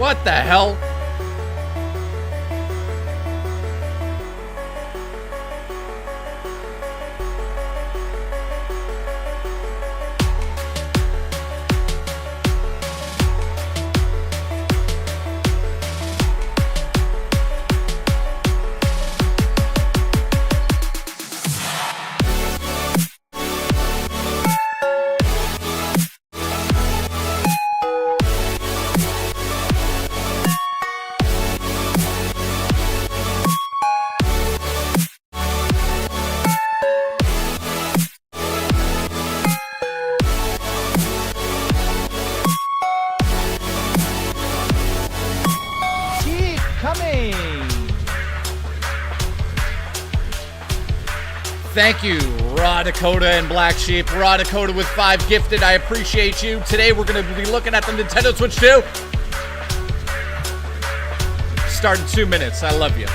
What the hell? Thank you, Raw Dakota and Black Sheep. Raw Dakota with 5 gifted. I appreciate you. Today we're going to be looking at the Nintendo Switch 2. Start in 2 minutes. I love you.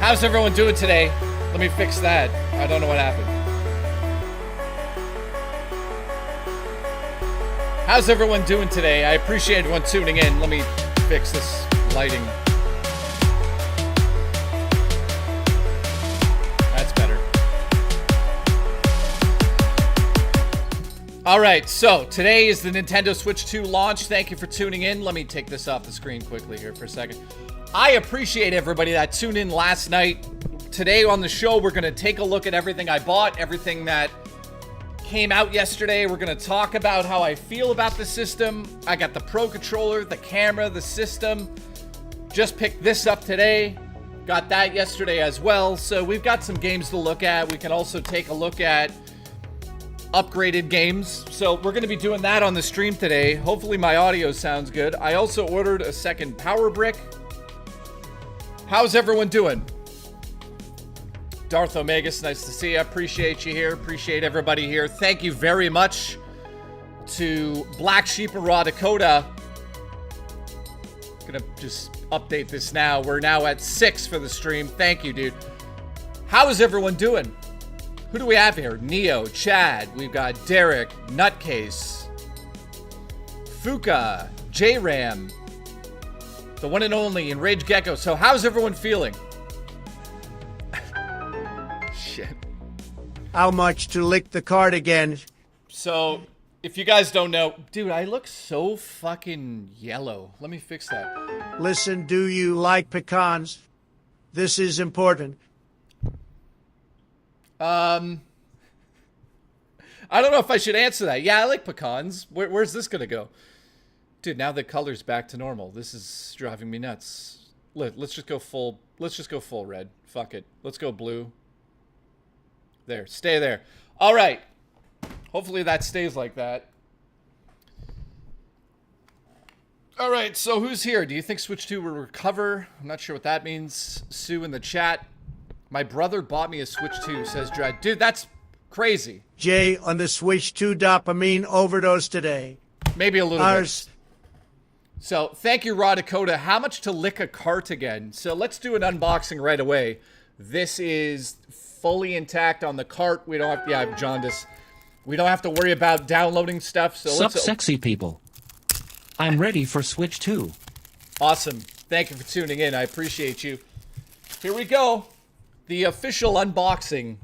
How's everyone doing today? Let me fix that. I don't know what happened. How's everyone doing today? I appreciate everyone tuning in. Let me fix this lighting. That's better. All right, so today is the Nintendo Switch 2 launch. Thank you for tuning in. Let me take this off the screen quickly here for a second. I appreciate everybody that tuned in last night. Today on the show, we're going to take a look at everything I bought, everything that came out yesterday. We're going to talk about how I feel about the system. I got the Pro Controller, the camera, the system. Just picked this up today. Got that yesterday as well. So we've got some games to look at. We can also take a look at upgraded games. So we're going to be doing that on the stream today. Hopefully my audio sounds good. I also ordered a second power brick. How's everyone doing? Darth Omegas, nice to see you. Appreciate you here. Appreciate everybody here. Thank you very much to Black Sheep and Raw Dakota. Gonna just update this now. We're now at 6 for the stream. Thank you, dude. How is everyone doing? Who do we have here? Neo, Chad. We've got Derek, Nutcase, Fuka, J-Ram, the one and only Enraged Gecko. So how's everyone feeling? Shit. How much to lick the card again? So, if you guys don't know, dude, I look so fucking yellow. Let me fix that. Listen, do you like pecans? This is important. I don't know if I should answer that. Yeah, I like pecans. Where's this gonna go? Dude, now the color's back to normal. This is driving me nuts. Let's just go full. Let's just go full red. Fuck it. Let's go blue. There. Stay there. All right. Hopefully that stays like that. All right. So who's here? Do you think Switch 2 will recover? I'm not sure what that means. Sue in the chat. My brother bought me a Switch 2, says Dread. Dude, that's crazy. Jay on the Switch 2 dopamine overdose today. Maybe a little bit. So, thank you, Raw Dakota. How much to lick a cart again? So, let's do an unboxing right away. This is fully intact on the cart. We don't have, yeah, jaundice. We don't have to worry about downloading stuff. So, Sup, sexy people. I'm ready for Switch 2. Awesome. Thank you for tuning in. I appreciate you. Here we go. The official unboxing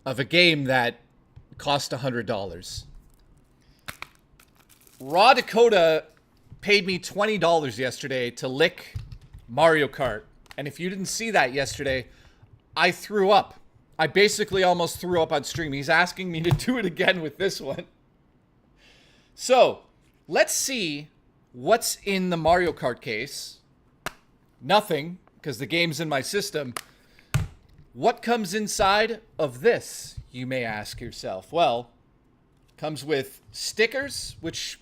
of a game that cost $100. Raw Dakota paid me $20 yesterday to lick Mario Kart. And if you didn't see that yesterday, I threw up. I basically almost threw up on stream. He's asking me to do it again with this one. So, let's see what's in the Mario Kart case. Nothing, because the game's in my system. What comes inside of this, you may ask yourself? Well, comes with stickers, which,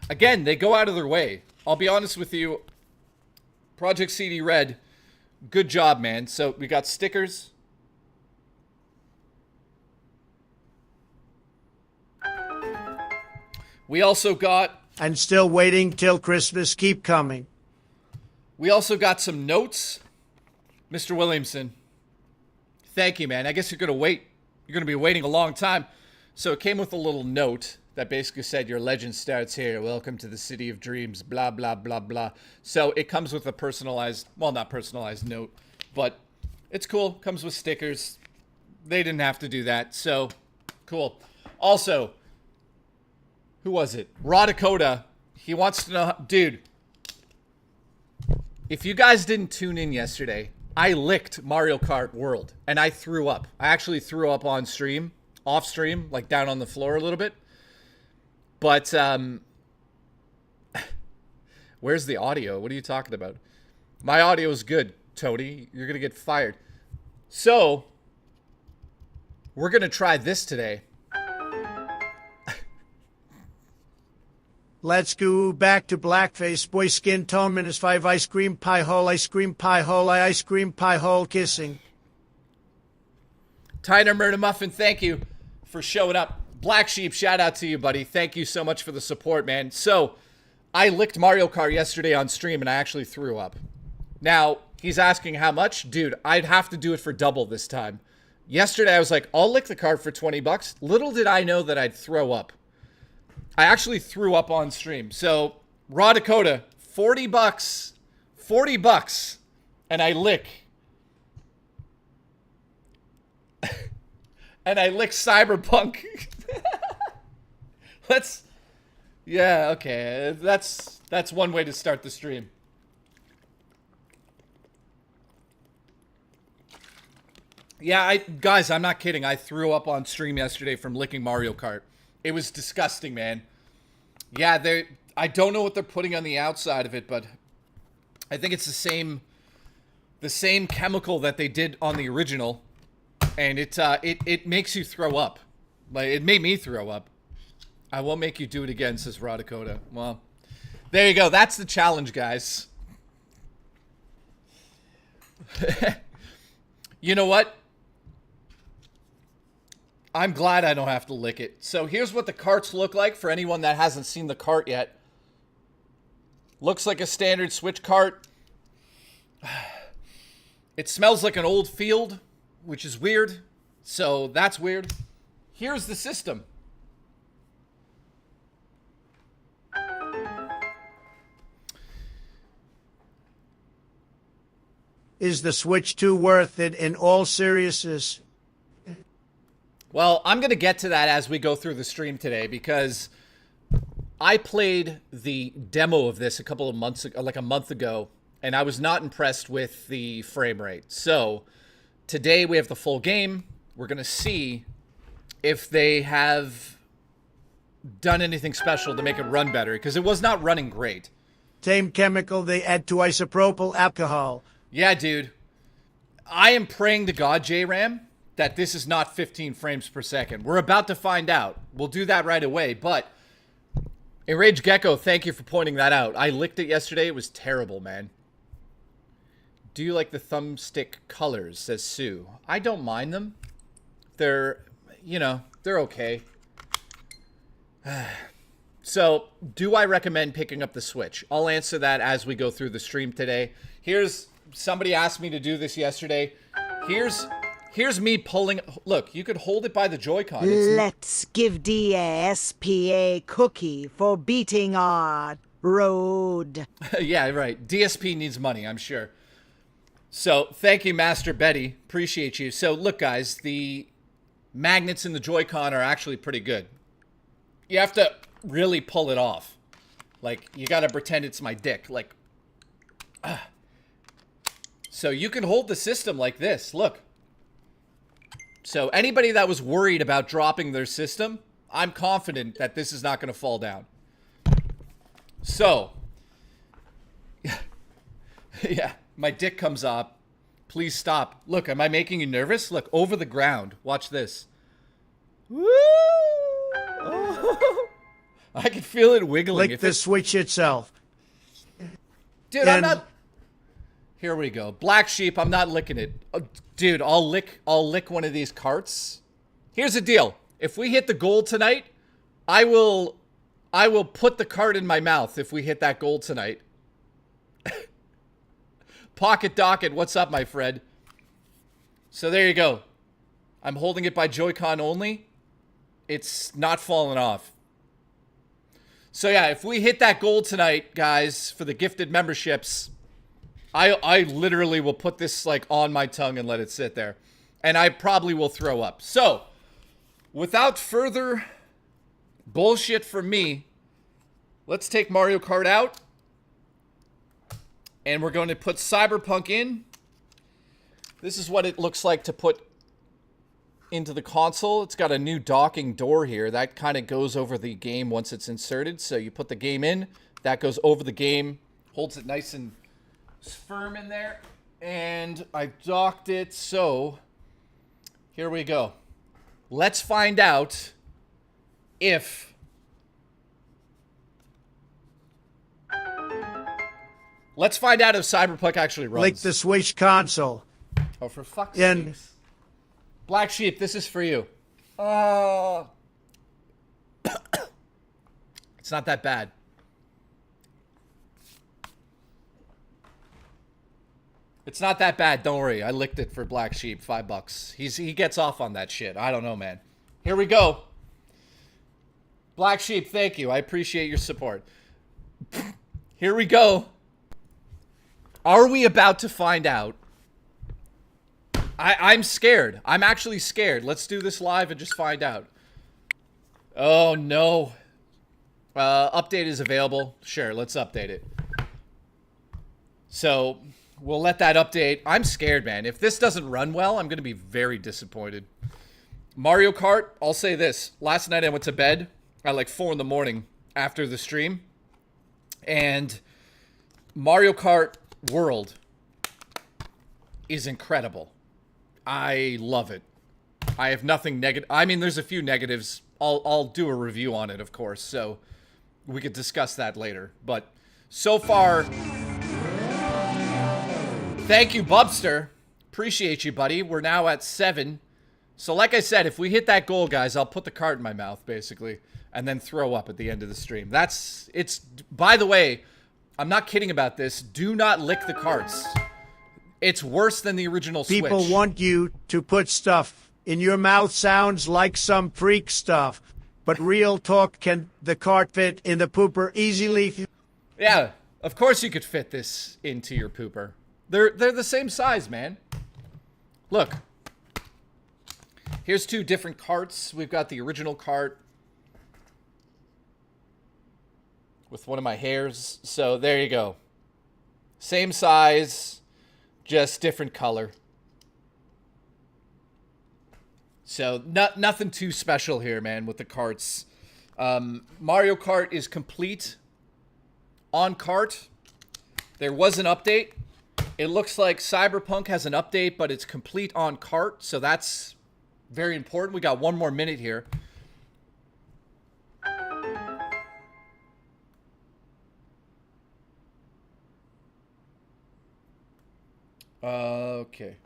again, they go out of their way. I'll be honest with you, Project CD Red, good job, man. So we got stickers. We also got... And still waiting till Christmas. Keep coming. We also got some notes. Mr. Williamson, thank you, man. I guess you're going to wait. You're going to be waiting a long time. So it came with a little note that basically said, your legend starts here. Welcome to the city of dreams, blah, blah, blah, blah. So it comes with a personalized, well, not personalized note, but it's cool. Comes with stickers. They didn't have to do that. So cool. Also, who was it? Raw Dakota. He wants to know, dude, if you guys didn't tune in yesterday, I licked Mario Kart World and I threw up. I actually threw up on stream, off stream, like down on the floor a little bit. But, where's the audio? What are you talking about? My audio is good, Tony. You're going to get fired. So, we're going to try this today. Let's go back to blackface. Boy skin tone -5. Ice cream pie hole. Ice cream pie hole. Ice cream pie hole kissing. Tyner Murder Muffin, thank you for showing up. Black Sheep, shout out to you, buddy. Thank you so much for the support, man. So, I licked Mario Kart yesterday on stream, and I actually threw up. Now, He's asking how much? Dude, I'd have to do it for double this time. Yesterday, I was like, I'll lick the cart for 20 bucks. Little did I know that I'd throw up. I actually threw up on stream. So, Raw Dakota, 40 bucks. 40 bucks. And I lick. And I lick Cyberpunk. Yeah, okay. That's one way to start the stream. Yeah, guys, I'm not kidding. I threw up on stream yesterday from licking Mario Kart. It was disgusting, man. Yeah, I don't know what they're putting on the outside of it, but I think it's the same chemical that they did on the original, and it makes you throw up. Like, it made me throw up. I won't make you do it again, says Raw Dakota. Well, there you go. That's the challenge, guys. You know what? I'm glad I don't have to lick it. So here's what the carts look like for anyone that hasn't seen the cart yet. Looks like a standard Switch cart. It smells like an old field, which is weird. So that's weird. Here's the system. Is the Switch 2 worth it in all seriousness? Well, I'm going to get to that as we go through the stream today, because I played the demo of this a couple of months ago, like a month ago, and I was not impressed with the frame rate. So today we have the full game. We're going to see if they have done anything special to make it run better, because it was not running great. Same chemical they add to isopropyl alcohol. Yeah, dude. I am praying to God, JRAM, that this is not 15 frames per second. We're about to find out. We'll do that right away. But, Enraged Gecko, thank you for pointing that out. I licked it yesterday. It was terrible, man. Do you like the thumbstick colors, says Sue. I don't mind them. They're, they're okay. So, do I recommend picking up the Switch? I'll answer that as we go through the stream today. Somebody asked me to do this yesterday. Here's me pulling. Look, you could hold it by the Joy-Con. Let's give DSP a cookie for beating our road. Yeah, right. DSP needs money, I'm sure. So, thank you, Master Betty. Appreciate you. So, look, guys, the magnets in the Joy-Con are actually pretty good. You have to really pull it off. Like, you gotta pretend it's my dick. Like, So you can hold the system like this. Look. So anybody that was worried about dropping their system, I'm confident that this is not going to fall down. So, yeah, my dick comes up. Please stop. Look, am I making you nervous? Look, over the ground. Watch this. Woo! Oh. I can feel it wiggling. Like the Switch itself. Dude, I'm not... Here we go. Black Sheep, I'm not licking it. Oh, dude, I'll lick one of these carts. Here's the deal. If we hit the goal tonight, I will put the cart in my mouth if we hit that goal tonight. Pocket Docket, what's up, my friend? So there you go. I'm holding it by Joy-Con only. It's not falling off. So yeah, if we hit that goal tonight, guys, for the gifted memberships, I literally will put this like on my tongue and let it sit there. And I probably will throw up. So, without further bullshit from me, let's take Mario Kart out. And we're going to put Cyberpunk in. This is what it looks like to put into the console. It's got a new docking door here. That kind of goes over the game once it's inserted. So you put the game in. That goes over the game. Holds it nice and firm in there, and I docked it, so here we go. Let's find out if Cyberpunk actually runs. Like the Switch console. Oh, for fuck's sake. Black Sheep, this is for you. It's not that bad. It's not that bad. Don't worry. I licked it for Black Sheep. $5. He gets off on that shit. I don't know, man. Here we go. Black Sheep, thank you. I appreciate your support. Here we go. Are we about to find out? I'm scared. I'm actually scared. Let's do this live and just find out. Oh, no. Update is available. Sure, let's update it. So, we'll let that update. I'm scared, man. If this doesn't run well, I'm going to be very disappointed. Mario Kart, I'll say this. Last night I went to bed at like 4 in the morning after the stream. And Mario Kart World is incredible. I love it. I have nothing negative. I mean, there's a few negatives. I'll do a review on it, of course. So we could discuss that later. But so far, thank you, Bubster. Appreciate you, buddy. We're now at 7. So like I said, if we hit that goal, guys, I'll put the cart in my mouth, basically, and then throw up at the end of the stream. By the way, I'm not kidding about this. Do not lick the carts. It's worse than the original Switch. People want you to put stuff in your mouth. Sounds like some freak stuff. But real talk, can the cart fit in the pooper easily? Yeah, of course you could fit this into your pooper. They're the same size, man. Look. Here's 2 different carts. We've got the original cart with one of my hairs. So there you go. Same size, just different color. So nothing too special here, man, with the carts. Mario Kart is complete on cart. There was an update. It looks like Cyberpunk has an update, but it's complete on cart. So that's very important. We got 1 more minute here. Okay.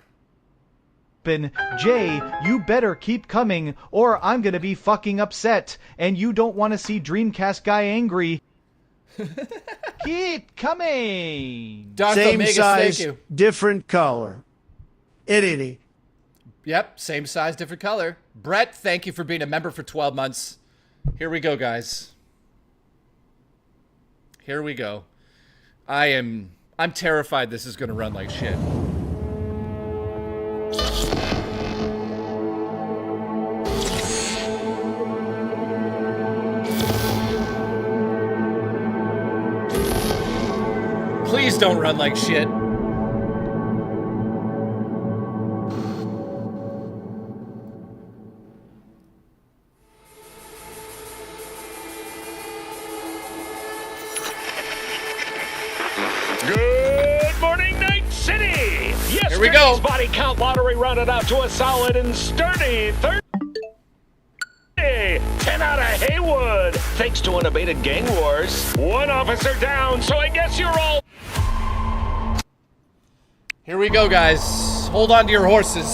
Jay, you better keep coming, or I'm gonna be fucking upset, and you don't want to see Dreamcast guy angry. Keep coming! Darth Same Omega, size, thank you. different color. Itty. Yep, same size, different color. Brett, thank you for being a member for 12 months. Here we go, guys. Here we go. I'm terrified this is gonna run like shit. Please don't run like shit. Good morning, Night City! Here we go. Yesterday's body count lottery rounded out to a solid and sturdy 30. 10 out of Haywood, thanks to unabated gang wars. 1 officer down, so I guess you're all... Here we go, guys. Hold on to your horses.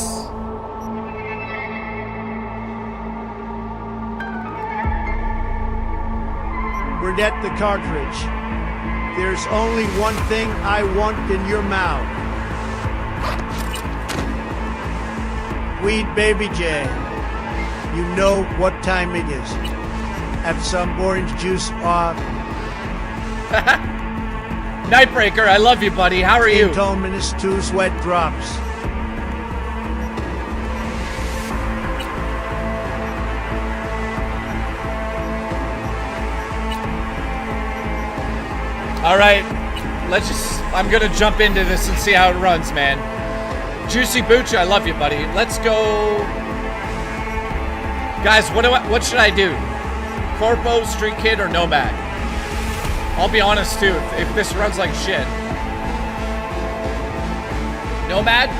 Burnett the cartridge. There's only one thing I want in your mouth. Weed Baby J. You know what time it is. Have some orange juice off. Nightbreaker, I love you, buddy. How are you? Minus 2 sweat drops. All right, I'm gonna jump into this and see how it runs, man. Juicy Booch, I love you, buddy. Let's go. Guys, what should I do? Corpo, Street Kid, or Nomad? I'll be honest, too, if this runs like shit. Nomad?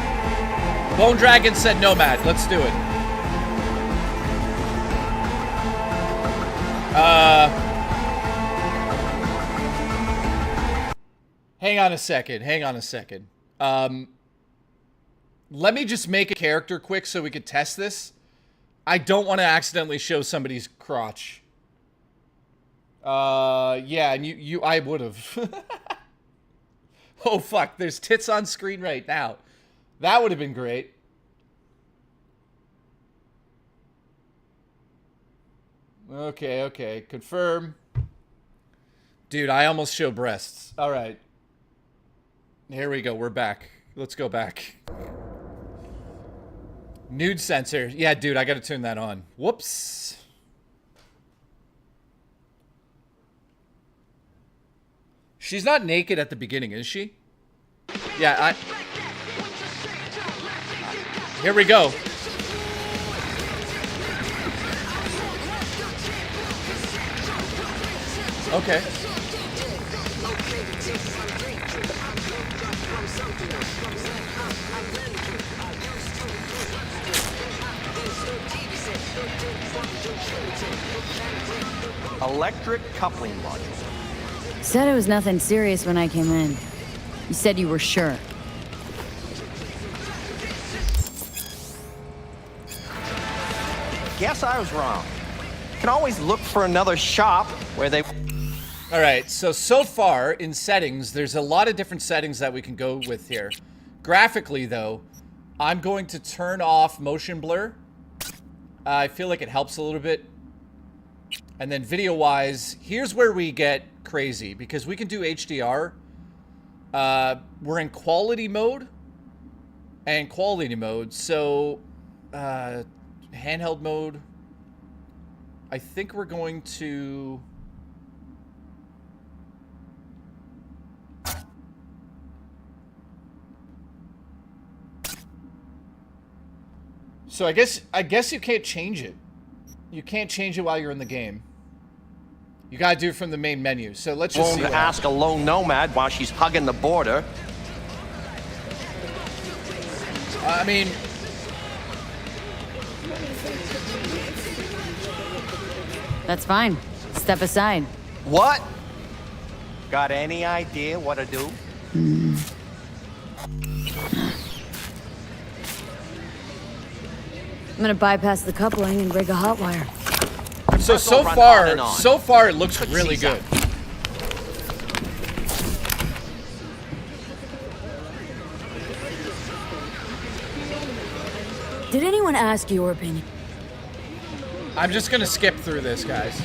Bone Dragon said Nomad. Let's do it. Hang on a second. Let me just make a character quick so we could test this. I don't want to accidentally show somebody's crotch. Yeah, and I would have. Oh, fuck. There's tits on screen right now. That would have been great. Okay, okay. Confirm. Dude, I almost show breasts. All right. Here we go. We're back. Let's go back. Nude sensor. Yeah, dude, I got to turn that on. Whoops. She's not naked at the beginning, is she? Yeah, here we go. Okay. Electric coupling module. Said it was nothing serious when I came in. You said you were sure. Guess I was wrong. Can always look for another shop where they... All right, so far in settings, there's a lot of different settings that we can go with here. Graphically, though, I'm going to turn off motion blur. I feel like it helps a little bit. And then video-wise, here's where we get crazy, because we can do HDR. We're in quality mode and quality mode, so handheld mode. I think we're going to... So I guess you can't change it. You can't change it while you're in the game. You gotta do it from the main menu. So let's just see. Won't ask a lone nomad while she's hugging the border. I mean, That's fine. Step aside. What? Got any idea what to do? I'm gonna bypass the coupling and rig a hot wire. so far it looks really good. Did anyone ask your opinion? I'm just gonna skip through this, guys.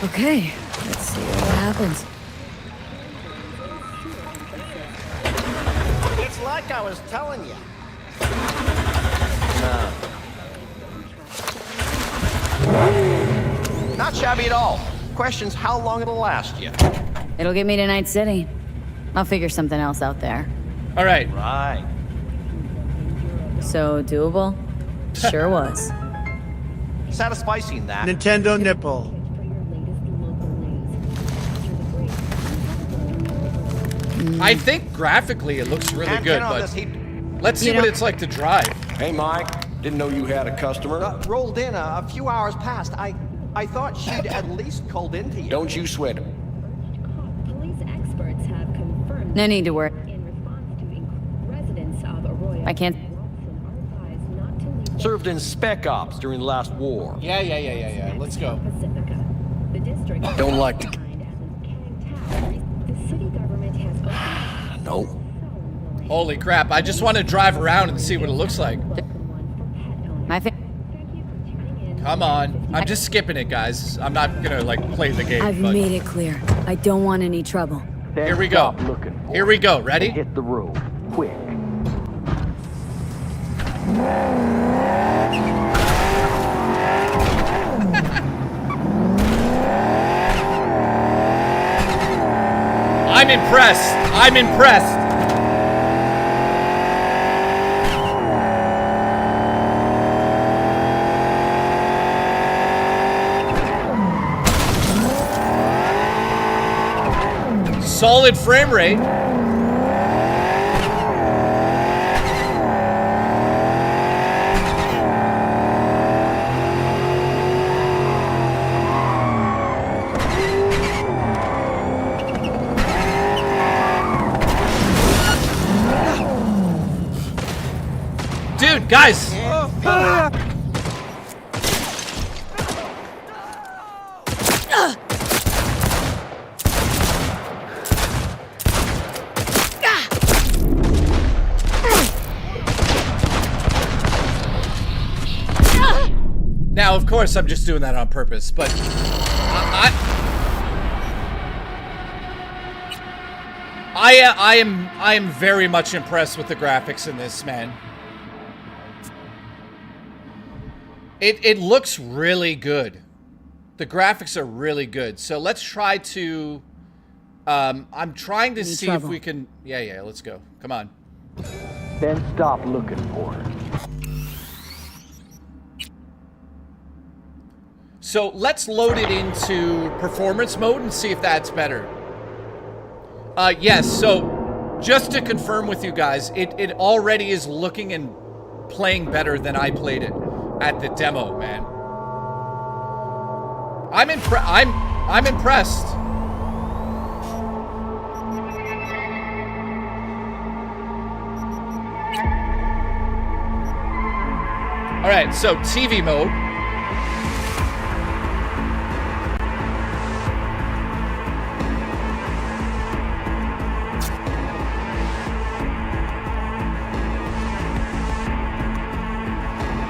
Okay, let's see what happens. It's like I was telling you. No. Not shabby at all. Question's how long it'll last you. It'll get me to Night City. I'll figure something else out there. All right. Right. So doable? Sure was. Satisficing that. Nintendo nipple. I think graphically it looks really Can't good, count on but this heat. let's see what it's like to drive. Hey, Mike. Didn't know you had a customer. Rolled in a few hours past. I thought she'd at least called into you. Don't you sweat him. Police experts have confirmed. No need to worry. In response to residents of Arroyo. I can't. Advised not to leave Served in Spec Ops during the last war. Yeah. Let's go. Pacifica. The district. Don't like to... The city government has opened. No. Holy crap, I just want to drive around and see what it looks like. My fa- Come on. I'm just skipping it, guys. I'm not gonna, like, play the game. I've but made it clear. I don't want any trouble. Here we go. Here we go. Ready? Hit the road. Quick. I'm impressed. I'm impressed. Solid frame rate. Dude, guys. of course I'm just doing that on purpose, but I am very much impressed with the graphics in this, man. It looks really good. The graphics are really good. So let's try to I'm trying to see if we can yeah, let's go. Come on. Then stop looking for it. So let's load it into performance mode and see if that's better. Yes, so just to confirm with you guys, it already is looking and playing better than I played it at the demo, man. I'm impressed. All right, so TV mode.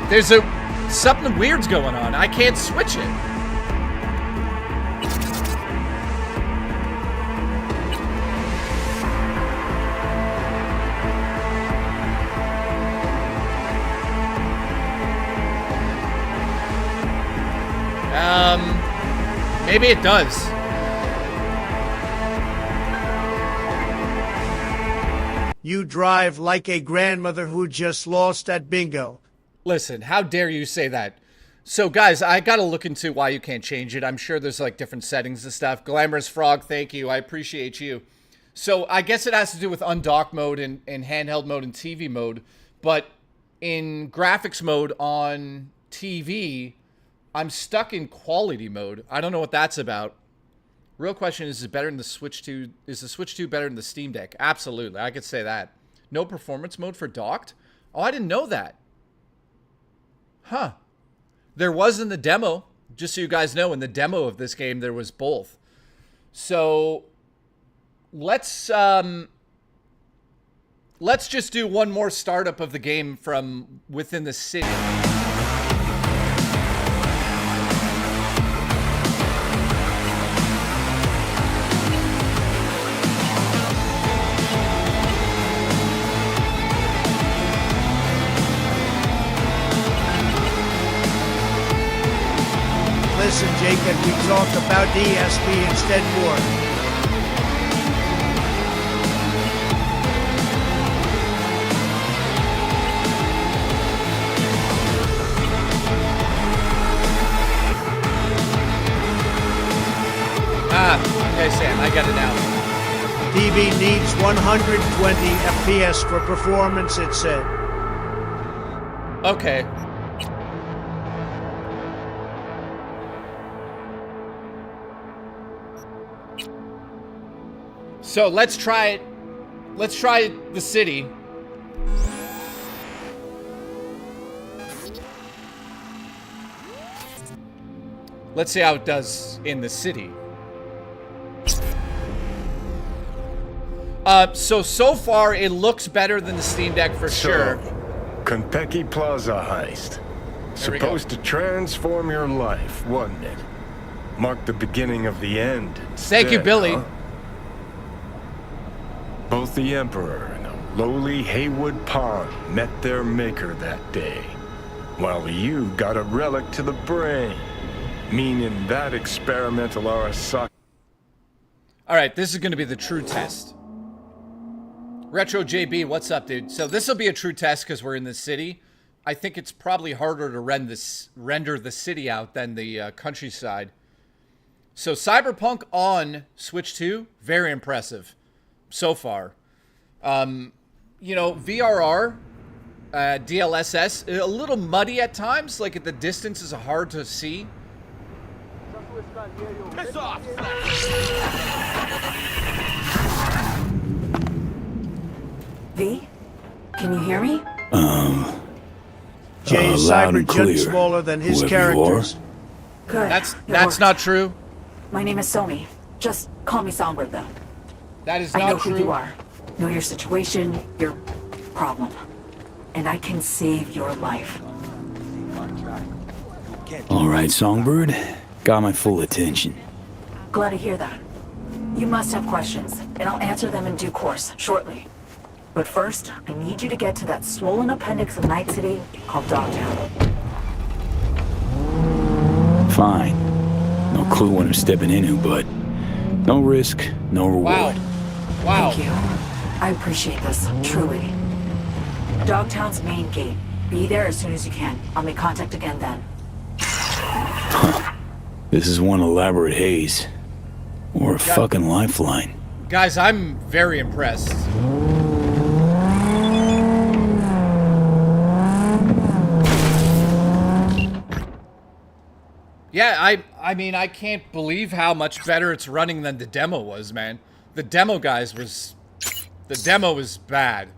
There's something weird's going on. I can't switch it. Maybe it does. You drive like a grandmother who just lost at bingo. Listen, how dare you say that? So, guys, I gotta look into why you can't change it. I'm sure there's, like, different settings and stuff. Glamorous Frog, thank you. I appreciate you. So, I guess it has to do with undock mode and handheld mode and TV mode. But in graphics mode on TV, I'm stuck in quality mode. I don't know what that's about. Real question is it better than the Switch 2? Is the Switch 2 better than the Steam Deck? Absolutely, I could say that. No performance mode for docked? Oh, I didn't know that. Huh. There was in the demo, just so you guys know, in the demo of this game, there was both. So, let's just do one more startup of the game from within the city. Listen, Jake, and we talk about DSP instead more. Okay, Sam, I got it now. TV needs 120 FPS for performance, it said. Okay. So let's try it. Let's try the city. Let's see how it does in the city. So far it looks better than the Steam Deck for sure. Konpeki Plaza heist. Supposed to transform your life, wasn't it? Mark the beginning of the end. Thank you, Billy. Huh? Both the Emperor and a lowly Haywood Pawn met their maker that day, while you got a relic to the brain, meaning that experimental Arasaka. Alright, this is going to be the true test. Retro JB, what's up, dude? So this will be a true test because we're in the city. I think it's probably harder to render the city out than the countryside. So Cyberpunk on Switch 2, very impressive. So far, you know, VRR, DLSS, a little muddy at times. Like at the distance is hard to see. Piss off! V, can you hear me? Jay's cyber jump smaller than his characters. Good. That's not true. My name is Somi. Just call me Songbird, though. That is I know not true. who you are. Know your situation, your problem. And I can save your life. All right, Songbird. Got my full attention. Glad to hear that. You must have questions, and I'll answer them in due course, shortly. But first, I need you to get to that swollen appendix of Night City called Dogtown. Fine. No clue what I'm stepping into, but no risk, no reward. Wow. Thank you. I appreciate this, truly. Dogtown's main gate. Be there as soon as you can. I'll make contact again then. This is one elaborate haze. Or a fucking lifeline. Guys, I'm very impressed. Yeah, I mean, I can't believe how much better it's running than the demo was, man. The demo, guys, was... The demo was bad.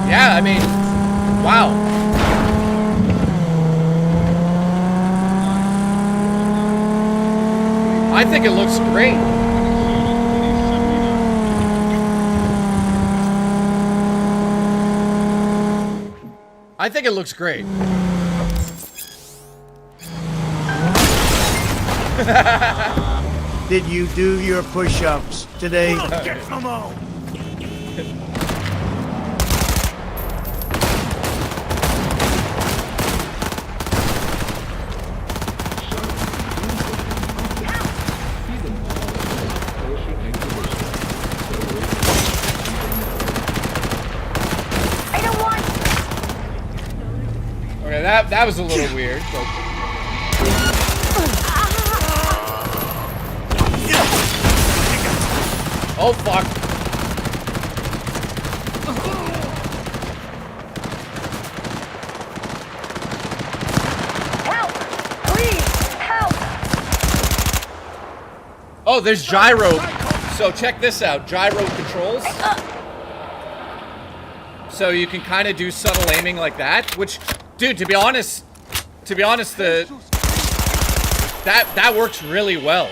Yeah, I mean, wow. I think it looks great. I think it looks great. Did you do your push-ups today? Okay, that was a little weird. But... Oh fuck! Help! Please, help! Oh, there's gyro. So check this out, gyro controls. So you can kind of do subtle aiming like that, which, dude, to be honest, that works really well.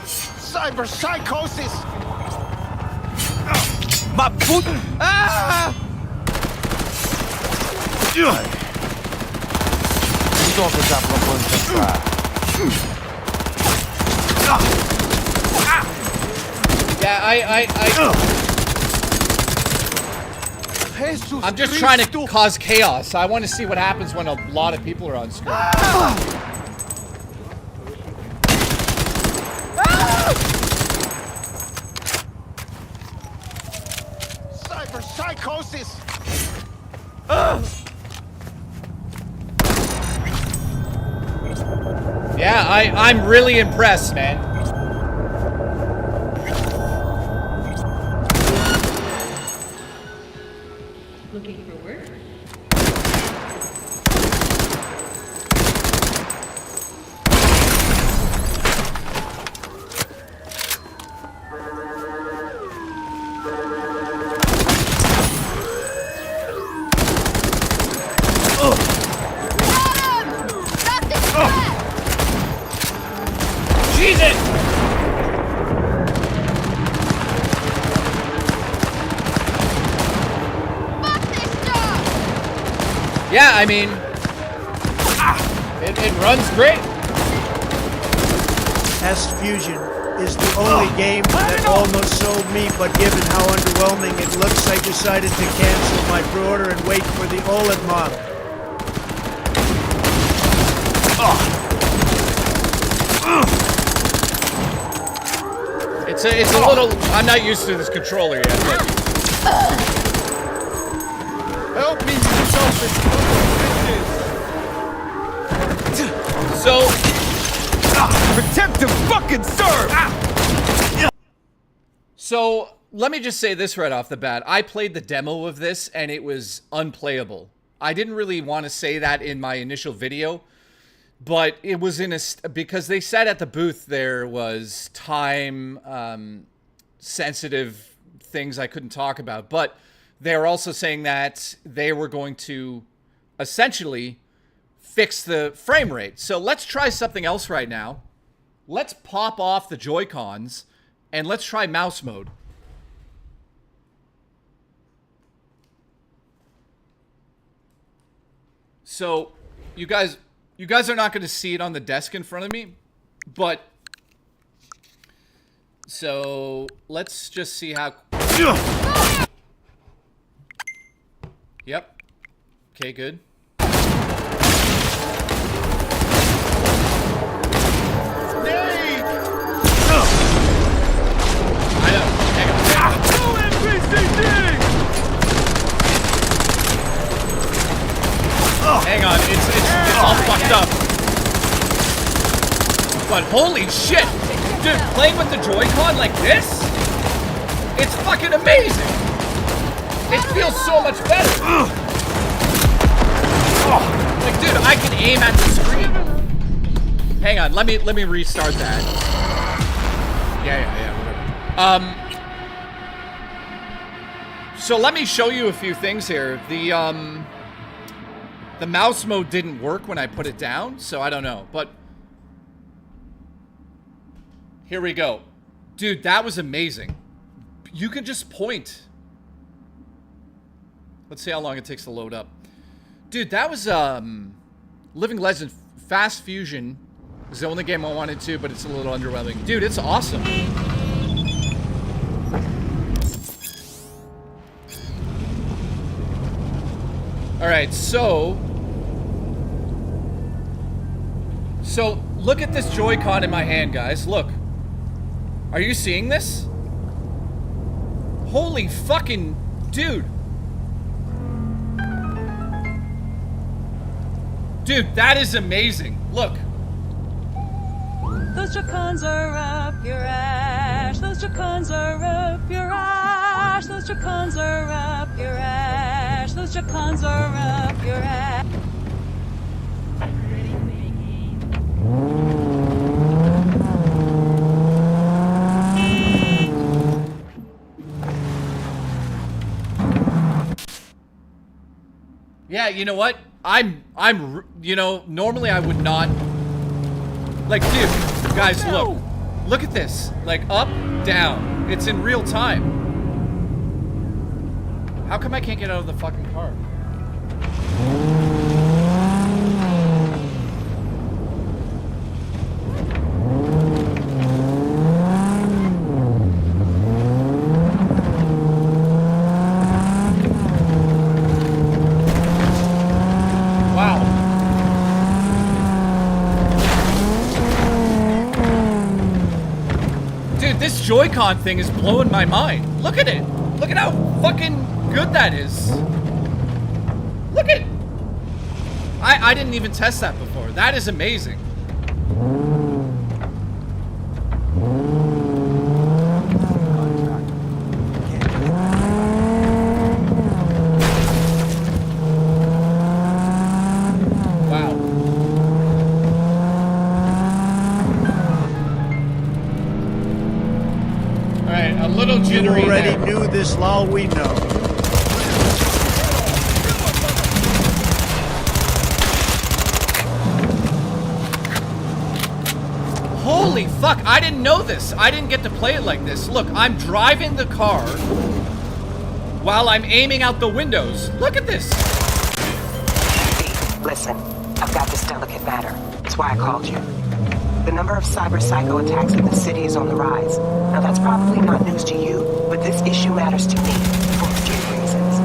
Cyber psychosis! My foot! Ah! Yeah, I'm just trying to cause chaos. I want to see what happens when a lot of people are on screen. Cyber psychosis! Yeah, I'm really impressed, man. Looking for work? Jesus! Yeah, I mean, it runs great. Test Fusion is the only game that almost sold me, but given how underwhelming it looks, I decided to cancel my pre-order and wait for the OLED model. It's a little. I'm not used to this controller yet. But. Help me resolve this bitches! So. Protect and fucking serve! So let me just say this right off the bat. I played the demo of this and it was unplayable. I didn't really want to say that in my initial video, but it was in a because they said at the booth there was time sensitive things I couldn't talk about. But they're also saying that they were going to essentially fix the frame rate. So let's try something else right now. Let's pop off the Joy-Cons and let's try mouse mode. So you guys are not going to see it on the desk in front of me, but so let's just see how. Yep. Okay, good. I know. Hang on, it's all fucked up. But holy shit! Dude, playing with the Joy-Con like this? It's fucking amazing! It feels so much better! Like, dude, I can aim at the screen. Hang on, let me restart that. Yeah, whatever. So let me show you a few things here. The mouse mode didn't work when I put it down, so I don't know, but here we go. Dude, that was amazing. You can just point. Let's see how long it takes to load up. Dude, that was Living Legend Fast Fusion is the only game I wanted to, but it's a little underwhelming. Dude, it's awesome. Alright, so look at this Joy-Con in my hand, guys. Look. Are you seeing this? Holy fucking dude. Dude, that is amazing. Look. Those Joy-Cons are up your ass. Those Joy-Cons are up your ass. Those Joy-Cons are up your ass. Those Joy-Cons are up your ass. Yeah, you know what? You know, normally I would not. Like, dude, guys, look. Look at this. Like, up, down. It's in real time. How come I can't get out of the fucking car? This Joy-Con thing is blowing my mind. Look at it. Look at how fucking good that is. Look at. I didn't even test that before. That is amazing. You already knew this, lol, we know. Holy fuck, I didn't know this. I didn't get to play it like this. Look, I'm driving the car while I'm aiming out the windows. Look at this. Listen, I've got this delicate matter. That's why I called you. The number of cyber psycho attacks in the city is on the rise. Now that's probably not news to you, but this issue matters to me for a few reasons.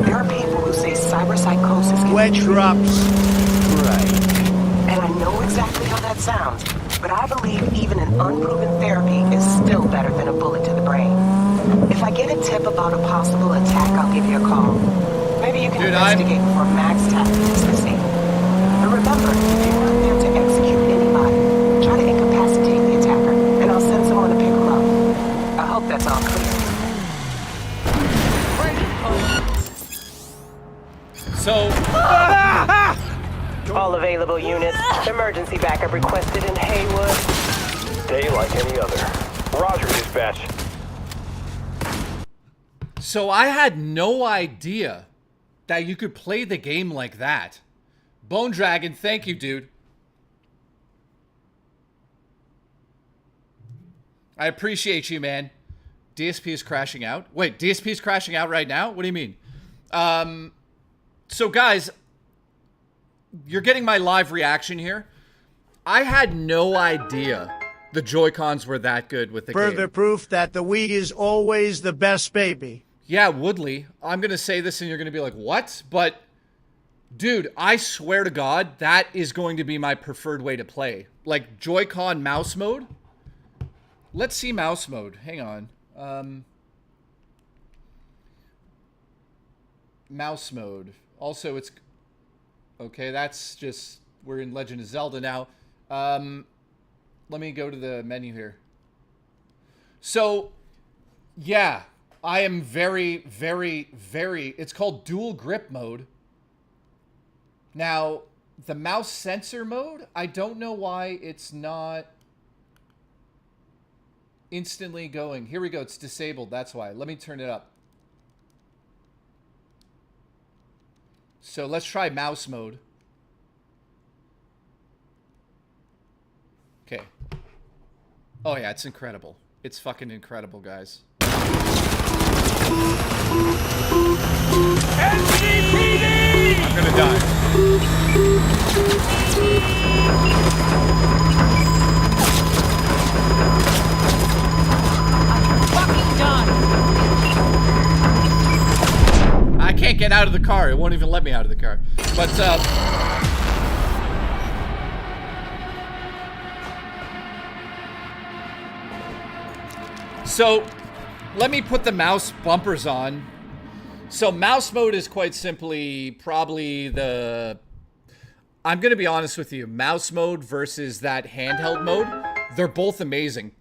There are people who say cyber psychosis can Wedge drops. Right. And I know exactly how that sounds, but I believe even an unproven therapy is still better than a bullet to the brain. If I get a tip about a possible attack, I'll give you a call. Maybe you can investigate before Max taps the scene. And remember, if you're not there to execute anybody, try to incapacitate the attacker, and I'll send someone to pick him up. I hope that's all clear. So... All available units. Emergency backup requested in Haywood. Day like any other. Roger, dispatch. So I had no idea that you could play the game like that. Bone Dragon, thank you, dude. I appreciate you, man. DSP is crashing out. Wait, DSP is crashing out right now? What do you mean? So guys, you're getting my live reaction here. I had no idea the Joy-Cons were that good with the game. Further proof that the Wii is always the best baby. Yeah, Woodley, I'm going to say this and you're going to be like, what? But, dude, I swear to God, that is going to be my preferred way to play. Like, Joy-Con mouse mode. Let's see mouse mode. Hang on. Mouse mode. Also, it's... Okay, that's just... We're in Legend of Zelda now. Let me go to the menu here. So, yeah. I am very, very, very... It's called dual grip mode. Now, the mouse sensor mode, I don't know why it's not instantly going. Here we go. It's disabled. That's why. Let me turn it up. So let's try mouse mode. Okay. Oh, yeah. It's incredible. It's fucking incredible, guys. NCPD! I'm gonna die. I'm fucking done. I can't get out of the car. It won't even let me out of the car. But, so, let me put the mouse bumpers on. So mouse mode is quite simply probably the... I'm going to be honest with you. Mouse mode versus that handheld mode, they're both amazing.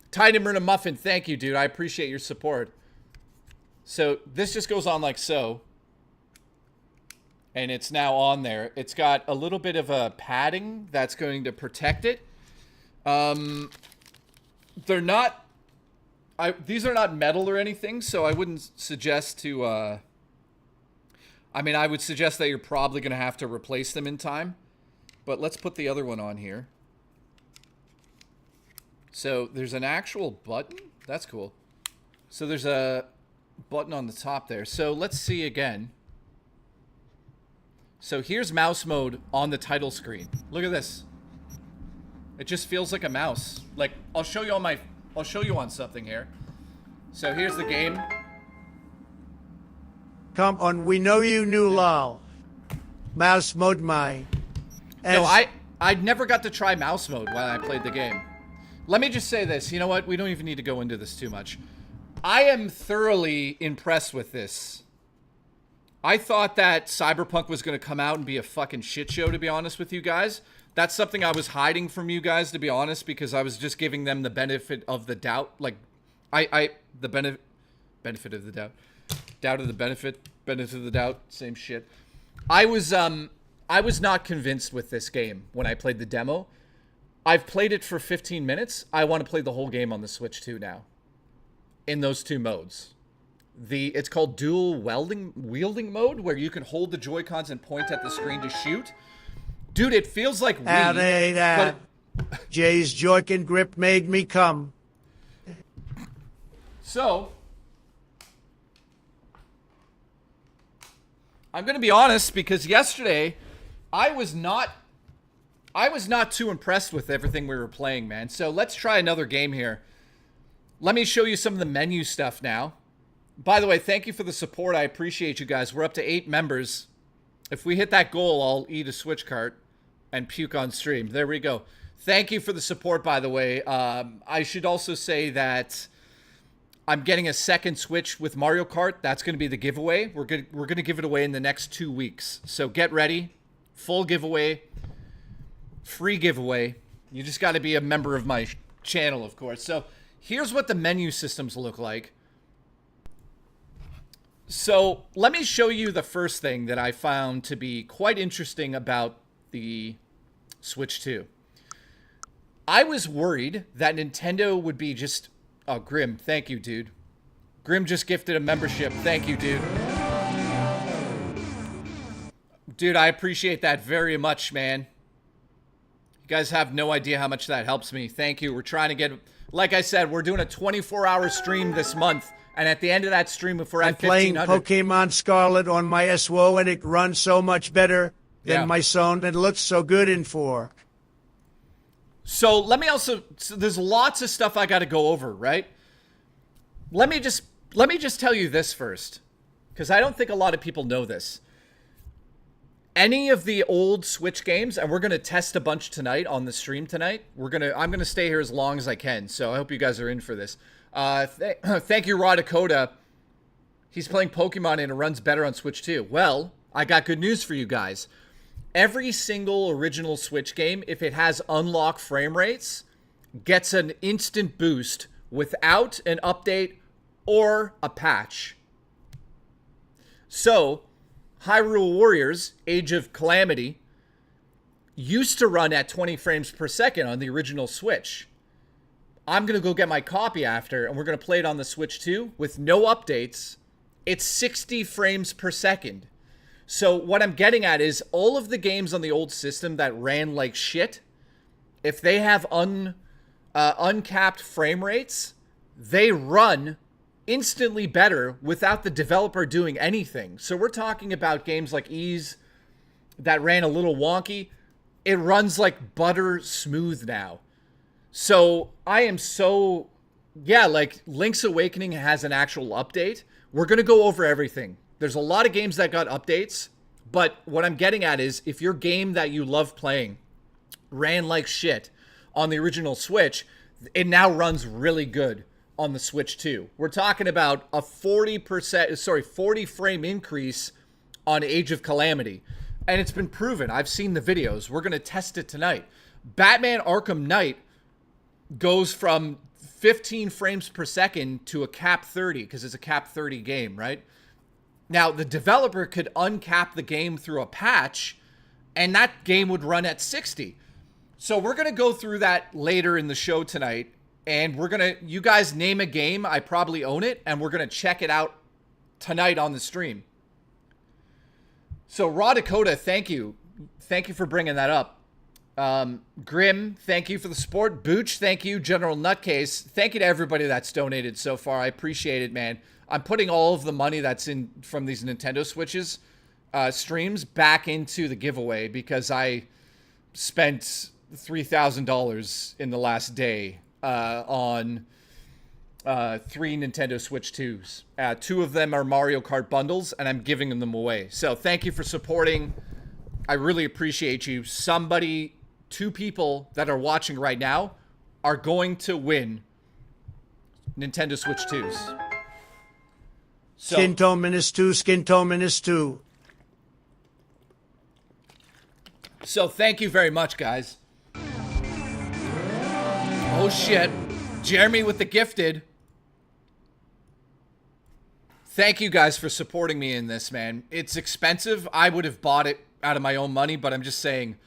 Titan Myrna Muffin, thank you, dude. I appreciate your support. So this just goes on like so. And it's now on there. It's got a little bit of a padding that's going to protect it. They're not... these are not metal or anything, so I wouldn't suggest to, I mean, I would suggest that you're probably going to have to replace them in time. But let's put the other one on here. So, there's an actual button? That's cool. So, there's a button on the top there. So, let's see again. So, here's mouse mode on the title screen. Look at this. It just feels like a mouse. Like, I'll show you on my... I'll show you on something here. So here's the game. Come on, we know you knew lol. Mouse mode my. No, I never got to try mouse mode while I played the game. Let me just say this. You know what? We don't even need to go into this too much. I am thoroughly impressed with this. I thought that Cyberpunk was going to come out and be a fucking shit show, to be honest with you guys. That's something I was hiding from you guys, to be honest, because I was just giving them the benefit of the doubt. Like, the benefit of the doubt. Doubt of the benefit of the doubt, same shit. I was not convinced with this game when I played the demo. I've played it for 15 minutes. I want to play the whole game on the Switch too now. In those two modes. It's called dual wielding mode, where you can hold the Joy-Cons and point at the screen to shoot. Dude, it feels like Wii, Jay's Joy-Con grip made me come. So, I'm going to be honest, because yesterday, I was not too impressed with everything we were playing, man. So, let's try another game here. Let me show you some of the menu stuff now. By the way, thank you for the support. I appreciate you guys. We're up to 8 members. If we hit that goal, I'll eat a Switch cart and puke on stream. There we go. Thank you for the support, by the way. I should also say that I'm getting a second Switch with Mario Kart. That's going to be the giveaway. We're going to give it away in the next 2 weeks. So get ready. Full giveaway. Free giveaway. You just got to be a member of my channel, of course. So here's what the menu systems look like. So let me show you the first thing that I found to be quite interesting about the Switch 2. I was worried that Nintendo would be just... Oh, Grim, thank you, dude. Grim just gifted a membership. Thank you, dude. Dude, I appreciate that very much, man. You guys have no idea how much that helps me. Thank you. We're trying to get... Like I said, we're doing a 24-hour stream this month. And at the end of that stream, if we're I'm at playing 1,500... Pokemon Scarlet on my SWO, and it runs so much better than my son, and looks so good in 4. So let me also... So there's lots of stuff I got to go over, right? Let me just tell you this first, because I don't think a lot of people know this. Any of the old Switch games, and we're going to test a bunch tonight on the stream tonight. I'm going to stay here as long as I can, so I hope you guys are in for this. Thank you, Raw Dakota. He's playing Pokemon and it runs better on Switch too. Well, I got good news for you guys. Every single original Switch game, if it has unlock frame rates, gets an instant boost without an update or a patch. So, Hyrule Warriors, Age of Calamity, used to run at 20 frames per second on the original Switch. I'm going to go get my copy after, and we're going to play it on the Switch too, with no updates. It's 60 frames per second. So what I'm getting at is all of the games on the old system that ran like shit, if they have uncapped frame rates, they run instantly better without the developer doing anything. So we're talking about games like Ease that ran a little wonky. It runs like butter smooth now. So I am so, yeah, like Link's Awakening has an actual update. We're going to go over everything. There's a lot of games that got updates, but what I'm getting at is if your game that you love playing ran like shit on the original Switch, it now runs really good on the Switch too. We're talking about a 40 frame increase on Age of Calamity. And it's been proven. I've seen the videos. We're going to test it tonight. Batman Arkham Knight goes from 15 frames per second to a cap 30 because it's a cap 30 game, right? Now, the developer could uncap the game through a patch and that game would run at 60. So we're going to go through that later in the show tonight. And we're going to, you guys name a game, I probably own it, and we're going to check it out tonight on the stream. So, Raw Dakota, thank you. Thank you for bringing that up. Grim, thank you for the support. Booch, thank you. General Nutcase, thank you to everybody that's donated so far. I appreciate it, man. I'm putting all of the money that's in from these Nintendo Switches streams back into the giveaway because I spent $3,000 in the last day on 3 Nintendo Switch 2s. 2 of them are Mario Kart bundles, and I'm giving them away. So thank you for supporting. I really appreciate you. 2 people that are watching right now are going to win Nintendo Switch 2s. So, Skinto minus 2, Skinto minus 2. So thank you very much, guys. Oh shit. Jeremy with the gifted. Thank you guys for supporting me in this, man. It's expensive. I would have bought it out of my own money, but I'm just saying,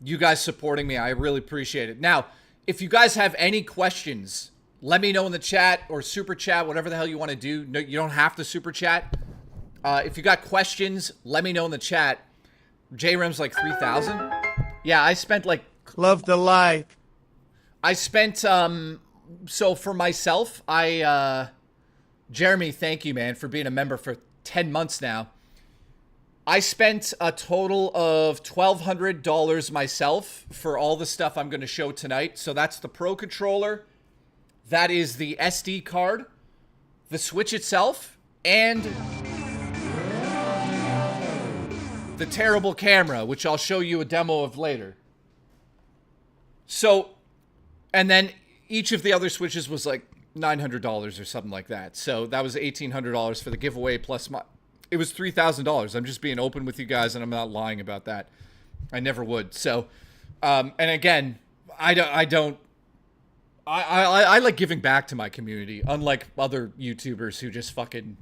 you guys supporting me, I really appreciate it. Now, if you guys have any questions, let me know in the chat or super chat, whatever the hell you want to do. No, you don't have to super chat. If you got questions, let me know in the chat. JREM's like 3,000. Yeah, I spent like... Love the like. I spent, so for myself, Jeremy, thank you, man, for being a member for 10 months now. I spent a total of $1,200 myself for all the stuff I'm going to show tonight. So that's the Pro Controller, that is the SD card, the Switch itself, and the terrible camera, which I'll show you a demo of later. So, and then each of the other Switches was like $900 or something like that. So that was $1,800 for the giveaway plus my... It was $3,000. I'm just being open with you guys, and I'm not lying about that. I never would. So, and again, I like giving back to my community, unlike other YouTubers who just fucking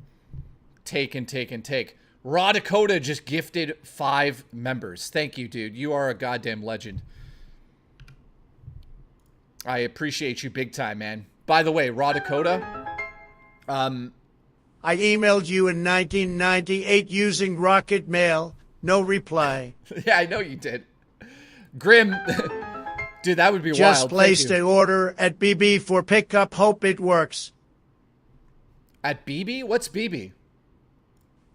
take and take and take. Raw Dakota just gifted 5 members. Thank you, dude. You are a goddamn legend. I appreciate you big time, man. By the way, Raw Dakota, I emailed you in 1998 using Rocket Mail. No reply. Yeah, I know you did. Grim. Dude, that would be Just wild. placed an order at BB for pickup. Hope it works. At BB? What's BB?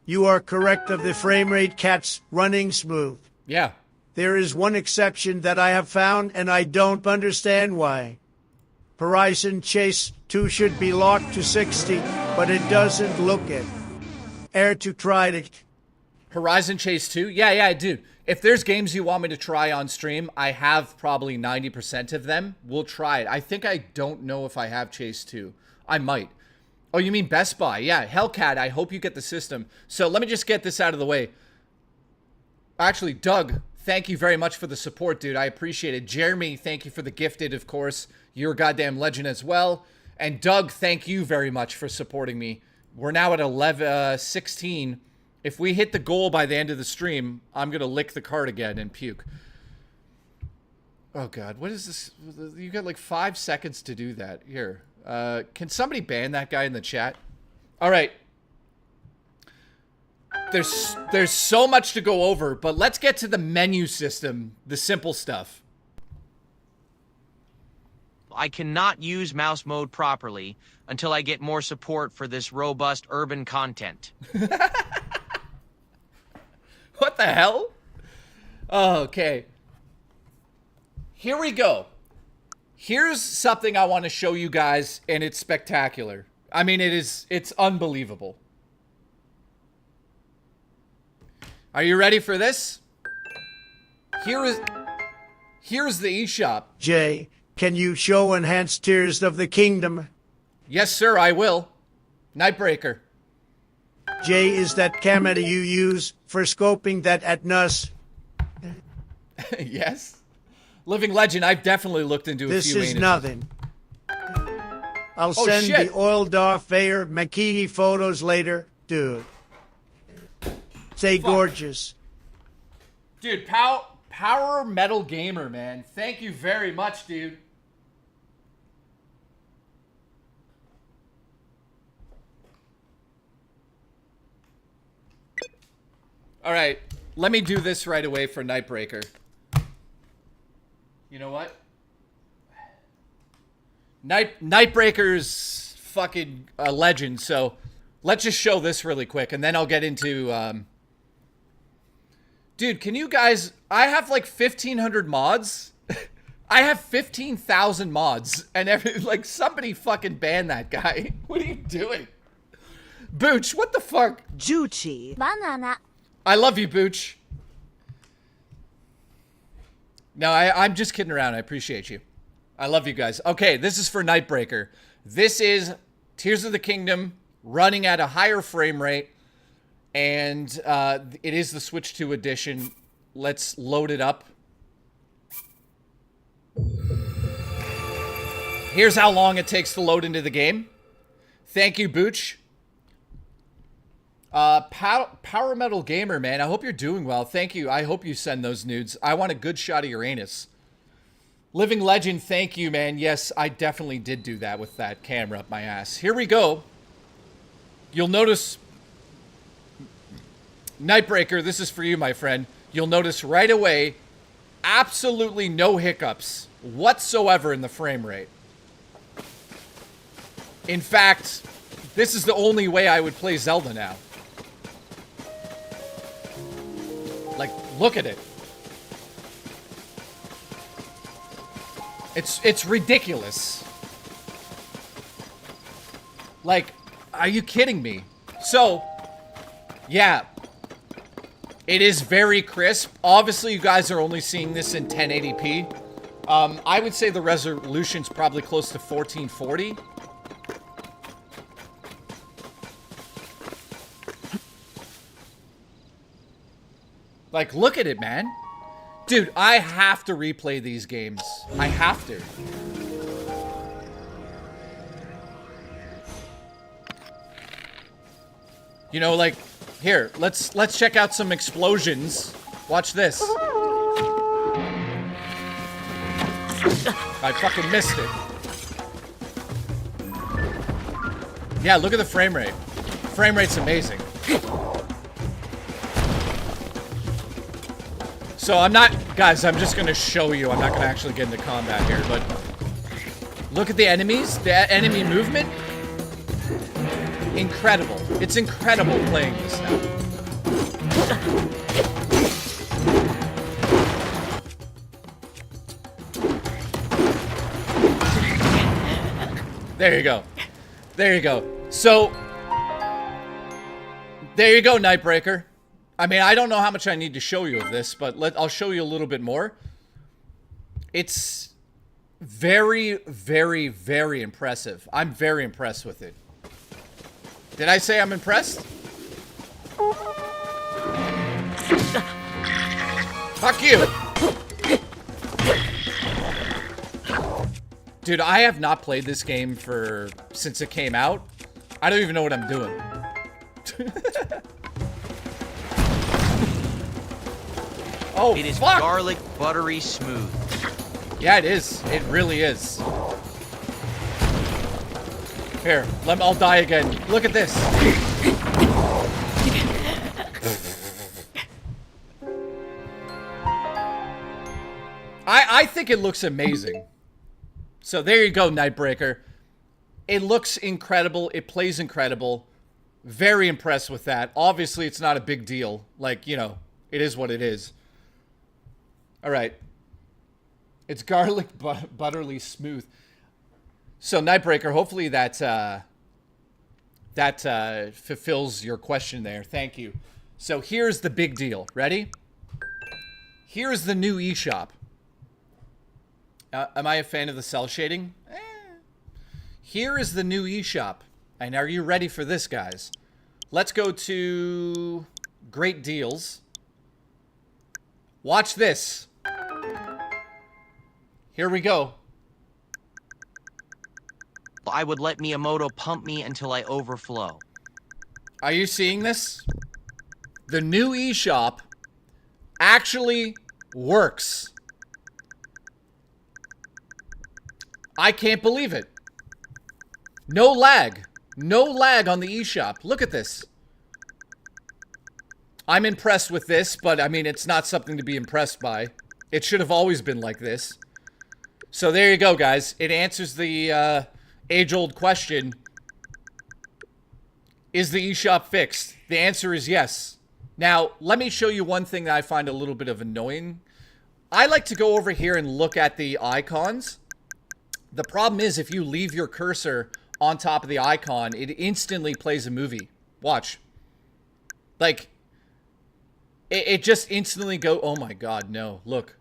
You are correct of the frame rate cat's running smooth. Yeah. There is one exception that I have found, and I don't understand why. Horizon Chase 2 should be locked to 60, but it doesn't look it. Air to try it. Horizon Chase 2? Yeah, dude. If there's games you want me to try on stream, I have probably 90% of them. We'll try it. I think I don't know if I have Chase 2. I might. Oh, you mean Best Buy? Yeah, Hellcat, I hope you get the system. So let me just get this out of the way. Actually, Doug, thank you very much for the support, dude. I appreciate it. Jeremy, thank you for the gifted, of course. You're a goddamn legend as well. And Doug, thank you very much for supporting me. We're now at 16. If we hit the goal by the end of the stream, I'm going to lick the card again and puke. Oh, God. What is this? You got like 5 seconds to do that. Here. Can somebody ban that guy in the chat? All right. There's so much to go over, but let's get to the menu system, the simple stuff. I cannot use mouse mode properly until I get more support for this robust urban content. What the hell? Oh, okay. Here we go. Here's something I want to show you guys, and it's spectacular. I mean, it's unbelievable. Are you ready for this? Here's the eShop. Jay, can you show enhanced Tears of the Kingdom? Yes, sir, I will. Nightbreaker. Jay, is that camera you use for scoping that at NUS? Yes. Living Legend, I've definitely looked into a few. This is anuses. nothing. I'll send shit. the oiled off Fair McKee photos later. Dude. Say gorgeous. Dude, Power Metal Gamer, man. Thank you very much, dude. All right, let me do this right away for Nightbreaker. You know what? Nightbreaker's fucking a legend, so let's just show this really quick, and then I'll get into... Dude, can you guys... I have like 1,500 mods. I have 15,000 mods, and like somebody fucking ban that guy. What are you doing? Booch, what the fuck? Juchi. Banana. I love you, Booch. No, I'm just kidding around. I appreciate you. I love you guys. Okay, this is for Nightbreaker. This is Tears of the Kingdom running at a higher frame rate. And it is the Switch 2 edition. Let's load it up. Here's how long it takes to load into the game. Thank you, Booch. Power Metal Gamer, man. I hope you're doing well. Thank you. I hope you send those nudes. I want a good shot of your anus. Living Legend, thank you, man. Yes, I definitely did do that with that camera up my ass. Here we go. You'll notice... Nightbreaker, this is for you, my friend. You'll notice right away, absolutely no hiccups whatsoever in the frame rate. In fact, this is the only way I would play Zelda now. Like, look at it. It's ridiculous. Like, are you kidding me? So, yeah. It is very crisp. Obviously, you guys are only seeing this in 1080p. I would say the resolution's probably close to 1440. Like, look at it, man. Dude, I have to replay these games. I have to. You know, like, here, let's check out some explosions. Watch this. I fucking missed it. Yeah, look at the frame rate. frame rate's amazing. So I'm not, guys, I'm just gonna show you. I'm not gonna actually get into combat here, but look at the enemies, the enemy movement. Incredible. It's incredible playing this now. There you go. There you go. So, there you go, Nightbreaker. I mean, I don't know how much I need to show you of this, but I'll show you a little bit more. It's very, very, very impressive. I'm very impressed with it. Did I say I'm impressed? Fuck you! Dude, I have not played this game since it came out. I don't even know what I'm doing. Oh, it is fuck! garlic buttery smooth. Yeah, it is. It really is. Here, I'll die again. Look at this. I think it looks amazing. So there you go, Nightbreaker. It looks incredible. It plays incredible. Very impressed with that. Obviously, it's not a big deal. Like, you know, it is what it is. All right. It's garlic butterly smooth. So, Nightbreaker, hopefully that fulfills your question there. Thank you. So, here's the big deal. Ready? Here's the new eShop. Am I a fan of the cell shading? Here is the new eShop. And are you ready for this, guys? Let's go to Great Deals. Watch this. Here we go. I would let Miyamoto pump me until I overflow. Are you seeing this? The new eShop actually works. I can't believe it. No lag. No lag on the eShop. Look at this. I'm impressed with this, but I mean, it's not something to be impressed by. It should have always been like this. So there you go, guys. It answers the age-old question. Is the eShop fixed? The answer is yes. Now, let me show you one thing that I find a little bit of annoying. I like to go over here and look at the icons. The problem is if you leave your cursor on top of the icon, it instantly plays a movie. Watch. Like, it just instantly go, oh my god, no, look.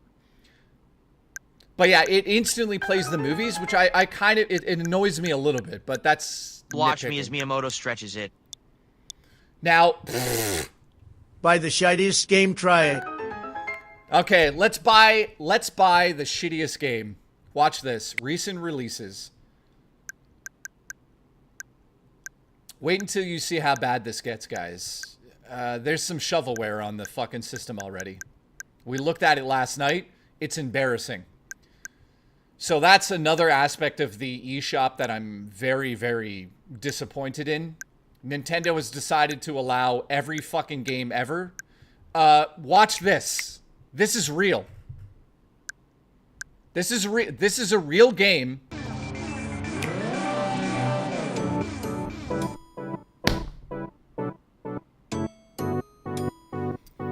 But yeah, it instantly plays the movies, which I kind of, it annoys me a little bit, but that's Watch nitpicking. me as Miyamoto stretches it. Now, buy the shittiest game, try it. Okay, let's buy the shittiest game. Watch this. Recent releases. Wait until you see how bad this gets, guys. There's some shovelware on the fucking system already. We looked at it last night. It's embarrassing. So that's another aspect of the eShop that I'm very, very disappointed in. Nintendo has decided to allow every fucking game ever. Watch this. This is real. This is a real game.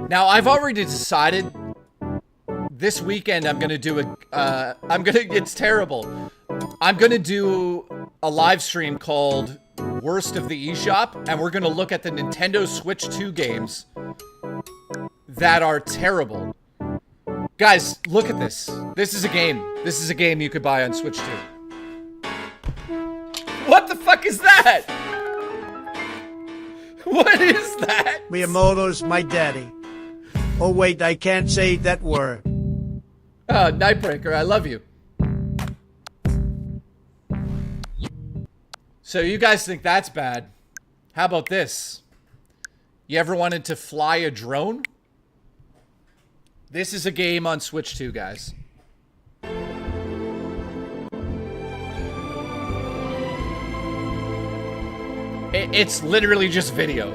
Now, I've already decided this weekend I'm gonna do it's terrible. I'm gonna do a live stream called Worst of the eShop, and we're gonna look at the Nintendo Switch 2 games that are terrible. Guys, look at this. This is a game. This is a game you could buy on Switch 2. What the fuck is that? What is that? Miyamoto's my daddy. Oh wait, I can't say that word. Nightbreaker, I love you. So you guys think that's bad. How about this? You ever wanted to fly a drone? This is a game on Switch 2, guys. It's literally just video.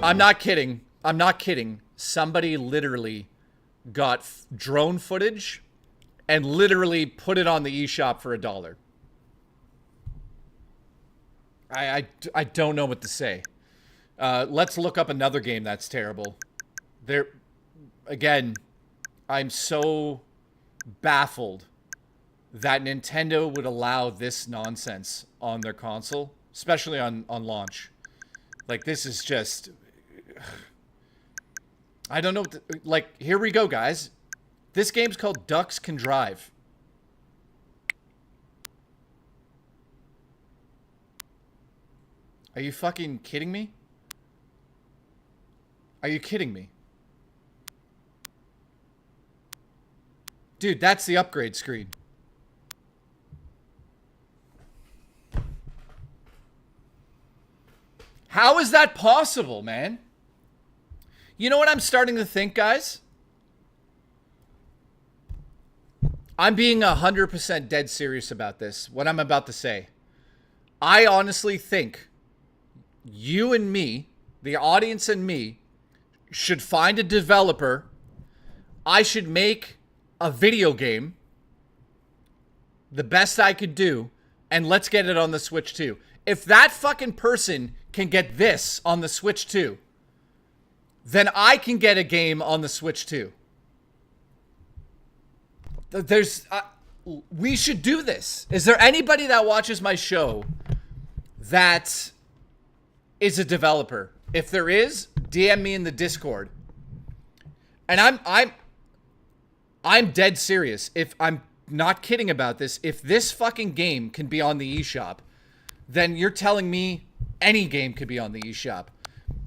I'm not kidding. I'm not kidding. Somebody literally got drone footage and literally put it on the eShop for $1. I don't know what to say. Let's look up another game that's terrible. Again, I'm so baffled that Nintendo would allow this nonsense on their console, especially on launch. Like, this is just... I don't know. Like, here we go, guys. This game's called Ducks Can Drive. Are you fucking kidding me? Are you kidding me? Dude, that's the upgrade screen. How is that possible, man? You know what I'm starting to think, guys? I'm being 100% dead serious about this, what I'm about to say. I honestly think you and me, the audience and me, should find a developer. I should make a video game, the best I could do, and let's get it on the Switch too. If that fucking person can get this on the Switch too, then I can get a game on the Switch too. We should do this. Is there anybody that watches my show that is a developer? If there is, DM me in the Discord. And I'm dead serious. If I'm not kidding about this, if this fucking game can be on the eShop, then you're telling me any game could be on the eShop.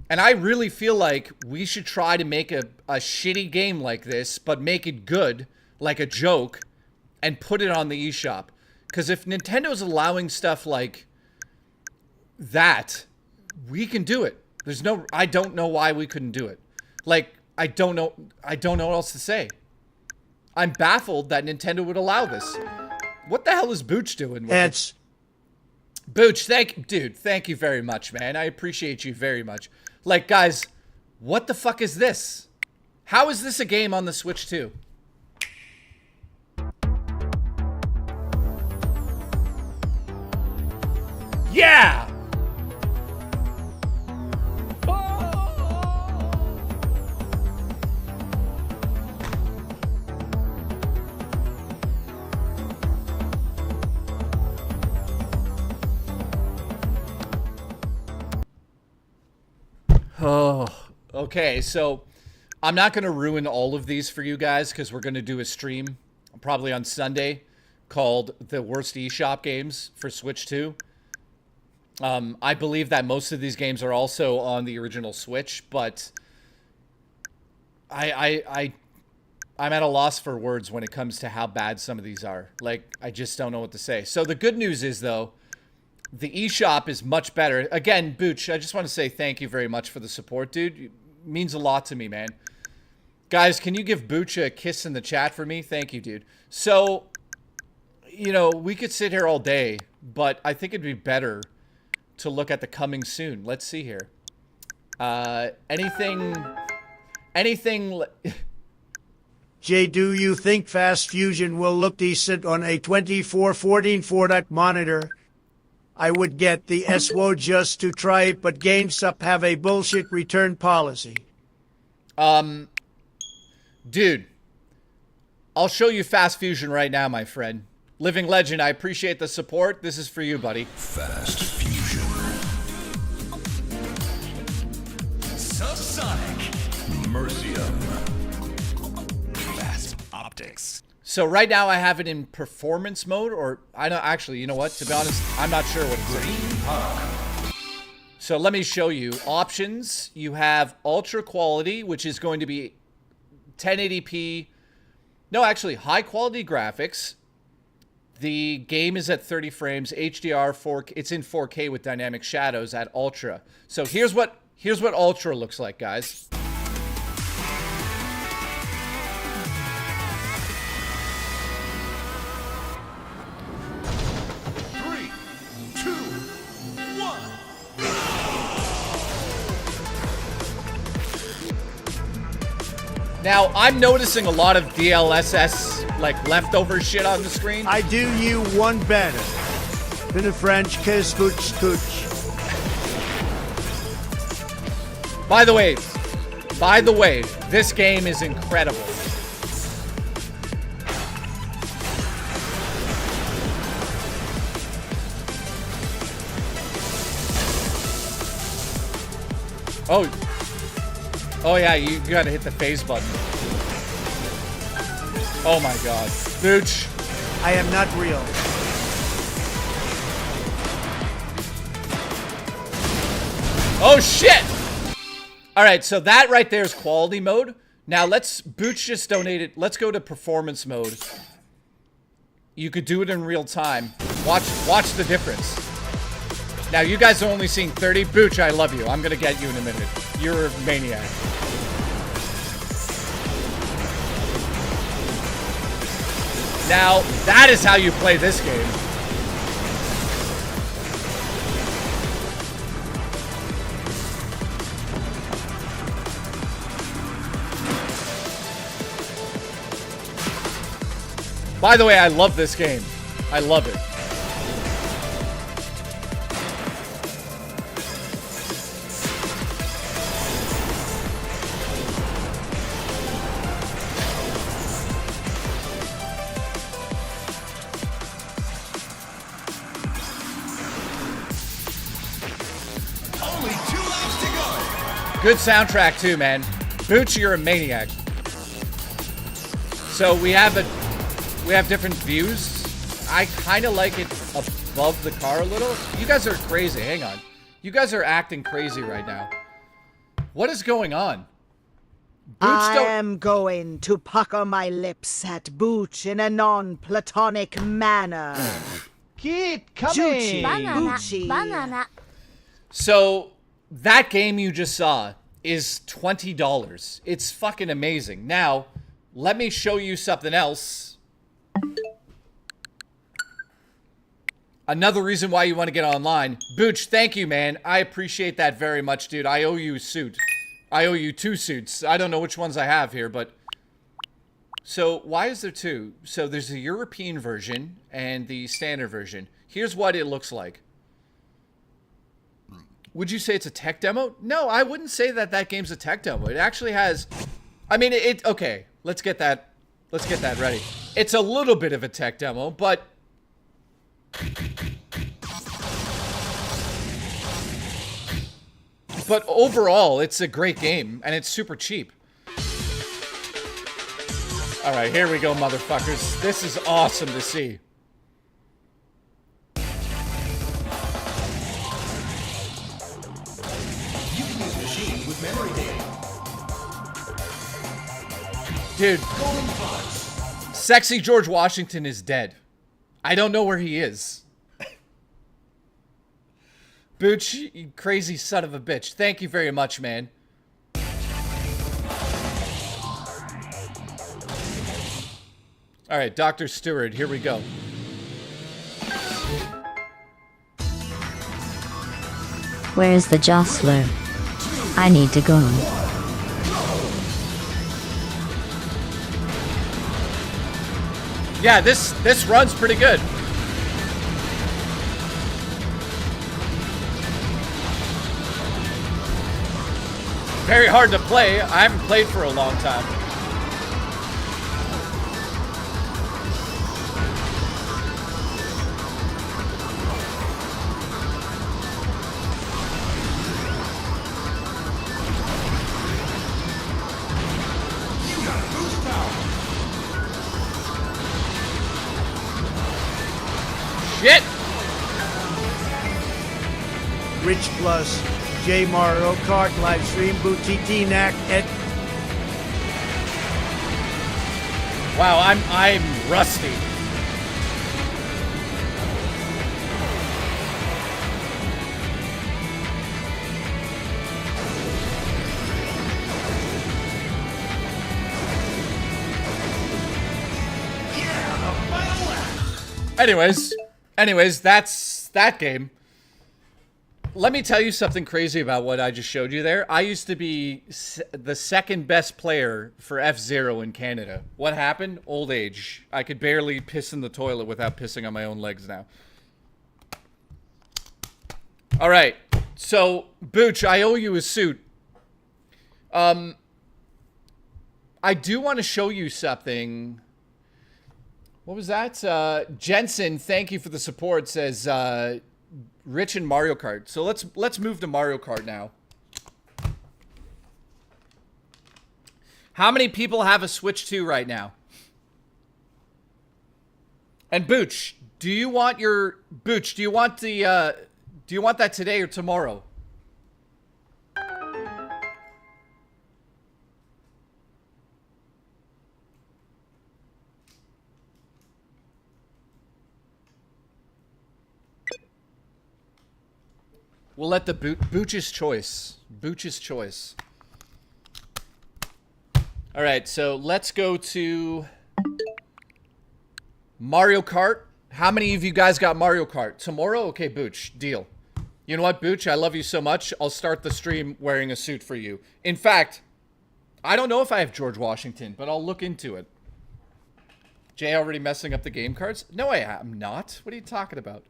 And I really feel like we should try to make a shitty game like this, but make it good, like a joke, and put it on the eShop. Because if Nintendo's allowing stuff like that, we can do it. I don't know why we couldn't do it. Like, I don't know what else to say. I'm baffled that Nintendo would allow this. What the hell is Booch doing with it? Booch, thank you very much, man. I appreciate you very much. Like, guys, what the fuck is this? How is this a game on the Switch 2? Yeah! Oh, okay. So I'm not going to ruin all of these for you guys because we're going to do a stream probably on Sunday called The Worst eShop Games for Switch 2. I believe that most of these games are also on the original Switch, but I'm at a loss for words when it comes to how bad some of these are. Like, I just don't know what to say. So the good news is, though, the eShop is much better. Again, Booch, I just want to say thank you very much for the support, dude. It means a lot to me, man. Guys, can you give Booch a kiss in the chat for me? Thank you, dude. So, you know, we could sit here all day, but I think it'd be better to look at the coming soon. Let's see here. Anything... Jay, do you think Fast Fusion will look decent on a 2414 4.0 monitor? I would get the SWO just to try it, but GameStop have a bullshit return policy. Dude, I'll show you Fast Fusion right now, my friend. Living Legend, I appreciate the support. This is for you, buddy. Fast Fusion. Subsonic. Mercium. Fast Optics. So right now I have it in performance mode, or I don't actually, you know what? To be honest, I'm not sure what it's in. So let me show you. Options, you have ultra quality, which is going to be 1080p. No, actually, high quality graphics. The game is at 30 frames, HDR 4K. It's in 4K with dynamic shadows at ultra. So here's what ultra looks like, guys. Now, I'm noticing a lot of DLSS, like, leftover shit on the screen. I do you one better. In a French kiss, scooch, scooch. By the way, this game is incredible. Oh yeah, you gotta hit the phase button. Oh my god. Booch. I am not real. Oh shit! Alright, so that right there is quality mode. Now Booch just donated, let's go to performance mode. You could do it in real time. Watch the difference. Now you guys are only seeing 30. Booch, I love you. I'm gonna get you in a minute. You're a maniac. Now, that is how you play this game. By the way, I love this game. I love it. Only 2 laps to go. Good soundtrack too, man. Booch, you're a maniac. So we have different views. I kind of like it above the car a little. You guys are crazy. Hang on. You guys are acting crazy right now. What is going on? I am going to pucker my lips at Booch in a non-platonic manner. Keep coming! Boochie. So, that game you just saw is $20. It's fucking amazing. Now, let me show you something else. Another reason why you want to get online. Booch, thank you, man. I appreciate that very much, dude. I owe you a suit. I owe you 2 suits. I don't know which ones I have here, but... So, why is there 2? So, there's a European version and the standard version. Here's what it looks like. Would you say it's a tech demo? No, I wouldn't say that that game's a tech demo. It actually has... I mean, okay, let's get that ready. It's a little bit of a tech demo, but... But overall, it's a great game, and it's super cheap. Alright, here we go, motherfuckers. This is awesome to see. You can use machine with memory data. Dude, Golden pods. Sexy George Washington is dead. I don't know where he is. Booch, you crazy son of a bitch. Thank you very much, man. Alright, Dr. Stewart, here we go. Where's the jostler? I need to go. Yeah, this runs pretty good. Very hard to play. I haven't played for a long time. Shit! Rich Plus, J Mario Kart livestream, Bootiti Knack, et. Wow, I'm rusty. Anyways, that's that game. Let me tell you something crazy about what I just showed you there. I used to be the second best player for F-Zero in Canada. What happened? Old age. I could barely piss in the toilet without pissing on my own legs now. All right. So, Booch, I owe you a suit. I do want to show you something. What was that? Jensen, thank you for the support, says Rich in Mario Kart. So let's move to Mario Kart now. How many people have a Switch 2 right now? And Booch, do you want that today or tomorrow? We'll let the Booch's choice. Booch's choice. All right, so let's go to Mario Kart. How many of you guys got Mario Kart? Tomorrow? Okay, Booch, deal. You know what, Booch? I love you so much. I'll start the stream wearing a suit for you. In fact, I don't know if I have George Washington, but I'll look into it. Jay already messing up the game cards? No, I am not. What are you talking about?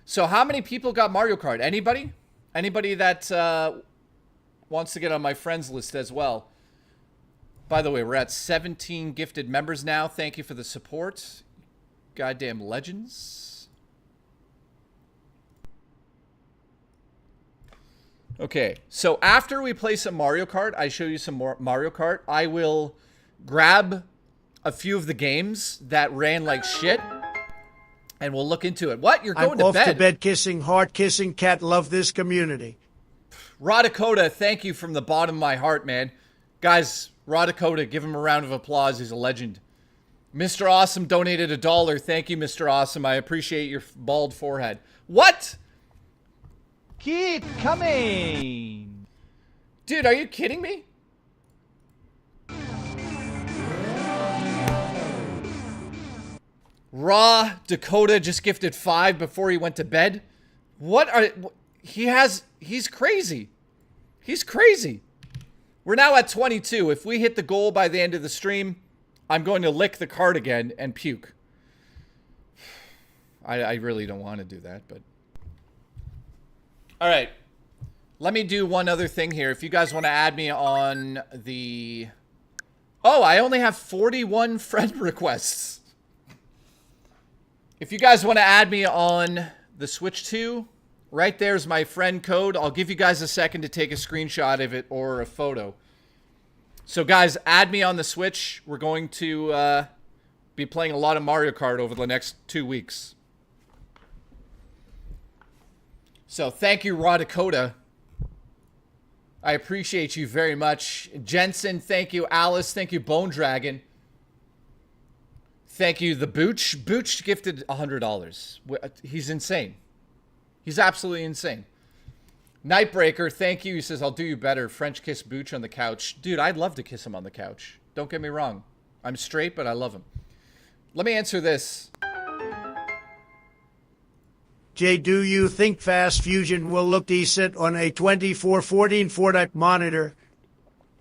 So how many people got Mario Kart? Anybody? Anybody that wants to get on my friends list as well. By the way, we're at 17 gifted members now. Thank you for the support. Goddamn legends. Okay, so after we play some Mario Kart, I show you some more Mario Kart. I will grab a few of the games that ran like shit. And we'll look into it. What? You're going to bed? I'm off to bed kissing, heart kissing, cat love this community. Raw Dakota, thank you from the bottom of my heart, man. Guys, Raw Dakota, give him a round of applause. He's a legend. Mr. Awesome donated $1. Thank you, Mr. Awesome. I appreciate your bald forehead. What? Keep coming. Dude, are you kidding me? Raw Dakota just gifted 5 before he went to bed. He's crazy. He's crazy. We're now at 22. If we hit the goal by the end of the stream, I'm going to lick the card again and puke. I really don't want to do that, but... All right. Let me do one other thing here. If you guys want to add me on the... Oh, I only have 41 friend requests. If you guys want to add me on the Switch 2, right there's my friend code. I'll give you guys a second to take a screenshot of it or a photo. So guys, add me on the Switch. We're going to be playing a lot of Mario Kart over the next 2 weeks. So thank you, Raw Dakota. I appreciate you very much. Jensen, thank you. Alice, thank you. Bone Dragon. Thank you, the Booch. Booch gifted $100. He's insane. He's absolutely insane. Nightbreaker, thank you. He says, I'll do you better. French kiss Booch on the couch. Dude, I'd love to kiss him on the couch. Don't get me wrong. I'm straight, but I love him. Let me answer this. Jay, do you think Fast Fusion will look decent on a 2414 Fortnite monitor?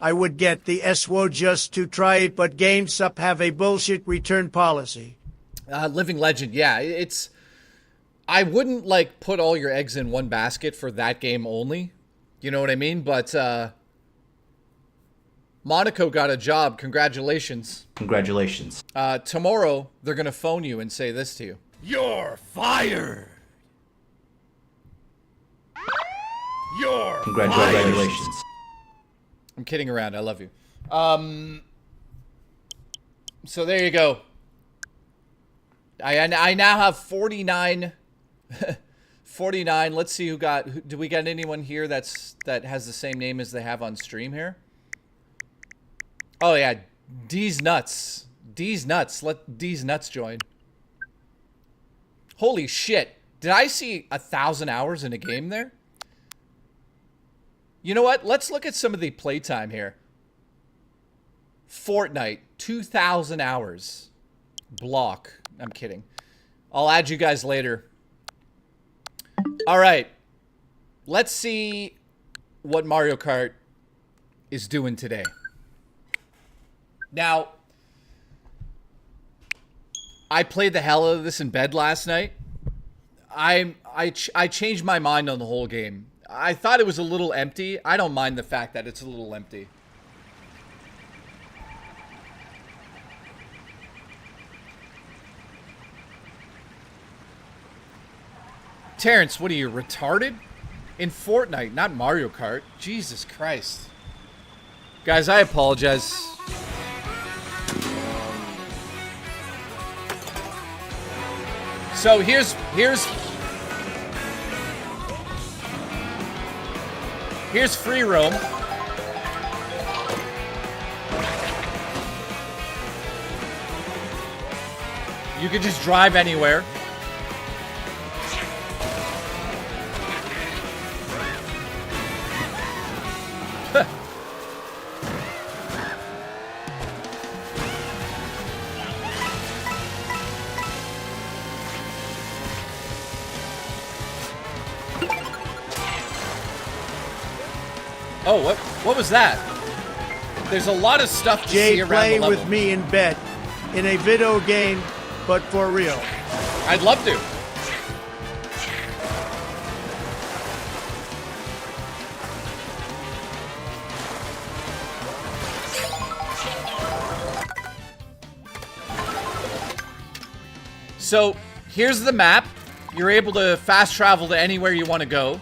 I would get the SWO just to try it, but GameStop have a bullshit return policy. Living Legend, yeah. I wouldn't, like, put all your eggs in one basket for that game only. You know what I mean? But, Monaco got a job. Congratulations. Congratulations. Tomorrow, they're going to phone you and say this to you. You're fired. You're Congratulations. fired. I'm kidding around. I love you. So there you go. I now have 49. 49. Let's see who got. Do we got anyone here that has the same name as they have on stream here? Oh yeah, D's nuts. D's nuts. Let D's nuts join. Holy shit! Did I see 1,000 hours in a game there? You know what? Let's look at some of the playtime here. Fortnite, 2,000 hours. Block. I'm kidding. I'll add you guys later. All right. let's see what Mario Kart is doing today. Now, I played the hell out of this in bed last night. I changed my mind on the whole game. I thought it was a little empty. I don't mind the fact that it's a little empty. Terrence, what are you, retarded? In Fortnite, not Mario Kart. Jesus Christ. Guys, I apologize. So here's free roam. You can just drive anywhere. Oh, what was that? There's a lot of stuff to see around the play level. with me in bed, in a video game, but for real. I'd love to. So, here's the map. You're able to fast travel to anywhere you want to go.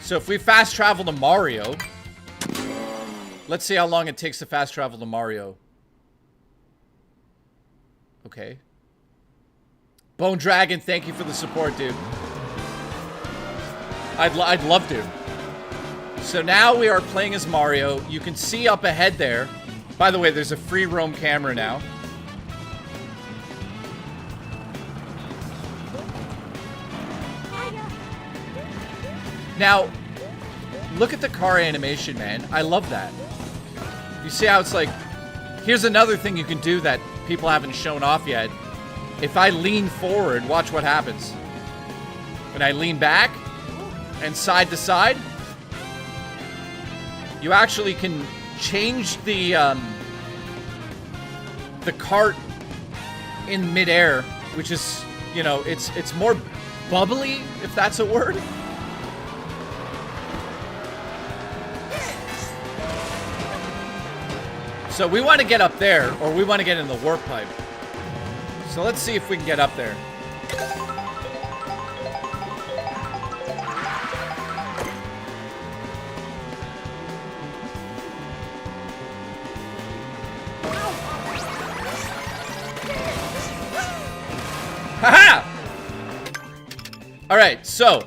So if we fast travel to Mario, let's see how long it takes to fast travel to Mario. Okay. Bone Dragon, thank you for the support, dude. I'd love to. So now we are playing as Mario. You can see up ahead there. By the way, there's a free roam camera now. Now, look at the car animation, man. I love that. You see how it's like... Here's another thing you can do that people haven't shown off yet. If I lean forward, watch what happens. When I lean back and side to side, you actually can change the cart in midair, which is, you know, it's more bubbly, if that's a word. So we want to get up there, or we want to get in the warp pipe. So let's see if we can get up there. Haha! Alright, so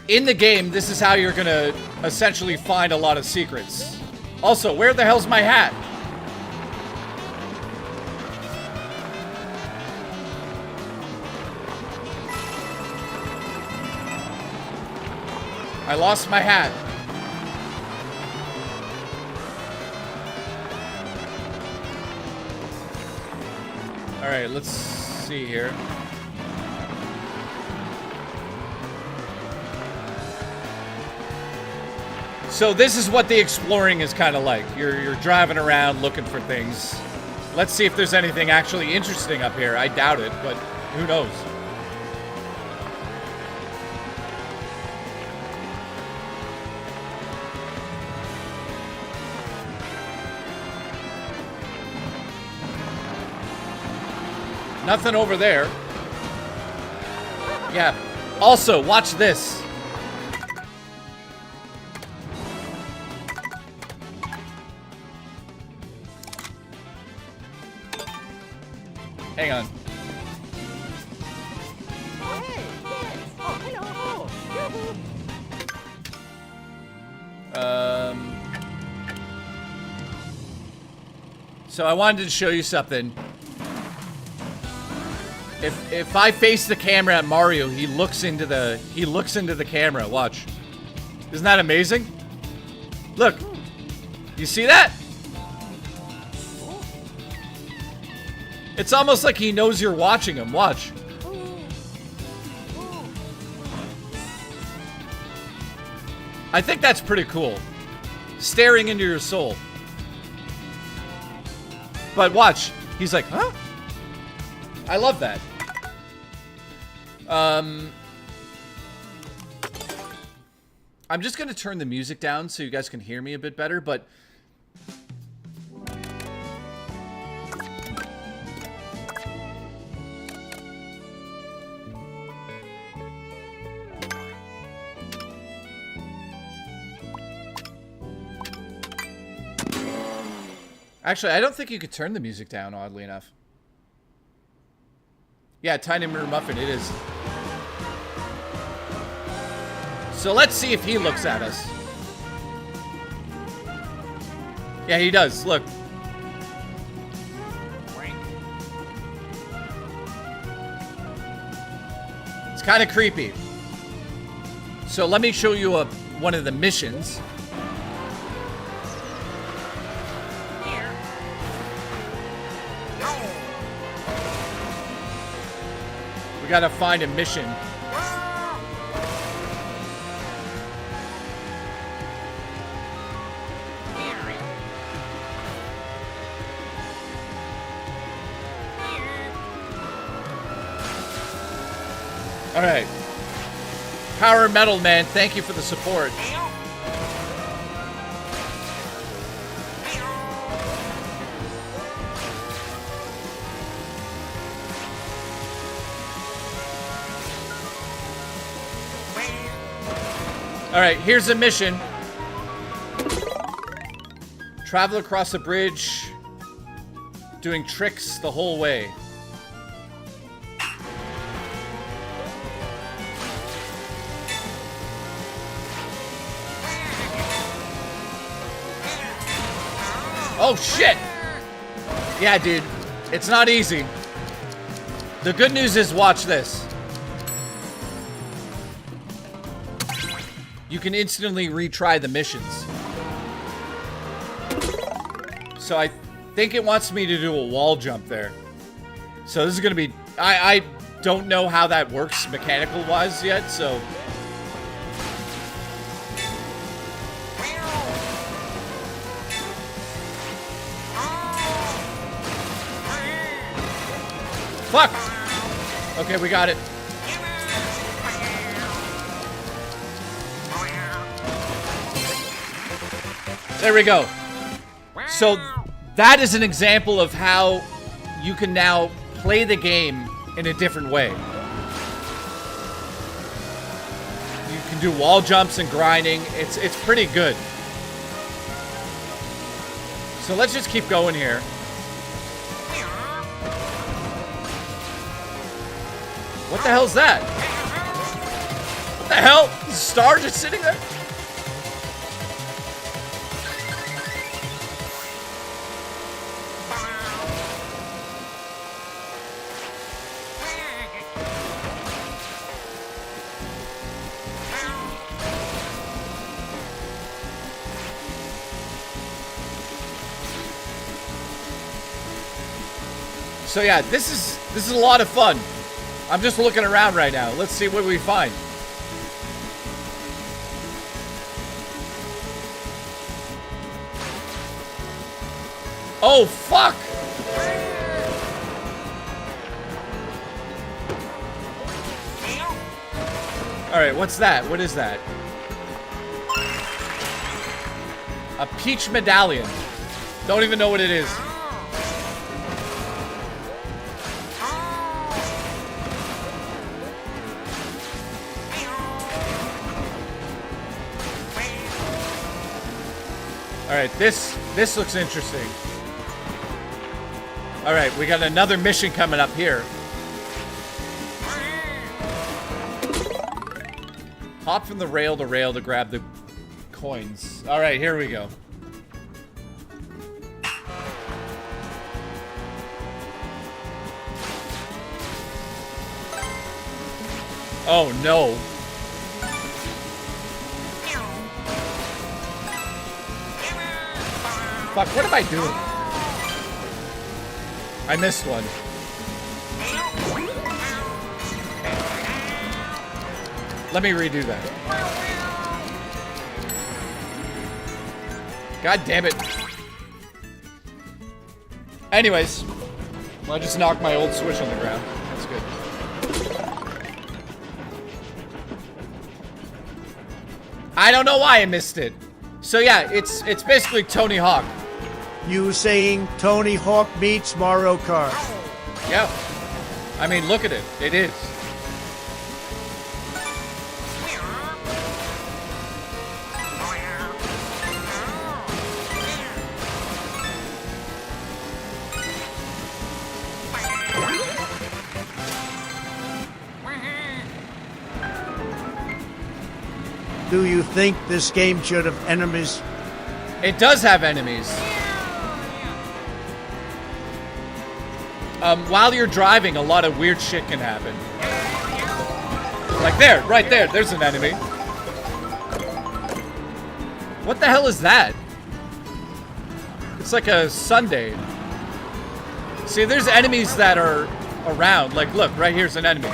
in the game, this is how you're gonna essentially find a lot of secrets. Also, where the hell's my hat? I lost my hat. All right, let's see here. So this is what the exploring is kind of like. You're driving around looking for things. Let's see if there's anything actually interesting up here. I doubt it, but who knows? Nothing over there. Yeah. Also, watch this. Hang on. So I wanted to show you something. If I face the camera at Mario, he looks into the camera. Watch. Isn't that amazing? Look. You see that? It's almost like he knows you're watching him. Watch. I think that's pretty cool. Staring into your soul. But watch. He's like, huh? I love that. I'm just going to turn the music down so you guys can hear me a bit better, but... Actually, I don't think you could turn the music down, oddly enough. Yeah, Tiny Muffin, it is. So let's see if he looks at us. Yeah, he does. Look. It's kind of creepy. So let me show you one of the missions. We gotta find a mission. All right. Power Metal Man, thank you for the support. All right, here's a mission. Travel across a bridge, doing tricks the whole way. Oh, shit! Yeah, dude. It's not easy. The good news is, watch this. You can instantly retry the missions. So I think it wants me to do a wall jump there. So this is gonna be... I don't know how that works mechanical-wise yet, so... Fuck! Okay, we got it. There we go. So that is an example of how you can now play the game in a different way. You can do wall jumps and grinding. It's pretty good. So let's just keep going here. What the hell's that? What the hell? Is a star just sitting there? So yeah, this is a lot of fun. I'm just looking around right now. Let's see what we find. Oh, fuck! Alright, what's that? What is that? A peach medallion. Don't even know what it is. Alright, this looks interesting. Alright, we got another mission coming up here. Hop from the rail to rail to grab the coins. Alright, here we go. Oh no. Fuck, what am I doing? I missed one. Let me redo that. God damn it. Anyways, I just knocked my old Switch on the ground. That's good. I don't know why I missed it. So yeah, it's basically Tony Hawk. You saying Tony Hawk meets Mario Kart? Yeah. I mean, look at it. It is. Do you think this game should have enemies? It does have enemies. While you're driving, a lot of weird shit can happen. Like there, right there, there's an enemy. What the hell is that? It's like a sundae. See, there's enemies that are around. Like, look, right here's an enemy.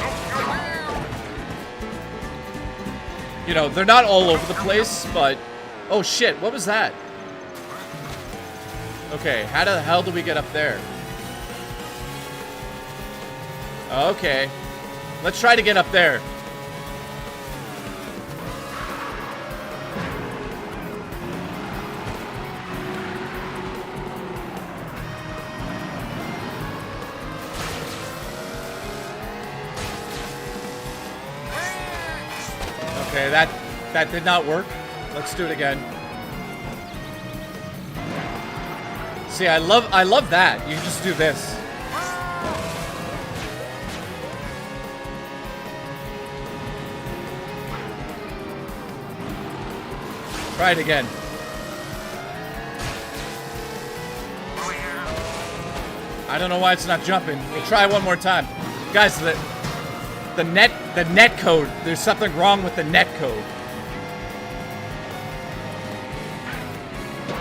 You know, they're not all over the place, but... Oh shit, what was that? Okay, how the hell do we get up there? Okay. Let's try to get up there. Okay, that did not work. Let's do it again. See, I love that. You can just do this. Try it again. I don't know why it's not jumping. We'll try one more time. Guys, the net code, there's something wrong with the net code.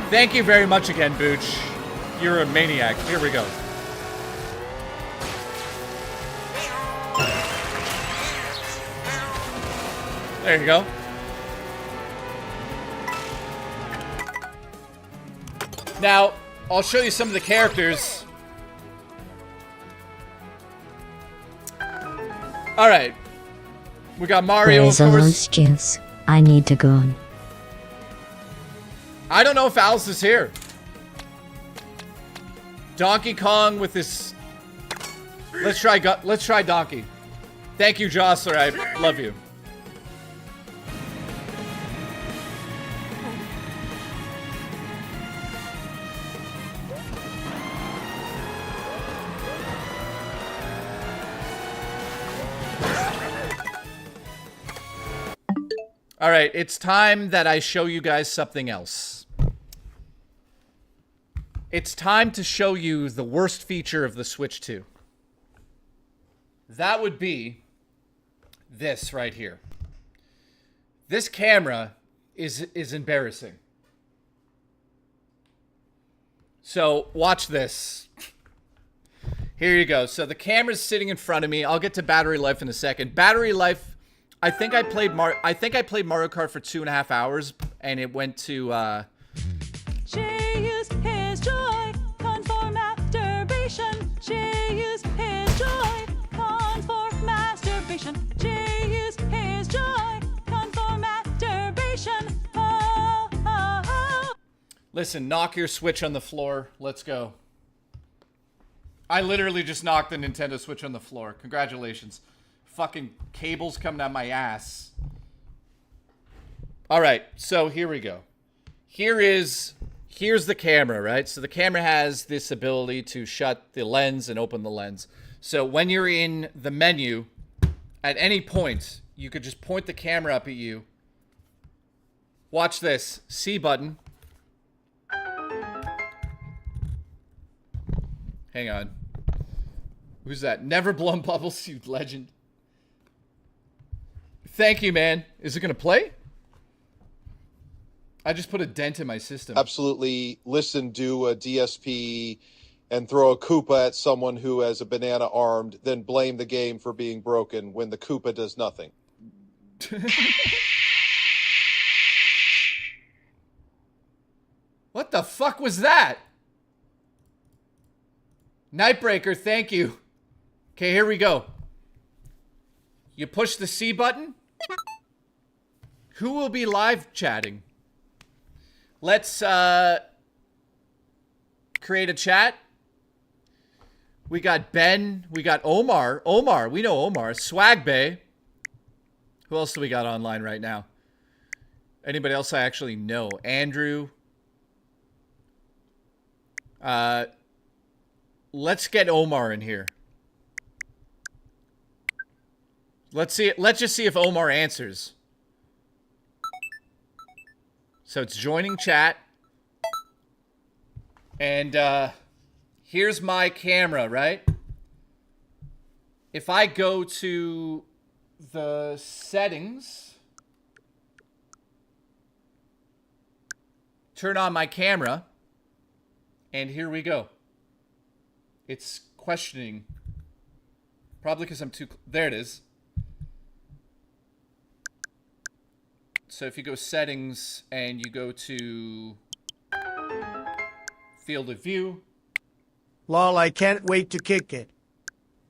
Thank you very much again, Booch. You're a maniac. Here we go. There you go. Now, I'll show you some of the characters. Alright. We got Mario, Where's of course. Alon's juice? I need to go. I don't know if Alice is here. Donkey Kong with this... Let's try Donkey. Thank you, Jostler. I love you. All right, it's time that I show you guys something else. It's time to show you the worst feature of the Switch 2. That would be this right here. This camera is embarrassing. So watch this. Here you go. So the camera's sitting in front of me. I'll get to battery life in a second. Battery life. I think I played Mario Kart for 2.5 hours, and it went to She used his joy, con for masturbation. She used his joy, con for masturbation. She used his joy, con for masturbation. Oh, oh, oh. Listen, knock your Switch on the floor. Let's go. I literally just knocked the Nintendo Switch on the floor. Congratulations. Fucking cables coming out my ass. All right, so here we go. Here's the camera, right? So the camera has this ability to shut the lens and open the lens. So when you're in the menu, at any point, you could just point the camera up at you. Watch this. C button. Hang on. Who's that? Never blown bubbles, you legend. Thank you, man. Is it going to play? I just put a dent in my system. Absolutely listen to a DSP and throw a Koopa at someone who has a banana armed, then blame the game for being broken when the Koopa does nothing. What the fuck was that? Nightbreaker, thank you. Okay, here we go. You push the C button. Who will be live chatting? Let's create a chat. We got Ben. We got Omar. Omar, we know Omar. Swag Bay. Who else do we got online right now? Anybody else I actually know? Andrew. Let's get Omar in here. Let's see. Let's just see if Omar answers. So it's joining chat. And here's my camera, right? If I go to the settings, turn on my camera, and here we go. It's questioning. Probably because I'm too... There it is. So if you go settings and you go to field of view. Lol, I can't wait to kick it.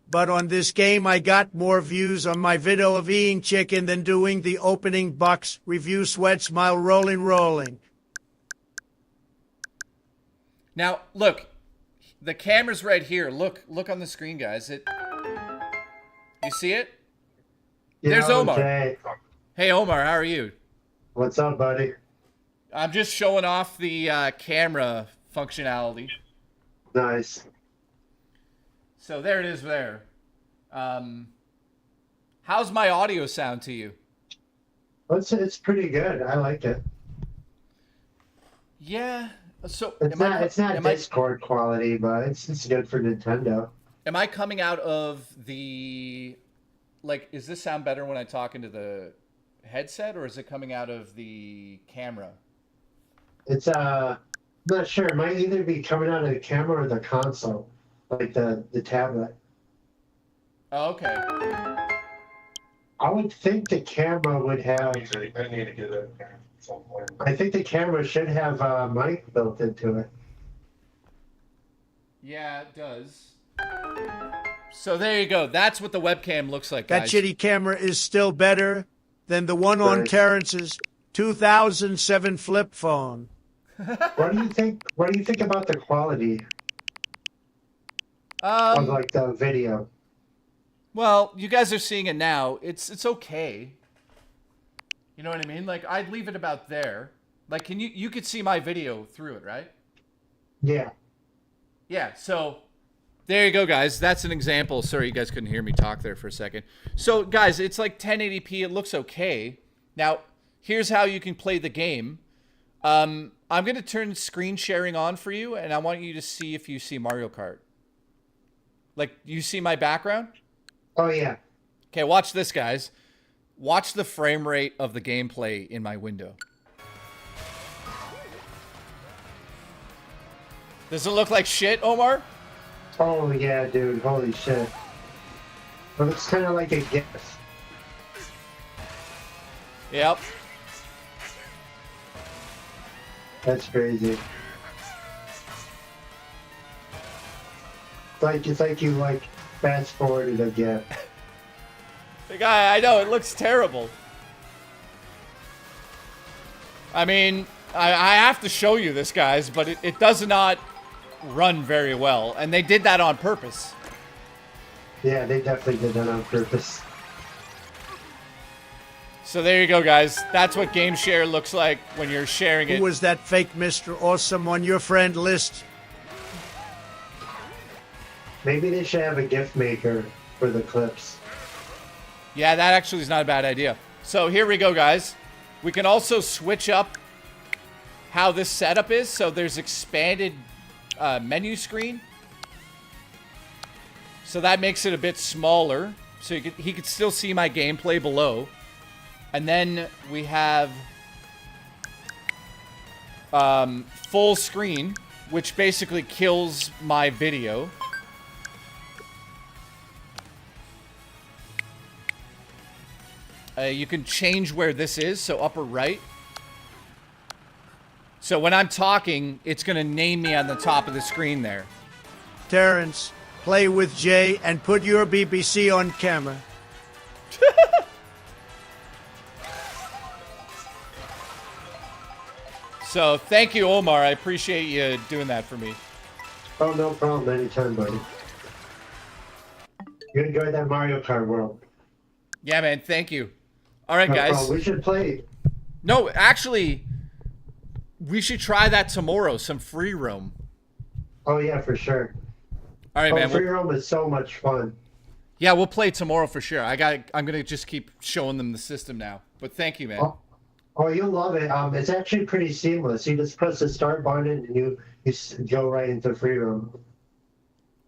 But on this game, I got more views on my video of eating chicken than doing the opening box review. Sweat smile rolling. Now, look. The camera's right here. Look on the screen, guys. You see it? There's Omar. Jay. Hey, Omar, how are you? What's up, buddy? I'm just showing off the camera functionality. Nice. So there it is there. How's my audio sound to you? It's pretty good. I like it. Yeah. So it's not Discord quality, but it's good for Nintendo. Am I coming out of the... Like, is this sound better when I talk into the headset, or is it coming out of the camera? It's I'm not sure. It might either be coming out of the camera or the console, like the tablet. Oh, okay. I would think the camera would have. I need to get it. I think the camera should have a mic built into it. Yeah, it does. So there you go. That's what the webcam looks like, guys. That shitty camera is still better than the one on Terrence's 2007 flip phone. What do you think? What do you think about the quality of like the video? Well, you guys are seeing it now. It's okay. You know what I mean? Like, I'd leave it about there. Like, you could see my video through it, right? Yeah. Yeah, so there you go, guys. That's an example. Sorry, you guys couldn't hear me talk there for a second. So, guys, it's like 1080p. It looks okay. Now, here's how you can play the game. I'm going to turn screen sharing on for you, and I want you to see if you see Mario Kart. Like, you see my background? Oh, yeah. Okay, watch this, guys. Watch the frame rate of the gameplay in my window. Does it look like shit, Omar? Oh, yeah, dude. Holy shit. But it's kind of like a gift. Yep. That's crazy. It's like you fast forwarded a gift. The guy, I know, it looks terrible. I mean, I have to show you this, guys, but it does not run very well. And they did that on purpose. Yeah, they definitely did that on purpose. So there you go, guys. That's what Game Share looks like when you're sharing it. Who was that fake Mr. Awesome on your friend list? Maybe they should have a gift maker for the clips. Yeah, that actually is not a bad idea. So here we go, guys. We can also switch up how this setup is. So there's expanded menu screen. So that makes it a bit smaller. So he could still see my gameplay below. And then we have full screen, which basically kills my video. You can change where this is, so upper right. So when I'm talking, it's going to name me on the top of the screen there. Terrence, play with Jay and put your BBC on camera. So thank you, Omar. I appreciate you doing that for me. Oh, no problem. Anytime, buddy. You enjoy that Mario Kart world. Yeah, man. Thank you. All right, No guys. problem. We should play. No, actually, we should try that tomorrow. Some free roam. Oh, yeah, for sure. All right, man. Free roam is so much fun. Yeah, we'll play tomorrow for sure. I'm gonna just keep showing them the system now. But thank you, man. Oh, you'll love it. It's actually pretty seamless. You just press the start button and you go right into free roam.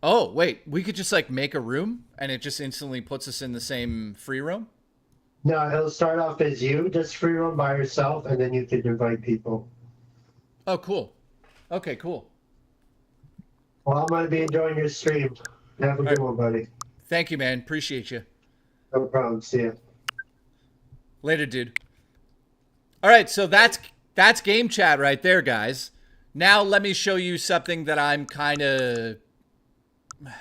Oh, wait. We could just like make a room and it just instantly puts us in the same free roam? No, it'll start off as you, just free roam by yourself, and then you can invite people. Oh, cool. Okay, cool. Well, I'm going to be enjoying your stream. Have a good one, buddy. Thank you, man. Appreciate you. No problem. See ya. Later, dude. All right, so that's game chat right there, guys. Now let me show you something that I'm kind of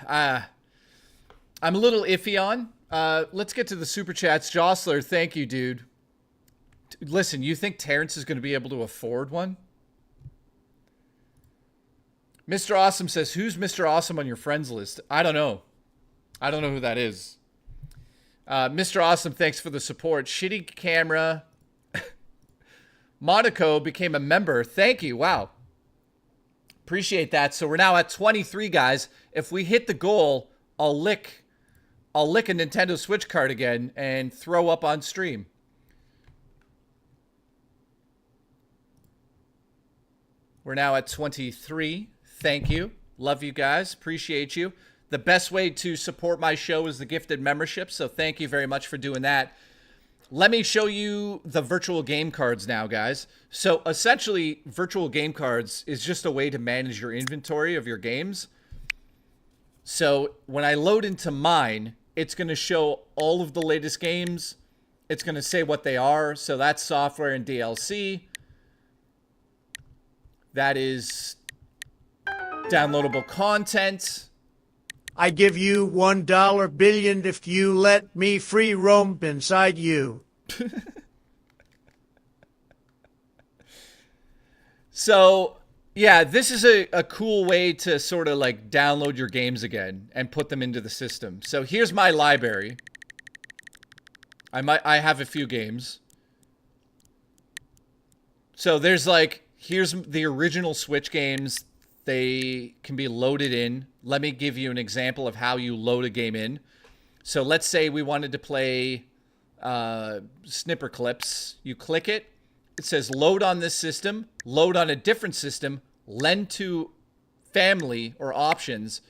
I'm a little iffy on. Let's get to the super chats. Jostler, thank you, dude. Listen, you think Terrence is going to be able to afford one? Mr. Awesome says, who's Mr. Awesome on your friends list? I don't know. I don't know who that is. Mr. Awesome, thanks for the support. Shitty camera. Monaco became a member. Thank you. Wow. Appreciate that. So we're now at 23, guys. If we hit the goal, I'll lick a Nintendo Switch card again and throw up on stream. We're now at 23. Thank you. Love you guys. Appreciate you. The best way to support my show is the gifted membership, so thank you very much for doing that. Let me show you the virtual game cards now, guys. So essentially, virtual game cards is just a way to manage your inventory of your games. So when I load into mine, it's going to show all of the latest games. It's going to say what they are. So that's software and DLC. That is downloadable content. I give you $1 billion if you let me free roam inside you. So, yeah, this is a cool way to sort of like download your games again and put them into the system. So here's my library. I have a few games. So there's like, here's the original Switch games. They can be loaded in. Let me give you an example of how you load a game in. So let's say we wanted to play Snipper Clips. You click it. It says load on this system, load on a different system, lend to family or options.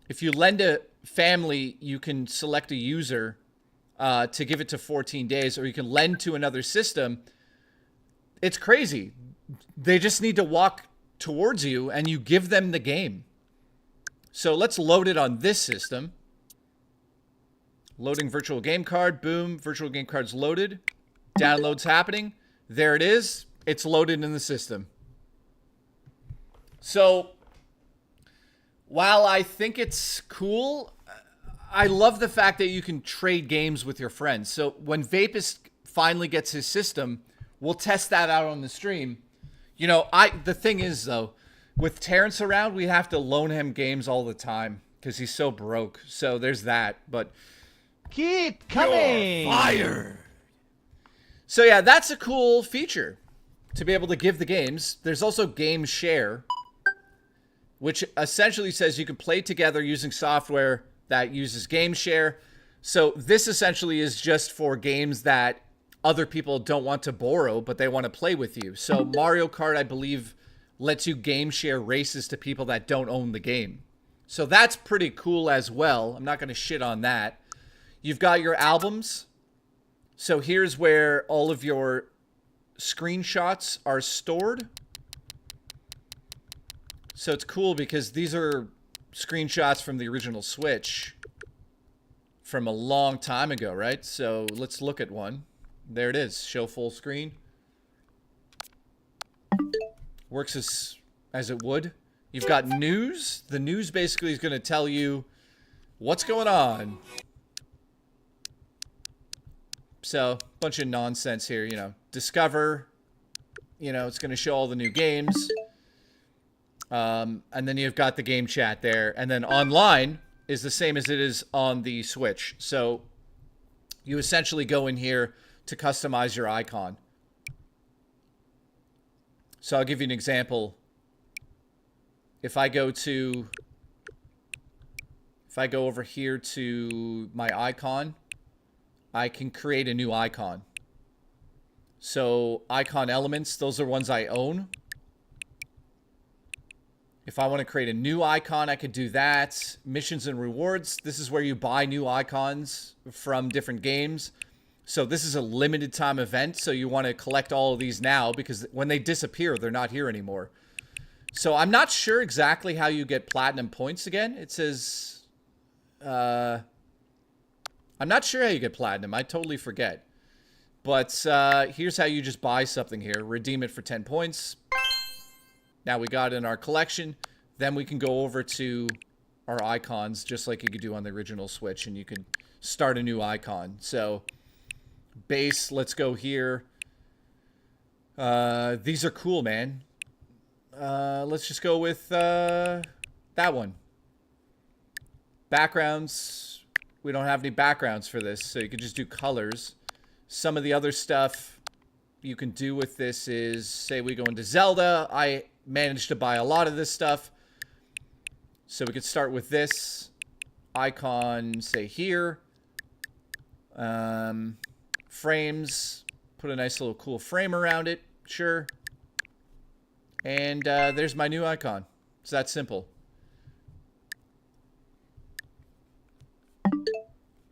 If you lend to family, you can select a user to give it to 14 days, or you can lend to another system. It's crazy. They just need to walk towards you and you give them the game. So let's load it on this system. Loading virtual game card. Boom. Virtual game card's loaded. Download's happening. There it is. It's loaded in the system. So while I think it's cool, I love the fact that you can trade games with your friends. So when Vapus finally gets his system, we'll test that out on the stream. You know, the thing is, though, with Terrence around, we have to loan him games all the time because he's so broke. So there's that. But keep coming. You're fired. So yeah, that's a cool feature to be able to give the games. There's also Game Share, which essentially says you can play together using software that uses Game Share. So this essentially is just for games that other people don't want to borrow, but they want to play with you. So Mario Kart, I believe, lets you game share races to people that don't own the game. So that's pretty cool as well. I'm not going to shit on that. You've got your albums. So here's where all of your screenshots are stored. So it's cool because these are screenshots from the original Switch from a long time ago, right? So let's look at one. There it is. Show full screen. Works as it would. You've got news. The news basically is going to tell you what's going on. So, bunch of nonsense here, you know. Discover, you know, it's going to show all the new games. And then you've got the game chat there. And then online is the same as it is on the Switch. So, you essentially go in here to customize your icon. So, I'll give you an example. If I go over here to my icon, I can create a new icon. So icon elements, those are ones I own. If I want to create a new icon, I could do that. Missions and rewards, this is where you buy new icons from different games. So this is a limited time event, so you want to collect all of these now because when they disappear, they're not here anymore. So I'm not sure exactly how you get platinum points again. It says... I'm not sure how you get platinum. I totally forget. But here's how you just buy something here. Redeem it for 10 points. Now we got it in our collection. Then we can go over to our icons, just like you could do on the original Switch, and you can start a new icon. So, base, let's go here. These are cool, man. Let's just go with that one. Backgrounds. We don't have any backgrounds for this, so you can just do colors. Some of the other stuff you can do with this is, say we go into Zelda. I managed to buy a lot of this stuff. So we could start with this icon, say here. Frames. Put a nice little cool frame around it. Sure. And there's my new icon. It's that simple.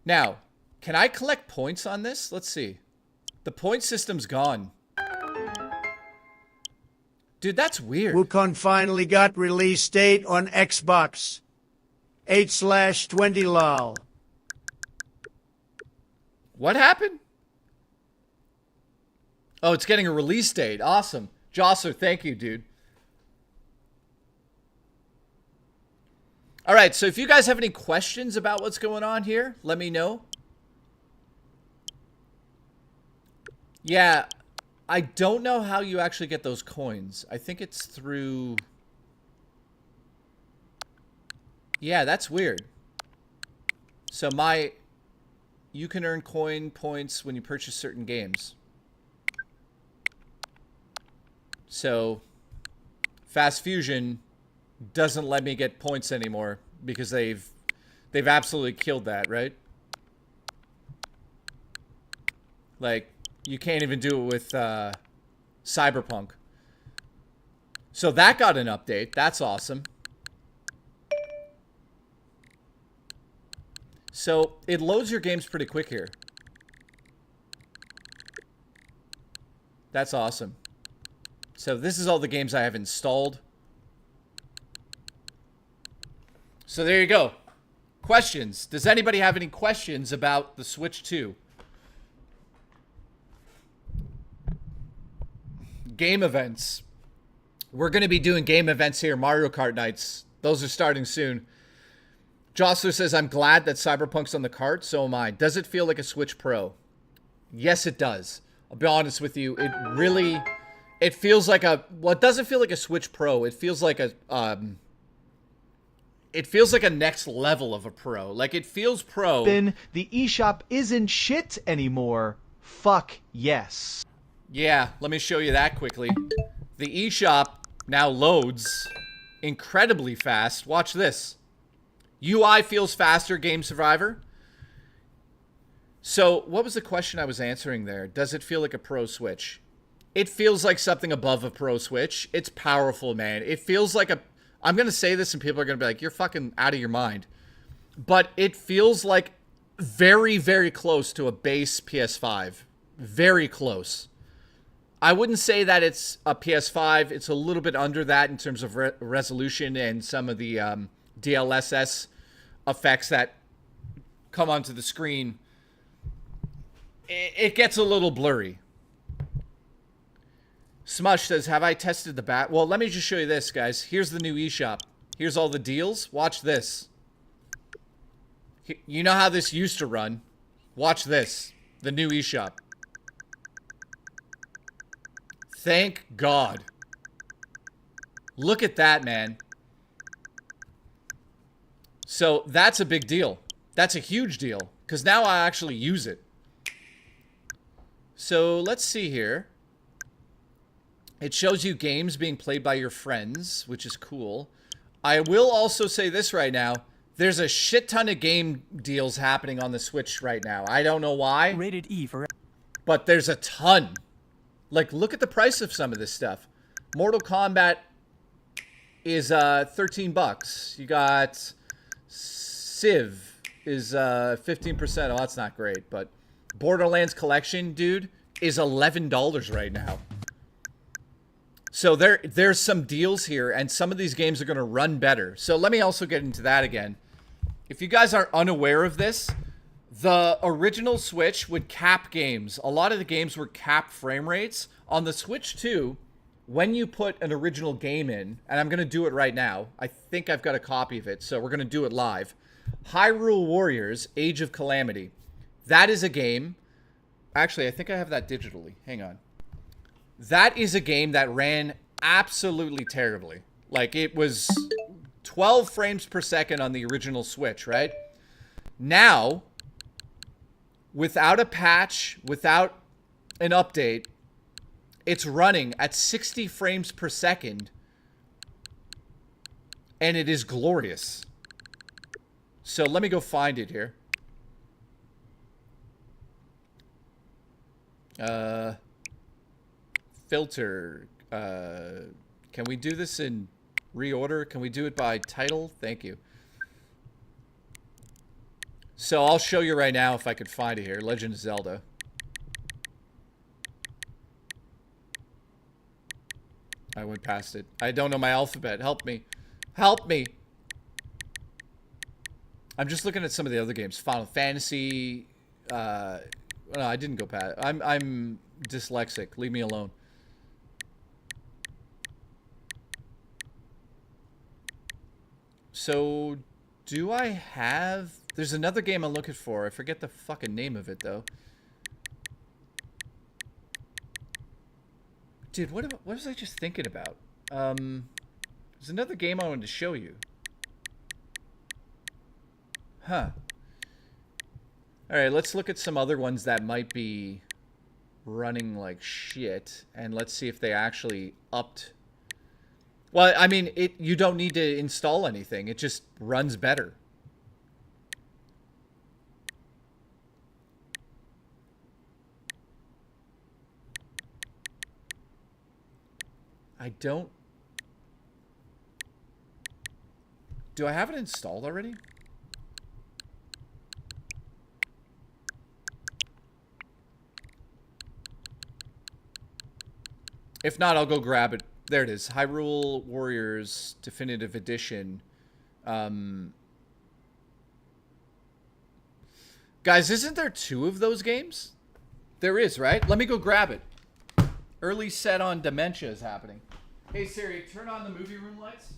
Now, can I collect points on this? Let's see. The point system's gone. Dude, that's weird. Wukong finally got release date on Xbox. 8/20 lol. What happened? Oh, it's getting a release date. Awesome. Jostler, thank you, dude. All right, so if you guys have any questions about what's going on here, let me know. Yeah, I don't know how you actually get those coins. I think it's through... Yeah, that's weird. So you can earn coin points when you purchase certain games. So, Fast Fusion doesn't let me get points anymore because they've absolutely killed that, right? Like, you can't even do it with Cyberpunk. So that got an update. That's awesome. So it loads your games pretty quick here. That's awesome. So this is all the games I have installed. So there you go. Questions. Does anybody have any questions about the Switch 2? Game events. We're going to be doing game events here. Mario Kart nights. Those are starting soon. Jostler says, I'm glad that Cyberpunk's on the cart. So am I. Does it feel like a Switch Pro? Yes, it does. I'll be honest with you. It really... It feels like a... Well, it doesn't feel like a Switch Pro. It feels like a... It feels like a next level of a Pro. Like, it feels pro. The eShop isn't shit anymore. Fuck yes. Yeah, let me show you that quickly. The eShop now loads incredibly fast. Watch this. UI feels faster, Game Survivor. So, what was the question I was answering there? Does it feel like a Pro Switch? It feels like something above a Pro Switch. It's powerful, man. It feels like a... I'm going to say this and people are going to be like, you're fucking out of your mind. But it feels like very, very close to a base PS5. Very close. I wouldn't say that it's a PS5. It's a little bit under that in terms of resolution and some of the DLSS effects that come onto the screen. It gets a little blurry. Smush says, have I tested the bat? Well, let me just show you this, guys. Here's the new eShop. Here's all the deals. Watch this. You know how this used to run. Watch this. The new eShop. Thank God. Look at that, man. So that's a big deal. That's a huge deal. Because now I actually use it. So let's see here. It shows you games being played by your friends, which is cool. I will also say this right now. There's a shit ton of game deals happening on the Switch right now. I don't know why. Rated E for... But there's a ton. Like, look at the price of some of this stuff. Mortal Kombat is 13 bucks. You got Civ is 15%. Oh, that's not great, but Borderlands Collection, dude, is $11 right now. So there's some deals here, and some of these games are going to run better. So let me also get into that again. If you guys are unaware of this, the original Switch would cap games. A lot of the games were capped frame rates. On the Switch 2, when you put an original game in, and I'm going to do it right now. I think I've got a copy of it, so we're going to do it live. Hyrule Warriors, Age of Calamity. That is a game. Actually, I think I have that digitally. Hang on. That is a game that ran absolutely terribly. Like, it was 12 frames per second on the original Switch, right? Now, without a patch, without an update, it's running at 60 frames per second, and it is glorious. So let me go find it here. Filter. Can we do this in reorder? Can we do it by title? Thank you. So I'll show you right now if I could find it here. Legend of Zelda. I went past it. I don't know my alphabet. Help me. Help me. I'm just looking at some of the other games. Final Fantasy. No, I didn't go past. I'm dyslexic. Leave me alone. So, do I have... There's another game I'm looking for. I forget the fucking name of it, though. Dude, what was I just thinking about? There's another game I wanted to show you. Huh. Alright, let's look at some other ones that might be running like shit. And let's see if they actually upped... Well, I mean, you don't need to install anything. It just runs better. I don't... Do I have it installed already? If not, I'll go grab it. There it is. Hyrule Warriors Definitive Edition. Guys, isn't there 2 of those games? There is, right? Let me go grab it. Early set on dementia is happening. Hey Siri, turn on the movie room lights.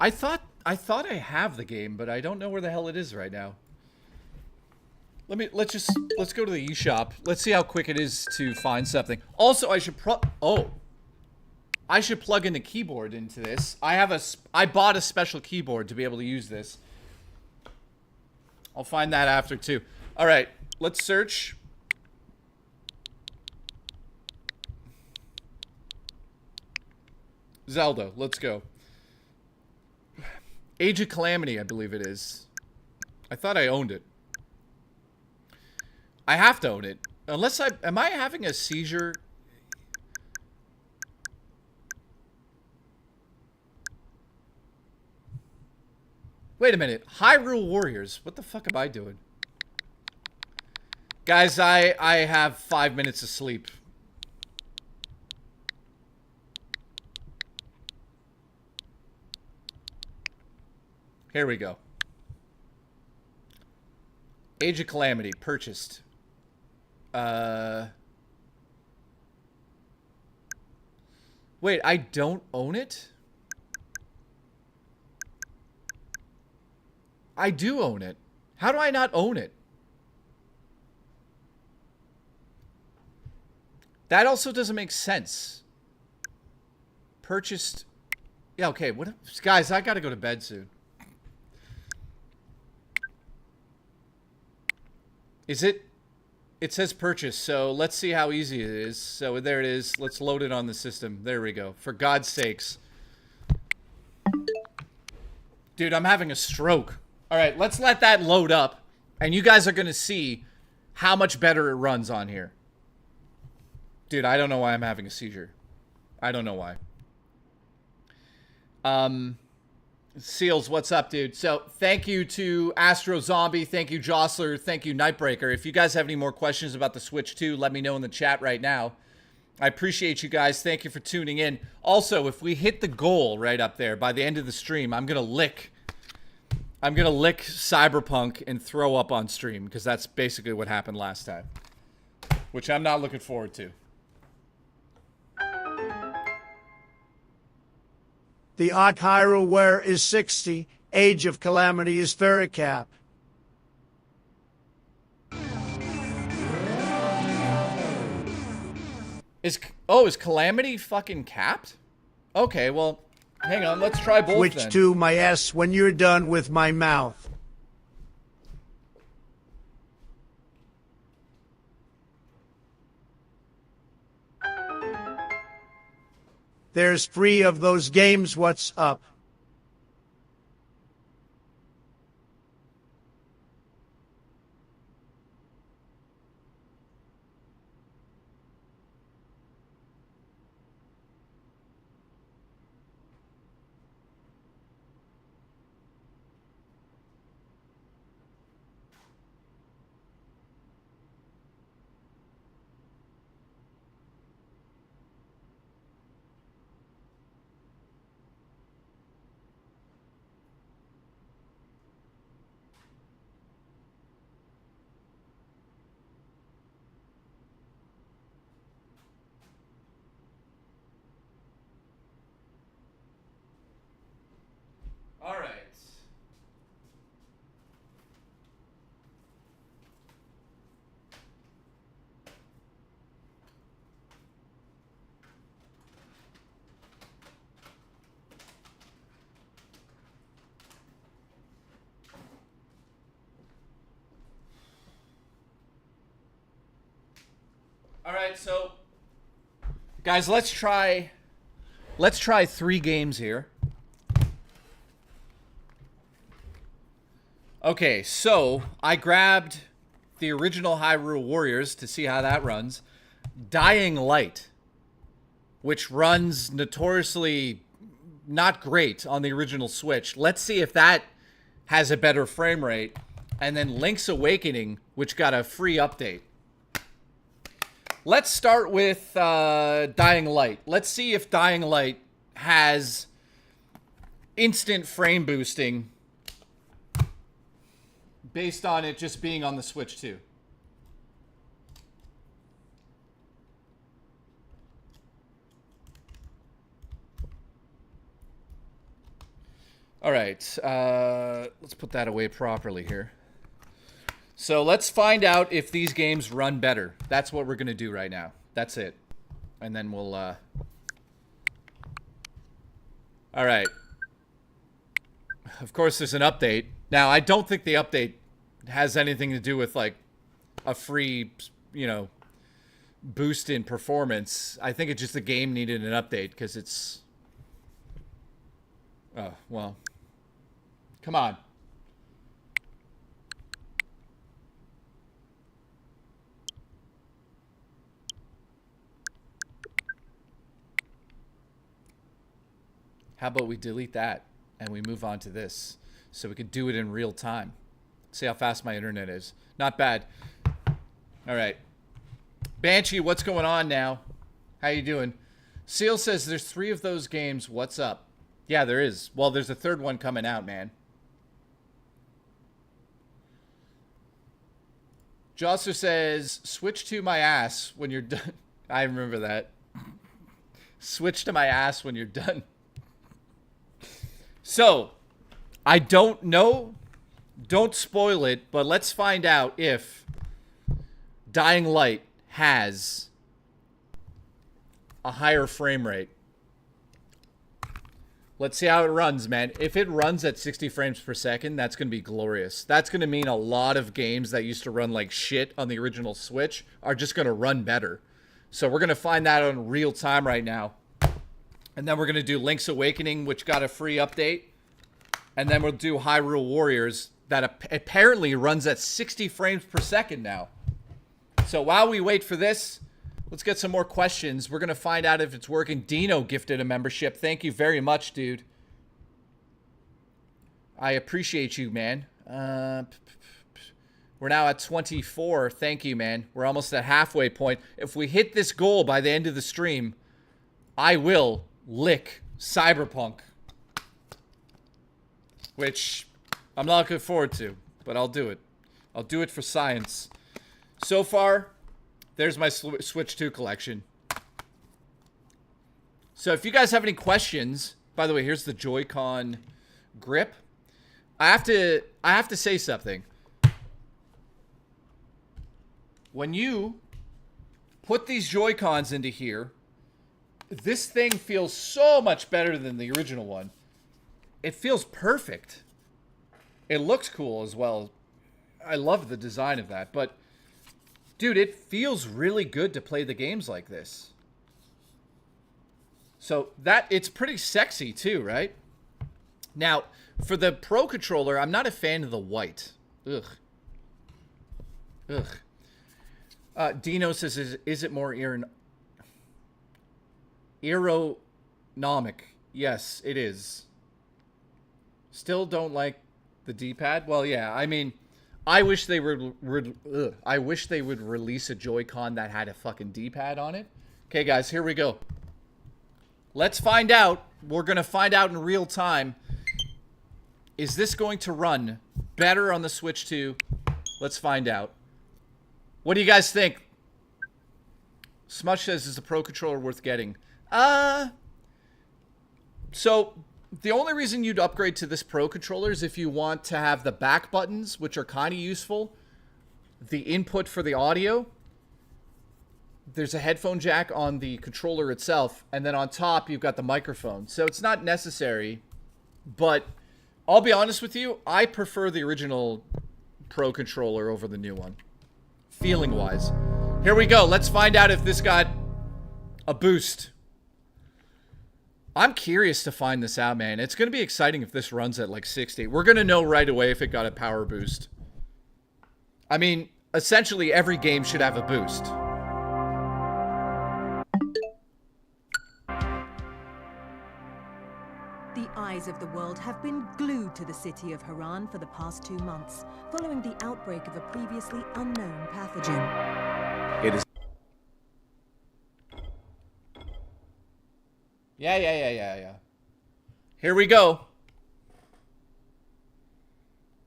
I thought I have the game, but I don't know where the hell it is right now. Let's go to the eShop. Let's see how quick it is to find something. Also, I should plug in the keyboard into this. I bought a special keyboard to be able to use this. I'll find that after too. All right, let's search. Zelda, let's go. Age of Calamity, I believe it is. I thought I owned it. I have to own it. Unless am I having a seizure? Wait a minute. Hyrule Warriors. What the fuck am I doing? Guys, I have 5 minutes of sleep. Here we go. Age of Calamity, purchased. Wait, I don't own it? I do own it. How do I not own it? That also doesn't make sense. Purchased. Yeah, okay. What, guys, I gotta go to bed soon. Is it? It says purchase, so let's see how easy it is. So there it is. Let's load it on the system. There we go. For God's sakes. Dude, I'm having a stroke. All right, let's let that load up. And you guys are going to see how much better it runs on here. Dude, I don't know why I'm having a seizure. I don't know why. Seals, what's up, dude? So, thank you to Astro Zombie. Thank you, Jostler. Thank you, Nightbreaker. If you guys have any more questions about the Switch 2, let me know in the chat right now. I appreciate you guys. Thank you for tuning in. Also, if we hit the goal right up there by the end of the stream, I'm going to lick Cyberpunk and throw up on stream, because that's basically what happened last time, which I'm not looking forward to. The Odd Hyrule Wear is 60. Age of Calamity is Ferricap. Is Calamity fucking capped? Okay, well, hang on. Let's try both. Switch then. to my S when you're done with my mouth. There's 3 of those games. What's up? All right. All right, so guys, let's try 3 games here. Okay, so I grabbed the original Hyrule Warriors to see how that runs. Dying Light, which runs notoriously not great on the original Switch. Let's see if that has a better frame rate. And then Link's Awakening, which got a free update. Let's start with Dying Light. Let's see if Dying Light has instant frame boosting based on it just being on the Switch 2. All right, let's put that away properly here. So let's find out if these games run better. That's what we're going to do right now. That's it. And then we'll... All right. Of course, there's an update. Now, I don't think the update has anything to do with, like, a free, you know, boost in performance. I think it's just the game needed an update because it's... Oh, well... Come on. How about we delete that and we move on to this so we could do it in real time. See how fast my internet is. Not bad. All right. Banshee, what's going on now? How you doing? Seal says there's 3 of those games. What's up? Yeah, there is. Well, there's a 3rd one coming out, man. Josser says, switch to my ass when you're done. I remember that. Switch to my ass when you're done. So, I don't know. Don't spoil it, but let's find out if Dying Light has a higher frame rate. Let's see how it runs, man. If it runs at 60 frames per second, that's going to be glorious. That's going to mean a lot of games that used to run like shit on the original Switch are just going to run better. So we're going to find that on real time right now. And then we're going to do Link's Awakening, which got a free update. And then we'll do Hyrule Warriors that apparently runs at 60 frames per second now. So while we wait for this... Let's get some more questions. We're going to find out if it's working. Dino gifted a membership. Thank you very much, dude. I appreciate you, man. We're now at 24. Thank you, man. We're almost at halfway point. If we hit this goal by the end of the stream, I will lick Cyberpunk. Which I'm not looking forward to, but I'll do it. I'll do it for science. So far... There's my Switch 2 collection. So if you guys have any questions, by the way, here's the Joy-Con grip. I have to say something. When you put these Joy-Cons into here, this thing feels so much better than the original one. It feels perfect. It looks cool as well. I love the design of that, but dude, it feels really good to play the games like this. So it's pretty sexy too, right? Now, for the Pro Controller, I'm not a fan of the white. Ugh. Ugh. Dino says, is it more aerodynamic? Yes, it is. Still don't like the D-pad? Well, yeah, I mean... I wish they would release a Joy-Con that had a fucking D-pad on it. Okay, guys, here we go. Let's find out. We're going to find out in real time. Is this going to run better on the Switch 2? Let's find out. What do you guys think? Smush says, is the Pro Controller worth getting? So... The only reason you'd upgrade to this Pro Controller is if you want to have the back buttons, which are kind of useful, the input for the audio, there's a headphone jack on the controller itself, and then on top you've got the microphone. So it's not necessary, but I'll be honest with you, I prefer the original Pro Controller over the new one, feeling-wise. Here we go. Let's find out if this got a boost. I'm curious to find this out, man. It's going to be exciting if this runs at like 60. We're going to know right away if it got a power boost. I mean, essentially every game should have a boost. The eyes of the world have been glued to the city of Haran for the past 2 months, following the outbreak of a previously unknown pathogen. It is. Yeah. Here we go.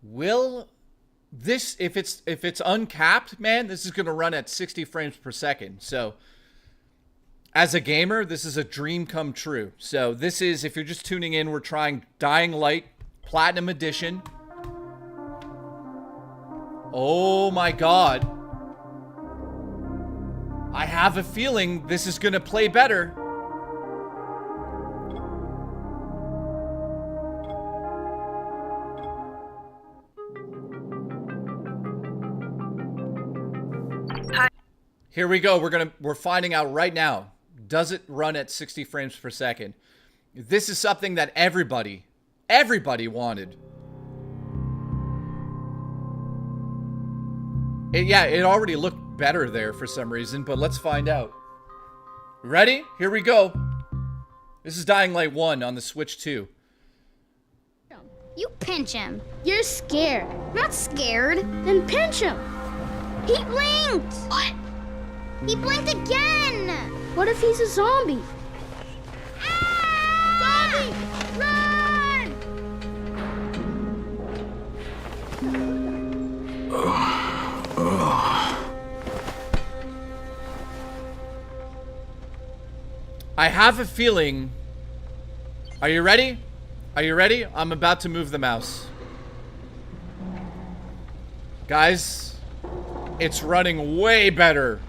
Will this, if it's uncapped, man, this is going to run at 60 frames per second. So as a gamer, this is a dream come true. So this is, if you're just tuning in, we're trying Dying Light Platinum Edition. Oh my god. I have a feeling this is gonna play better. Here we go. We're finding out right now. Does it run at 60 frames per second? This is something that everybody wanted. It already looked better there for some reason, but let's find out. Ready? Here we go. This is Dying Light 1 on the Switch 2. You pinch him. You're scared. I'm not scared. Then pinch him. He blinked. What? He blinked again. What if he's a zombie? Ah! Zombie! Run! I have a feeling. Are you ready? Are you ready? I'm about to move the mouse. Guys, it's running way better.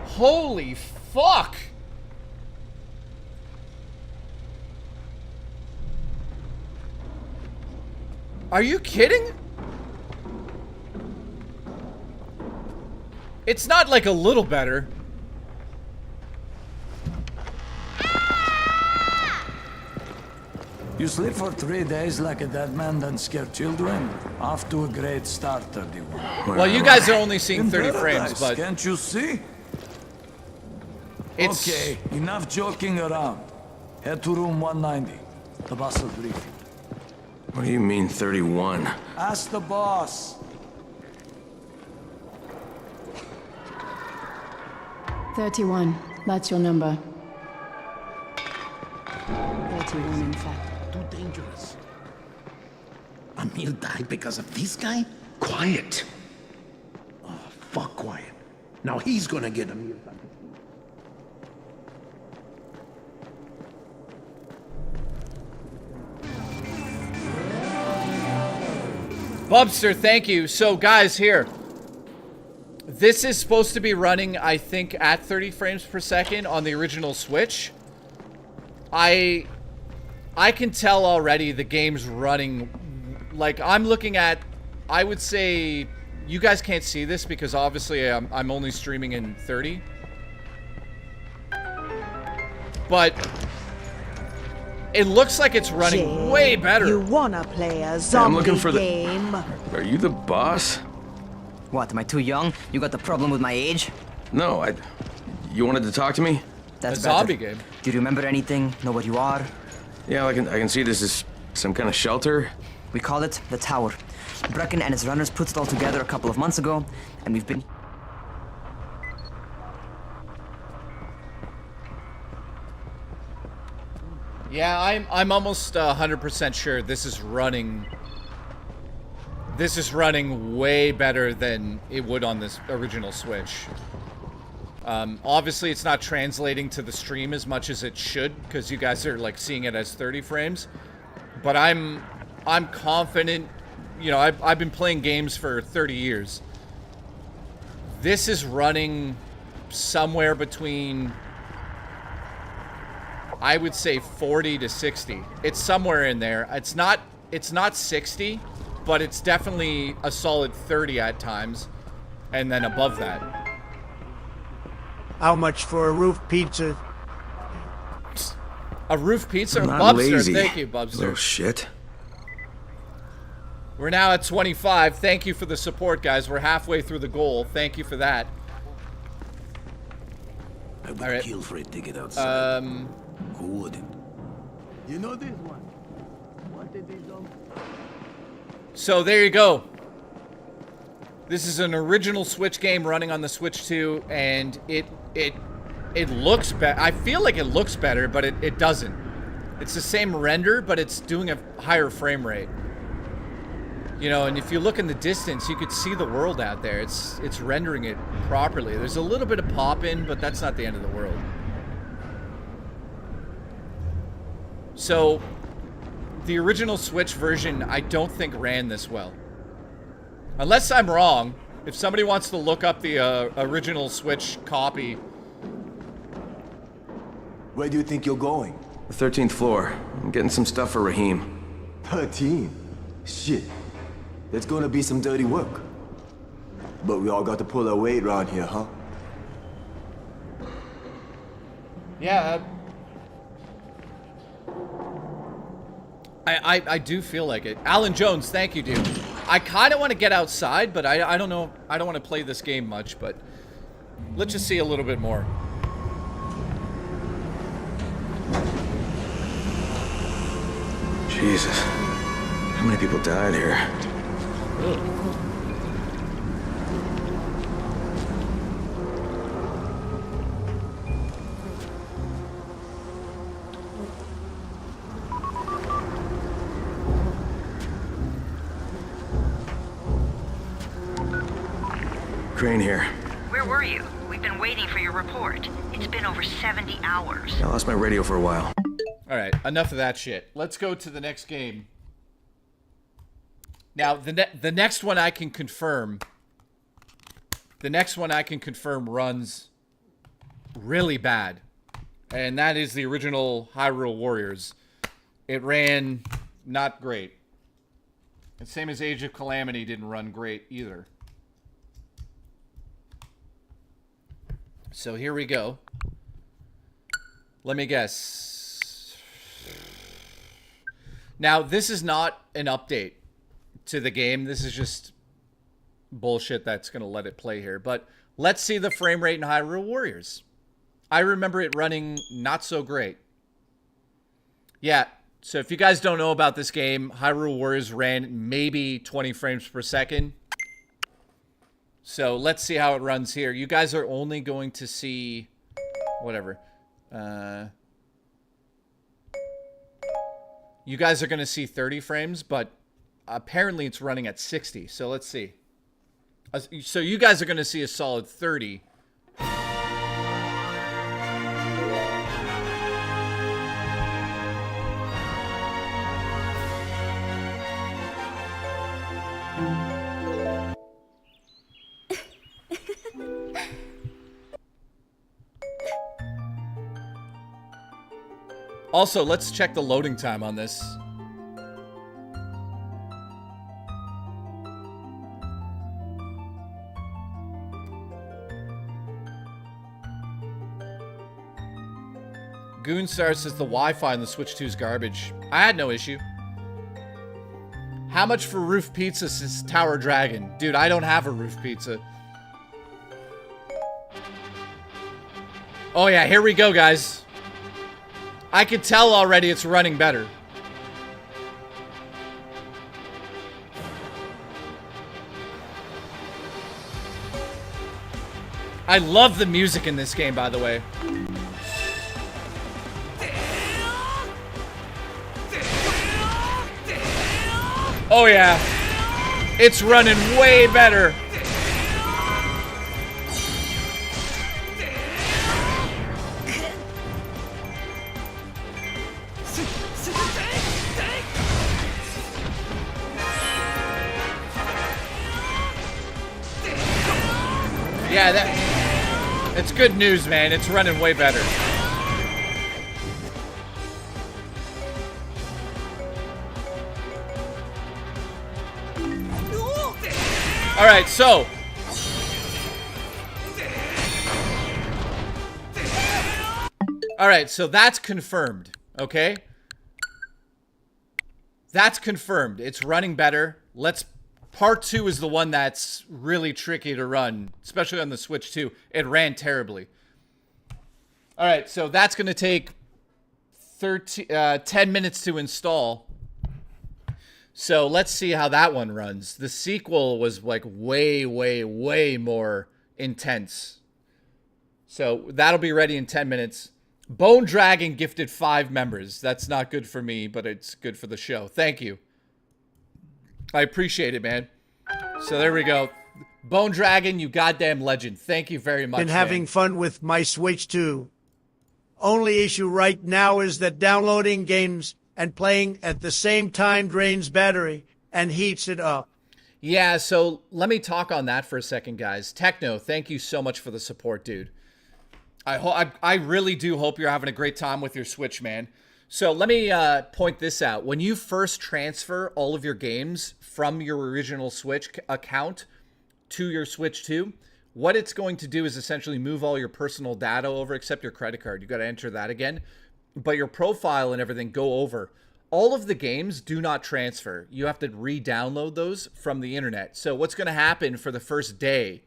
Holy fuck! Are you kidding? It's not like a little better. You sleep for 3 days like a dead man, then scare children? Off to a great start, 31. Well, you guys are only seeing 30 frames, but... Can't you see? It's... Okay, enough joking around. Head to room 190. The boss will brief you. What do you mean, 31? Ask the boss. 31. That's your number. 31, in fact. Too dangerous. Emil died because of this guy? Quiet. Oh, fuck quiet. Now he's gonna get Emil back. Bubster, thank you. So, guys, here. This is supposed to be running, I think, at 30 frames per second on the original Switch. I can tell already the game's running. Like, I'm looking at, I would say, you guys can't see this because obviously I'm only streaming in 30. But it looks like it's running way better. You wanna play a zombie I'm looking for game? Are you the boss? What, am I too young? You got the problem with my age? No, you wanted to talk to me? That's a zombie game. Do you remember anything? Know what you are? Yeah, I can see this is some kind of shelter. We call it the Tower. Brecken and his runners put it all together a couple of months ago, and we've been... Yeah, I'm almost 100% sure this is running. This is running way better than it would on this original Switch. Obviously, it's not translating to the stream as much as it should because you guys are like seeing it as 30 frames. But I'm confident. You know, I've been playing games for 30 years. This is running somewhere between, I would say, 40 to 60. It's somewhere in there. It's not 60, but it's definitely a solid 30 at times, and then above that. How much for a roof pizza? A roof pizza? I'm not Bubster, lazy. thank you, Bubster. Oh shit. We're now at 25. Thank you for the support, guys. We're halfway through the goal. Thank you for that. I would kill for it to get outside. Who wouldn't? You know this one. What did they do? So there you go. This is an original Switch game running on the Switch 2, and it looks better. I feel like it looks better, but it doesn't. It's the same render, but it's doing a higher frame rate. You know, and if you look in the distance, you could see the world out there. It's rendering it properly. There's a little bit of pop-in, but that's not the end of the world. So, the original Switch version, I don't think ran this well. Unless I'm wrong. If somebody wants to look up the original Switch copy. Where do you think you're going? The 13th floor. I'm getting some stuff for Raheem. 13? Shit. There's gonna be some dirty work. But we all got to pull our weight around here, huh? Yeah. I do feel like it. Alan Jones, thank you, dude. I kind of want to get outside, but I don't know. I don't want to play this game much, but let's just see a little bit more. Jesus. How many people died here? Ugh. Crane here. Where were you? We've been waiting for your report. It's been over 70 hours. I lost my radio for a while. Alright, enough of that shit. Let's go to the next game. Now, the next one I can confirm... The next one I can confirm runs really bad. And that is the original Hyrule Warriors. It ran not great. And same as Age of Calamity didn't run great either. So here we go. Let me guess. Now, this is not an update to the game. This is just bullshit that's going to let it play here. But let's see the frame rate in Hyrule Warriors. I remember it running not so great. Yeah, so if you guys don't know about this game, Hyrule Warriors ran maybe 20 frames per second. So let's see how it runs here. You guys are only going to see... Whatever. You guys are going to see 30 frames, but apparently it's running at 60. So let's see. So you guys are going to see a solid 30. Also, let's check the loading time on this. Goonstar says the Wi-Fi on the Switch 2 is garbage. I had no issue. How much for roof pizza since Tower Dragon? Dude, I don't have a roof pizza. Oh yeah, here we go, guys. I can tell already it's running better. I love the music in this game, by the way. Oh yeah. It's running way better. Yeah, it's good news, man. It's running way better. All right, so that's confirmed, okay? That's confirmed. It's running better. Part 2 is the one that's really tricky to run, especially on the Switch 2. It ran terribly. All right, so that's going to take 10 minutes to install. So let's see how that one runs. The sequel was like way, way, way more intense. So that'll be ready in 10 minutes. Bone Dragon gifted 5 members. That's not good for me, but it's good for the show. Thank you. I appreciate it, man. So there we go. Bone Dragon, you goddamn legend. Thank you very much, Been having fun with my Switch 2. Only issue right now is that downloading games and playing at the same time drains battery and heats it up. Yeah, so let me talk on that for a second, guys. Techno, thank you so much for the support, dude. I really do hope you're having a great time with your Switch, man. So let me point this out. When you first transfer all of your games from your original Switch account to your Switch 2, what it's going to do is essentially move all your personal data over, except your credit card. You got to enter that again. But your profile and everything go over. All of the games do not transfer. You have to re-download those from the internet. So what's going to happen for the first day,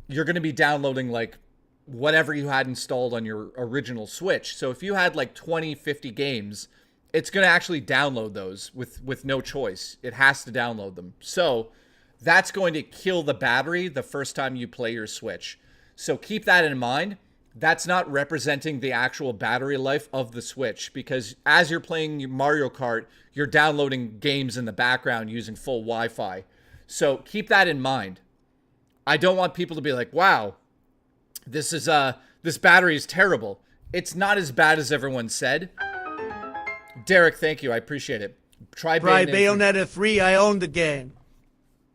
you're going to be downloading like whatever you had installed on your original Switch. So if you had like 20, 50 games, it's going to actually download those with no choice. It has to download them. So that's going to kill the battery the first time you play your Switch. So keep that in mind. That's not representing the actual battery life of the Switch, because as you're playing Mario Kart, you're downloading games in the background using full Wi-Fi. So keep that in mind. I don't want people to be like, wow, this battery is terrible. It's not as bad as everyone said. Derek, thank you. I appreciate it. Try Bayonetta 3. I own the game.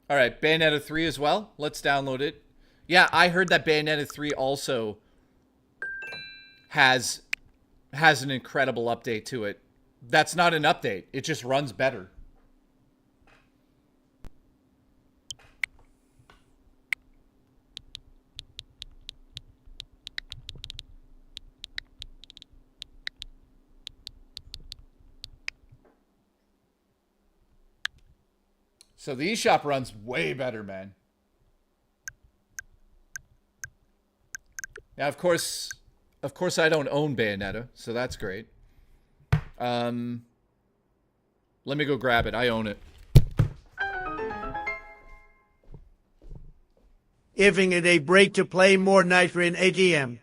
All right, Bayonetta 3 as well. Let's download it. Yeah, I heard that Bayonetta 3 also has an incredible update to it. That's not an update. It just runs better. So the eShop runs way better, man. Now, of course, I don't own Bayonetta, so that's great. Let me go grab it. I own it. Giving it a break to play more Nitro in ATM.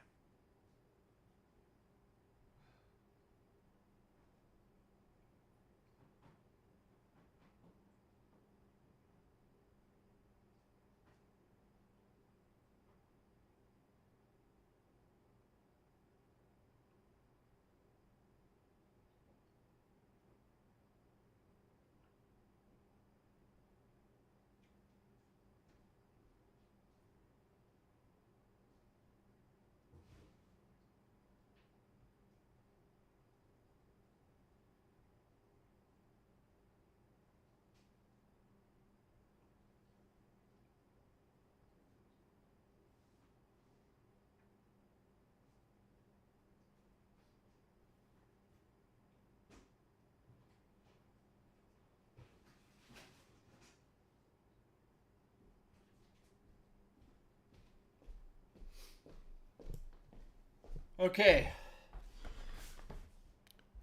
Okay.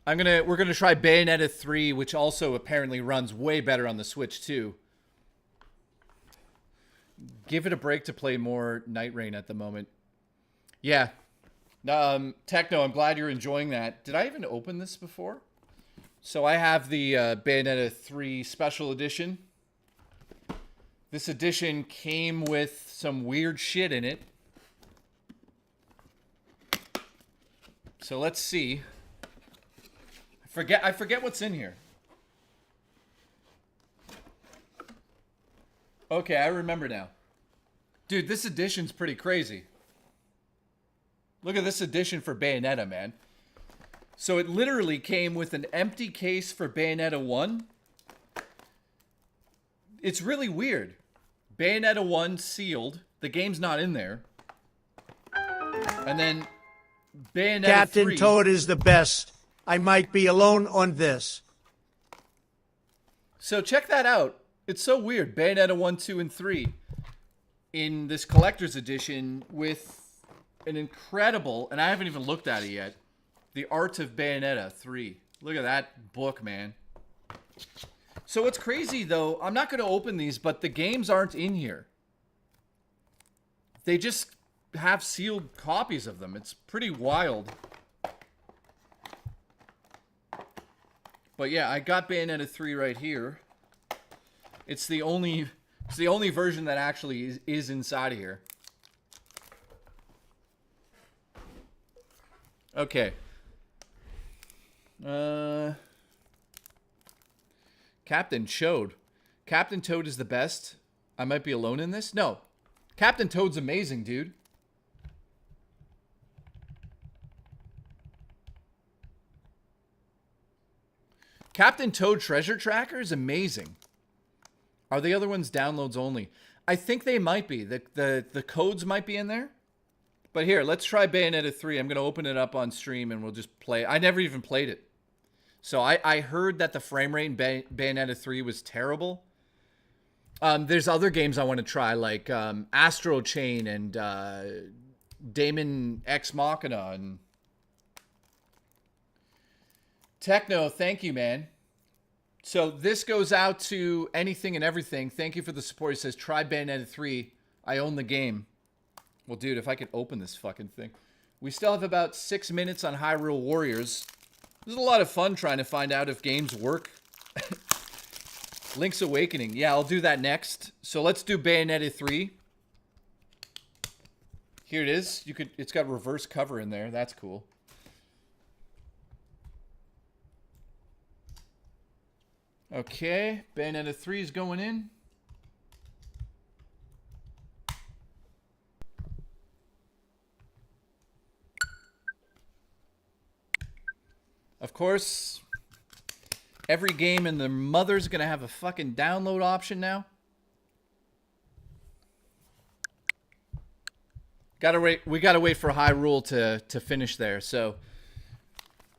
We're gonna try Bayonetta 3, which also apparently runs way better on the Switch too. Give it a break to play more Night Rain at the moment. Yeah. Techno, I'm glad you're enjoying that. Did I even open this before? So I have the Bayonetta 3 Special Edition. This edition came with some weird shit in it. So let's see. I forget what's in here. Okay, I remember now. Dude, this edition's pretty crazy. Look at this edition for Bayonetta, man. So it literally came with an empty case for Bayonetta 1. It's really weird. Bayonetta 1 sealed. The game's not in there. And then Bayonetta Captain 3. Toad is the best. I might be alone on this. So check that out. It's so weird. Bayonetta 1, 2, and 3 in this collector's edition with an incredible, and I haven't even looked at it yet, The Art of Bayonetta 3. Look at that book, man. So what's crazy, though, I'm not going to open these, but the games aren't in here. They just have sealed copies of them. It's pretty wild. But yeah, I got Bayonetta 3 right here. It's the only version that actually is inside of here. Okay. Captain Chode. Captain Toad is the best. I might be alone in this. No. Captain Toad's amazing, dude. Captain Toad Treasure Tracker is amazing. Are the other ones downloads only? I think they might be. The codes might be in there. But here, let's try Bayonetta 3. I'm going to open it up on stream and we'll just play. I never even played it. So I heard that the frame rate in Bayonetta 3 was terrible. There's other games I want to try, like Astro Chain and Damon X Machina. And Techno, thank you, man. So this goes out to anything and everything. Thank you for the support. He says, try Bayonetta 3. I own the game. Well, dude, if I could open this fucking thing. We still have about 6 minutes on Hyrule Warriors. This is a lot of fun trying to find out if games work. Link's Awakening. Yeah, I'll do that next. So let's do Bayonetta 3. Here it is. It's got reverse cover in there. That's cool. Okay, Bayonetta 3 is going in. Of course, every game and their mother's gonna have a fucking download option now. We gotta wait for Hyrule to finish there. So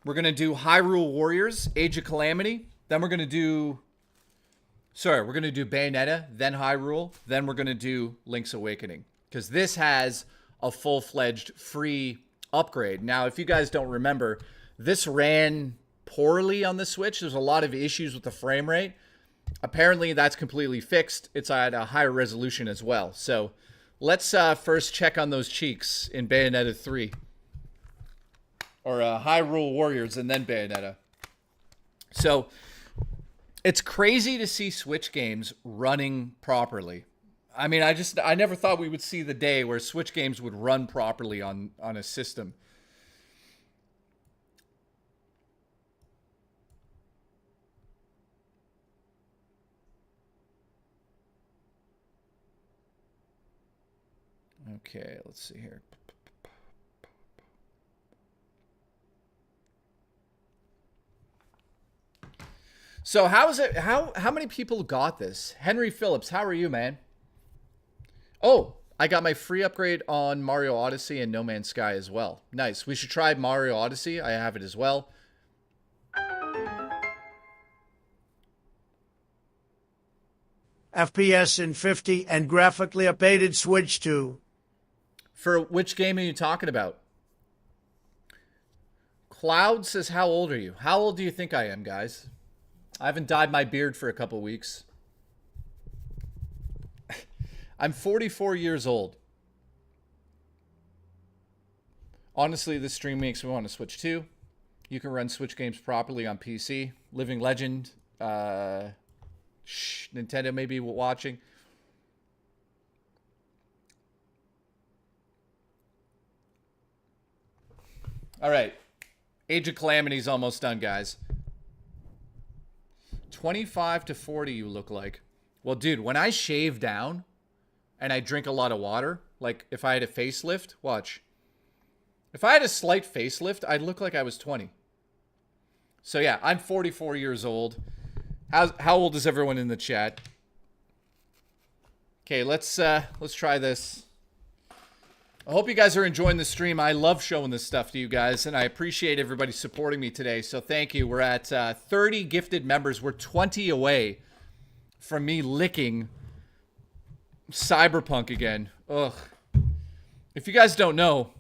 we're gonna do Hyrule Warriors, Age of Calamity. Then we're gonna do Bayonetta, then Hyrule, then we're gonna do Link's Awakening. Because this has a full-fledged free upgrade. Now, if you guys don't remember, this ran poorly on the Switch. There's a lot of issues with the frame rate. Apparently, that's completely fixed. It's at a higher resolution as well. So let's first check on those cheeks in Bayonetta 3. Or Hyrule Warriors and then Bayonetta. So it's crazy to see Switch games running properly. I mean, I never thought we would see the day where Switch games would run properly on a system. Okay, let's see here. So how many people got this? Henry Phillips, how are you, man? Oh, I got my free upgrade on Mario Odyssey and No Man's Sky as well. Nice. We should try Mario Odyssey. I have it as well. FPS in 50 and graphically updated Switch 2. For which game are you talking about? Cloud says, how old are you? How old do you think I am, guys? I haven't dyed my beard for a couple weeks. I'm 44 years old. Honestly, this stream makes me want to Switch 2. You can run Switch games properly on PC. Living Legend. Nintendo may be watching. All right. Age of Calamity is almost done, guys. 25 to 40 you look like. Well, dude, when I shave down and I drink a lot of water, like if I had a facelift, watch. If I had a slight facelift, I'd look like I was 20. So yeah, I'm 44 years old. How old is everyone in the chat? Okay, let's try this. I hope you guys are enjoying the stream. I love showing this stuff to you guys, and I appreciate everybody supporting me today. So thank you. We're at 30 gifted members. We're 20 away from me licking Cyberpunk again. Ugh. If you guys don't know,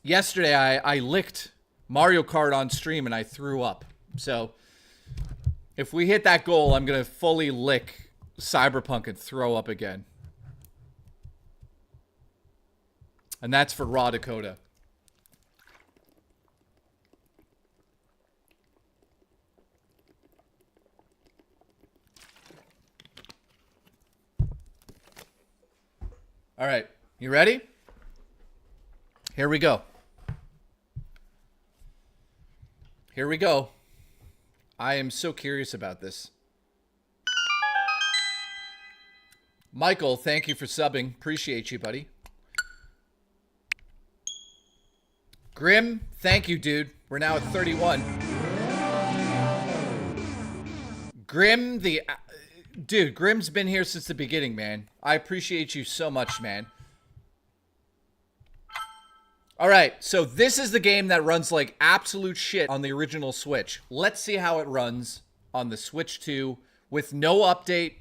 yesterday I licked Mario Kart on stream and I threw up. So if we hit that goal, I'm going to fully lick Cyberpunk and throw up again. And that's for Raw Dakota. All right. You ready? Here we go. Here we go. I am so curious about this. Michael, thank you for subbing. Appreciate you, buddy. Grim, thank you, dude. We're now at 31. Grim, dude, Grim's been here since the beginning, man. I appreciate you so much, man. All right, so this is the game that runs like absolute shit on the original Switch. Let's see how it runs on the Switch 2 with no update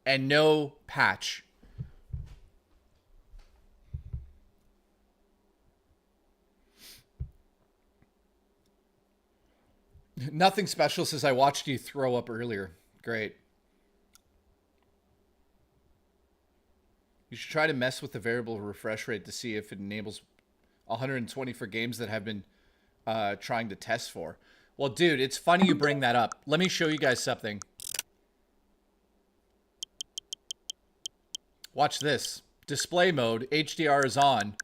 and no patch. Nothing special says I watched you throw up earlier. Great. You should try to mess with the variable refresh rate to see if it enables 120 for games that have been trying to test for. Well, dude, it's funny you bring that up. Let me show you guys something. Watch this. Display mode. HDR is on.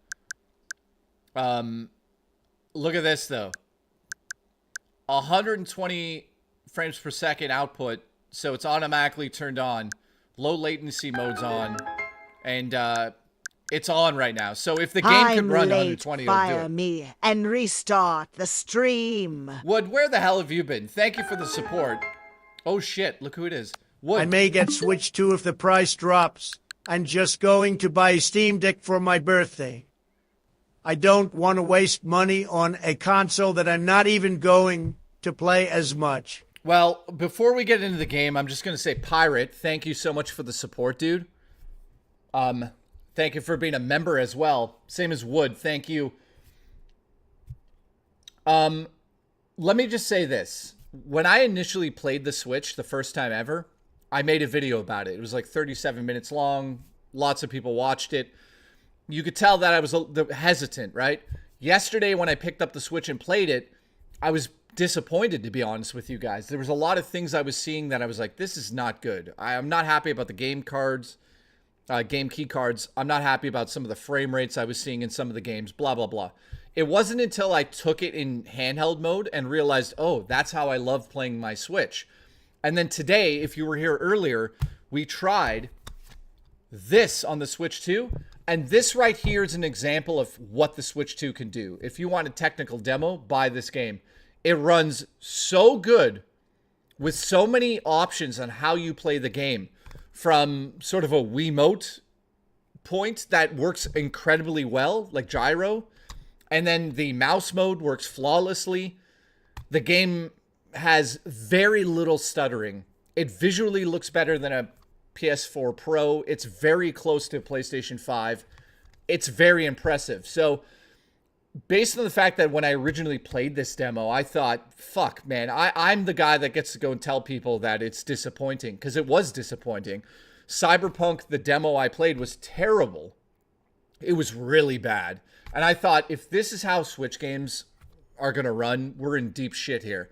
Look at this, though. 120 frames per second output, so it's automatically turned on. Low latency mode's on. And it's on right now. So if the game could run 120, it'll do fire it. me and restart the stream. Wood, where the hell have you been? Thank you for the support. Oh shit, look who it is. Wood. I may get Switch 2 if the price drops. I'm just going to buy a Steam Deck for my birthday. I don't want to waste money on a console that I'm not even going to play as much. Well, before we get into the game, I'm just going to say, Pirate, thank you so much for the support, dude. Thank you for being a member as well. Same as Wood, thank you. Let me just say this. When I initially played the Switch the first time ever, I made a video about it. It was like 37 minutes long. Lots of people watched it. You could tell that I was hesitant, right? Yesterday, when I picked up the Switch and played it, I was disappointed, to be honest with you guys. There was a lot of things I was seeing that I was like, this is not good. I'm not happy about the game cards, game key cards. I'm not happy about some of the frame rates I was seeing in some of the games, blah, blah, blah. It wasn't until I took it in handheld mode and realized, oh, that's how I love playing my Switch. And then today, if you were here earlier, we tried this on the Switch 2. And this right here is an example of what the Switch 2 can do. If you want a technical demo, buy this game. It runs so good with so many options on how you play the game. From sort of a Wiimote point that works incredibly well, like gyro. And then the mouse mode works flawlessly. The game has very little stuttering. It visually looks better than a PS4 Pro. It's very close to PlayStation 5. It's very impressive. So, based on the fact that when I originally played this demo, I thought, fuck, man, I'm the guy that gets to go and tell people that it's disappointing, because it was disappointing. Cyberpunk, the demo I played, was terrible. It was really bad. And I thought, if this is how Switch games are going to run, we're in deep shit here.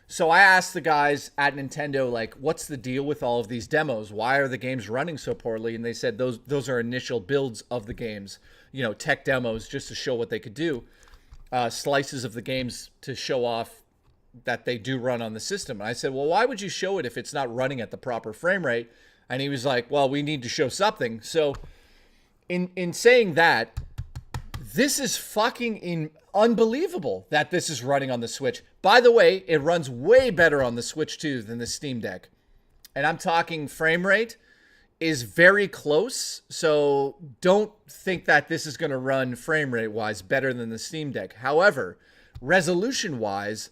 So I asked the guys at Nintendo, like, what's the deal with all of these demos? Why are the games running so poorly? And they said those are initial builds of the games, you know, tech demos just to show what they could do, slices of the games to show off that they do run on the system. And I said, well, why would you show it if it's not running at the proper frame rate? And he was like, well, we need to show something. So in saying that, this is fucking unbelievable that this is running on the Switch. By the way, it runs way better on the Switch 2 than the Steam Deck. And I'm talking frame rate is very close. So don't think that this is going to run frame rate wise better than the Steam Deck. However, resolution wise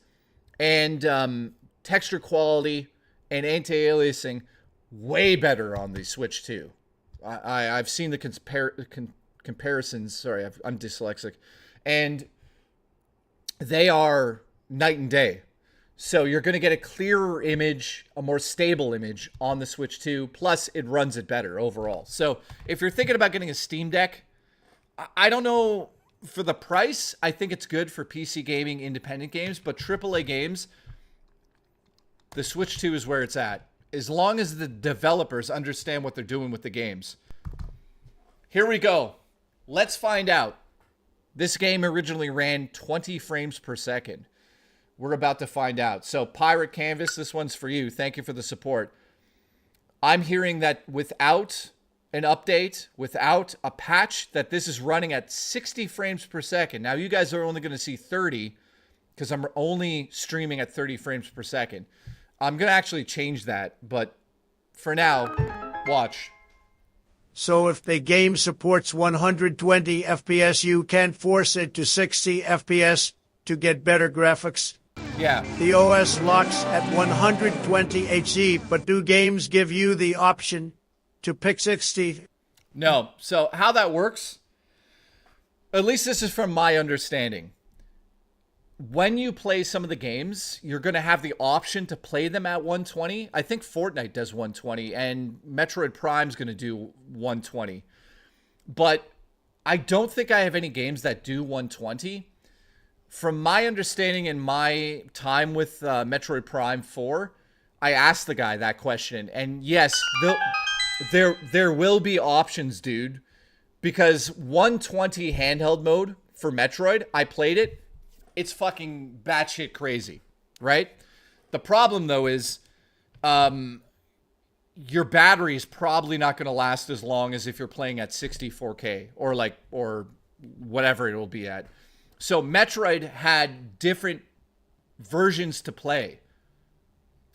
and texture quality and anti-aliasing, way better on the Switch 2. I've seen the comparisons. Sorry, I'm dyslexic. And they are night and day. So you're going to get a clearer image, a more stable image on the Switch 2. Plus, it runs it better overall. So if you're thinking about getting a Steam Deck, I don't know, for the price, I think it's good for PC gaming, independent games. But AAA games, the Switch 2 is where it's at. As long as the developers understand what they're doing with the games. Here we go. Let's find out. This game originally ran 20 frames per second. We're about to find out. So Pirate Canvas, this one's for you. Thank you for the support. I'm hearing that without an update, without a patch, that this is running at 60 frames per second. Now, you guys are only going to see 30 because I'm only streaming at 30 frames per second. I'm going to actually change that, but for now, watch. So if the game supports 120 FPS, you can't force it to 60 FPS to get better graphics. Yeah. The OS locks at 120 HD, but do games give you the option to pick 60? No. So how that works, at least this is from my understanding. When you play some of the games, you're going to have the option to play them at 120. I think Fortnite does 120, and Metroid Prime's going to do 120. But I don't think I have any games that do 120. From my understanding in my time with Metroid Prime 4, I asked the guy that question. And yes, there will be options, dude. Because 120 handheld mode for Metroid, I played it. It's fucking batshit crazy, right? The problem, though, is your battery is probably not going to last as long as if you're playing at 64K or whatever it will be at. So Metroid had different versions to play.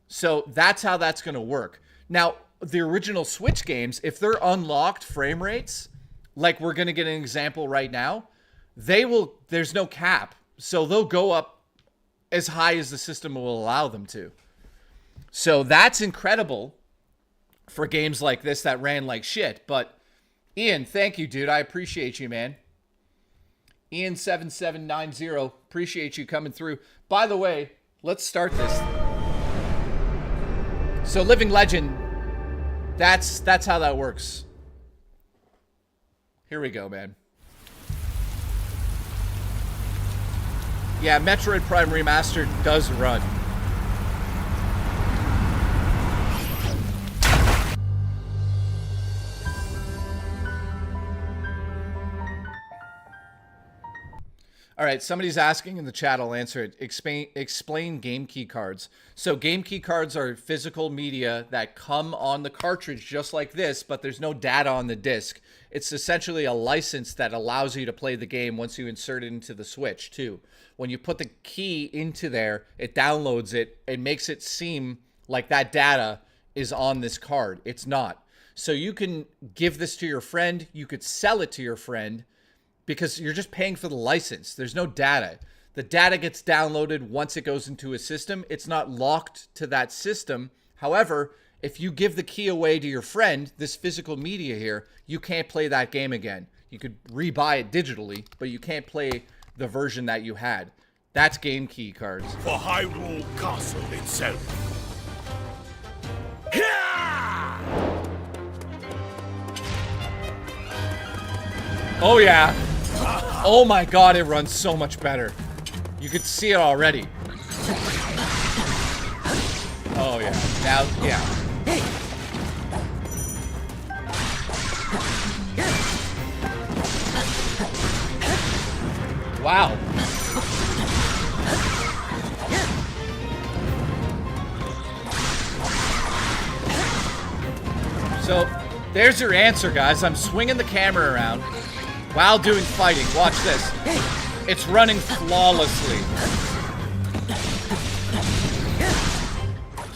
So that's how that's going to work. Now, the original Switch games, if they're unlocked frame rates, like we're going to get an example right now, there's no cap. So they'll go up as high as the system will allow them to. So that's incredible for games like this that ran like shit. But Ian, thank you, dude. I appreciate you, man. Ian7790, appreciate you coming through. By the way, let's start this. So Living Legend, that's how that works. Here we go, man. Yeah, Metroid Prime Remastered does run. All right, somebody's asking in the chat, I'll answer it. Explain game key cards. So game key cards are physical media that come on the cartridge just like this, but there's no data on the disc. It's essentially a license that allows you to play the game once you insert it into the Switch, too. When you put the key into there, it downloads it and makes it seem like that data is on this card. It's not. So you can give this to your friend. You could sell it to your friend because you're just paying for the license. There's no data. The data gets downloaded once it goes into a system. It's not locked to that system. However, if you give the key away to your friend, this physical media here, you can't play that game again. You could rebuy it digitally, but you can't play the version that you had. That's game key cards. For Hyrule Castle itself. Oh yeah. Oh my god, it runs so much better. You could see it already. Oh yeah. Now, yeah. Wow. So, there's your answer, guys. I'm swinging the camera around while doing fighting. Watch this. It's running flawlessly.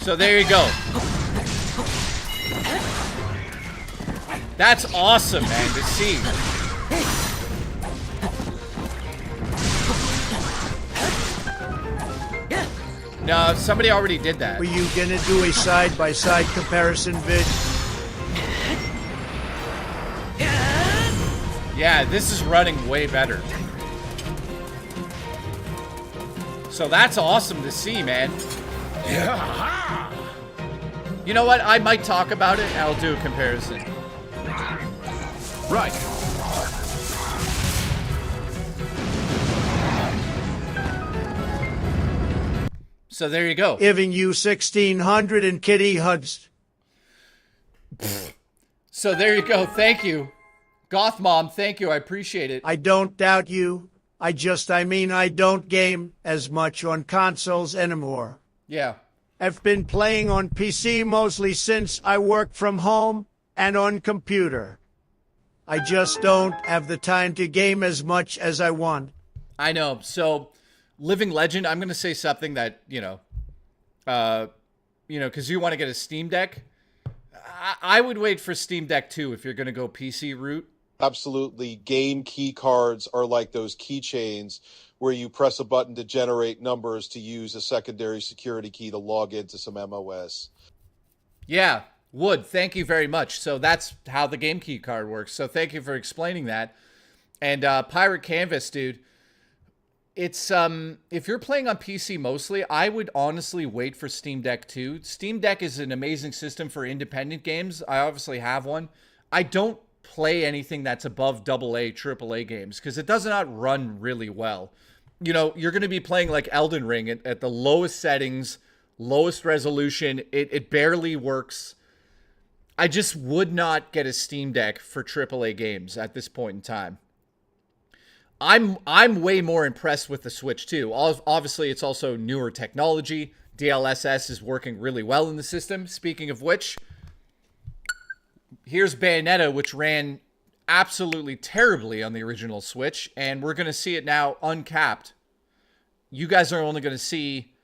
So there you go. That's awesome, man, to see. No, somebody already did that. Were you gonna do a side-by-side comparison vid? Yeah, this is running way better. So that's awesome to see, man. Yeah. You know what? I might talk about it and I'll do a comparison. Right. So there you go. Giving you 1,600 and kitty hugs. So there you go. Thank you. Goth Mom, thank you. I appreciate it. I don't doubt you. I mean, I don't game as much on consoles anymore. Yeah. I've been playing on PC mostly since I work from home and on computer. I just don't have the time to game as much as I want. I know. So, Living Legend, I'm going to say something that, because you want to get a Steam Deck. I would wait for Steam Deck 2 if you're going to go PC route. Absolutely. Game key cards are like those keychains where you press a button to generate numbers to use a secondary security key to log into some MOS. Yeah, would. Thank you very much. So that's how the game key card works. So thank you for explaining that. And Pirate Canvas, dude, it's if you're playing on PC mostly, I would honestly wait for Steam Deck 2. Steam Deck is an amazing system for independent games. I obviously have one. I don't play anything that's above AA, AAA games because it does not run really well. You're going to be playing like Elden Ring at the lowest settings, lowest resolution. It barely works. I just would not get a Steam Deck for AAA games at this point in time. I'm way more impressed with the Switch too. Obviously, it's also newer technology. DLSS is working really well in the system. Speaking of which, here's Bayonetta, which ran absolutely terribly on the original Switch, and we're going to see it now uncapped. You guys are only going to see,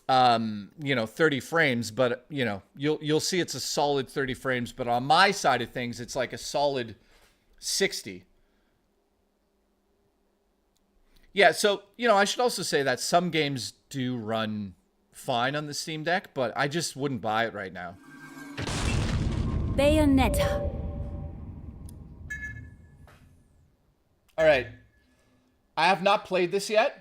30 frames, but you'll see it's a solid 30 frames. But on my side of things, it's like a solid 60. Yeah, so I should also say that some games do run fine on the Steam Deck, but I just wouldn't buy it right now. Bayonetta. All right. I have not played this yet.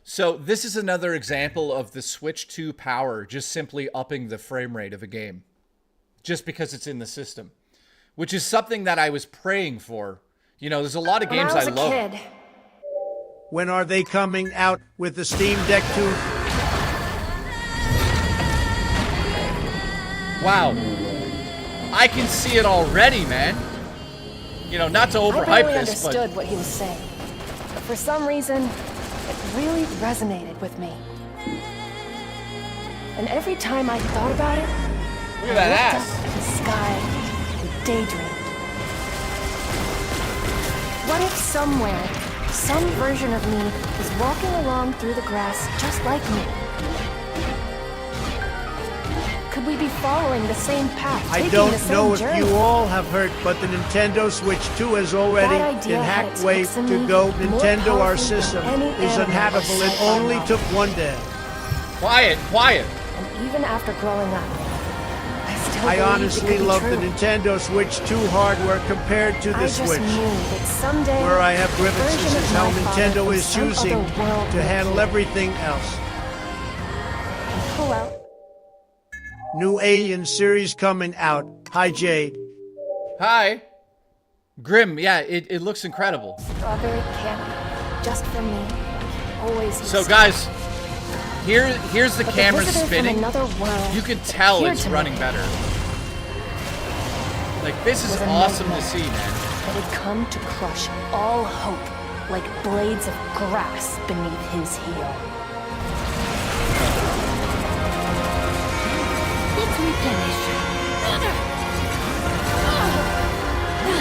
So this is another example of the Switch 2 power just simply upping the frame rate of a game. Just because it's in the system. Which is something that I was praying for. There's a lot of games I love. Kid. When are they coming out with the Steam Deck 2? Wow. I can see it already, man. Not to overhype I this, but... understood what he was saying. But for some reason, it really resonated with me. And every time I thought about it, Look at that I ass. looked up at the sky and daydreamed. What if somewhere, some version of me was walking along through the grass just like me? Could we be following the same path, I taking don't the same know if journey? you all have heard, but the Nintendo Switch 2 has already That idea been had hacked its way hooks in to me, go. more Nintendo, our powerful system, than any is animal unhackable. or It psycho only novel. took one day. Quiet. And even after growing up, I still I believed it honestly could be love true. the Nintendo Switch 2 hardware compared to the I just Switch. knew that someday Where I have the grievances version of is how my father Nintendo from is some choosing other world to would handle appear everything else. and pull out. New Alien series coming out. Hi, Jade. Hi. Grim, yeah, it looks incredible. Strawberry candy, just for me. Always. So used to. guys, here's the But camera visitor from spinning. another world You can tell appeared it's to me. running better. Like, this is Was a awesome to nightmare see, man. that had come to crush all hope like blades of grass beneath his heel. Let's replenish.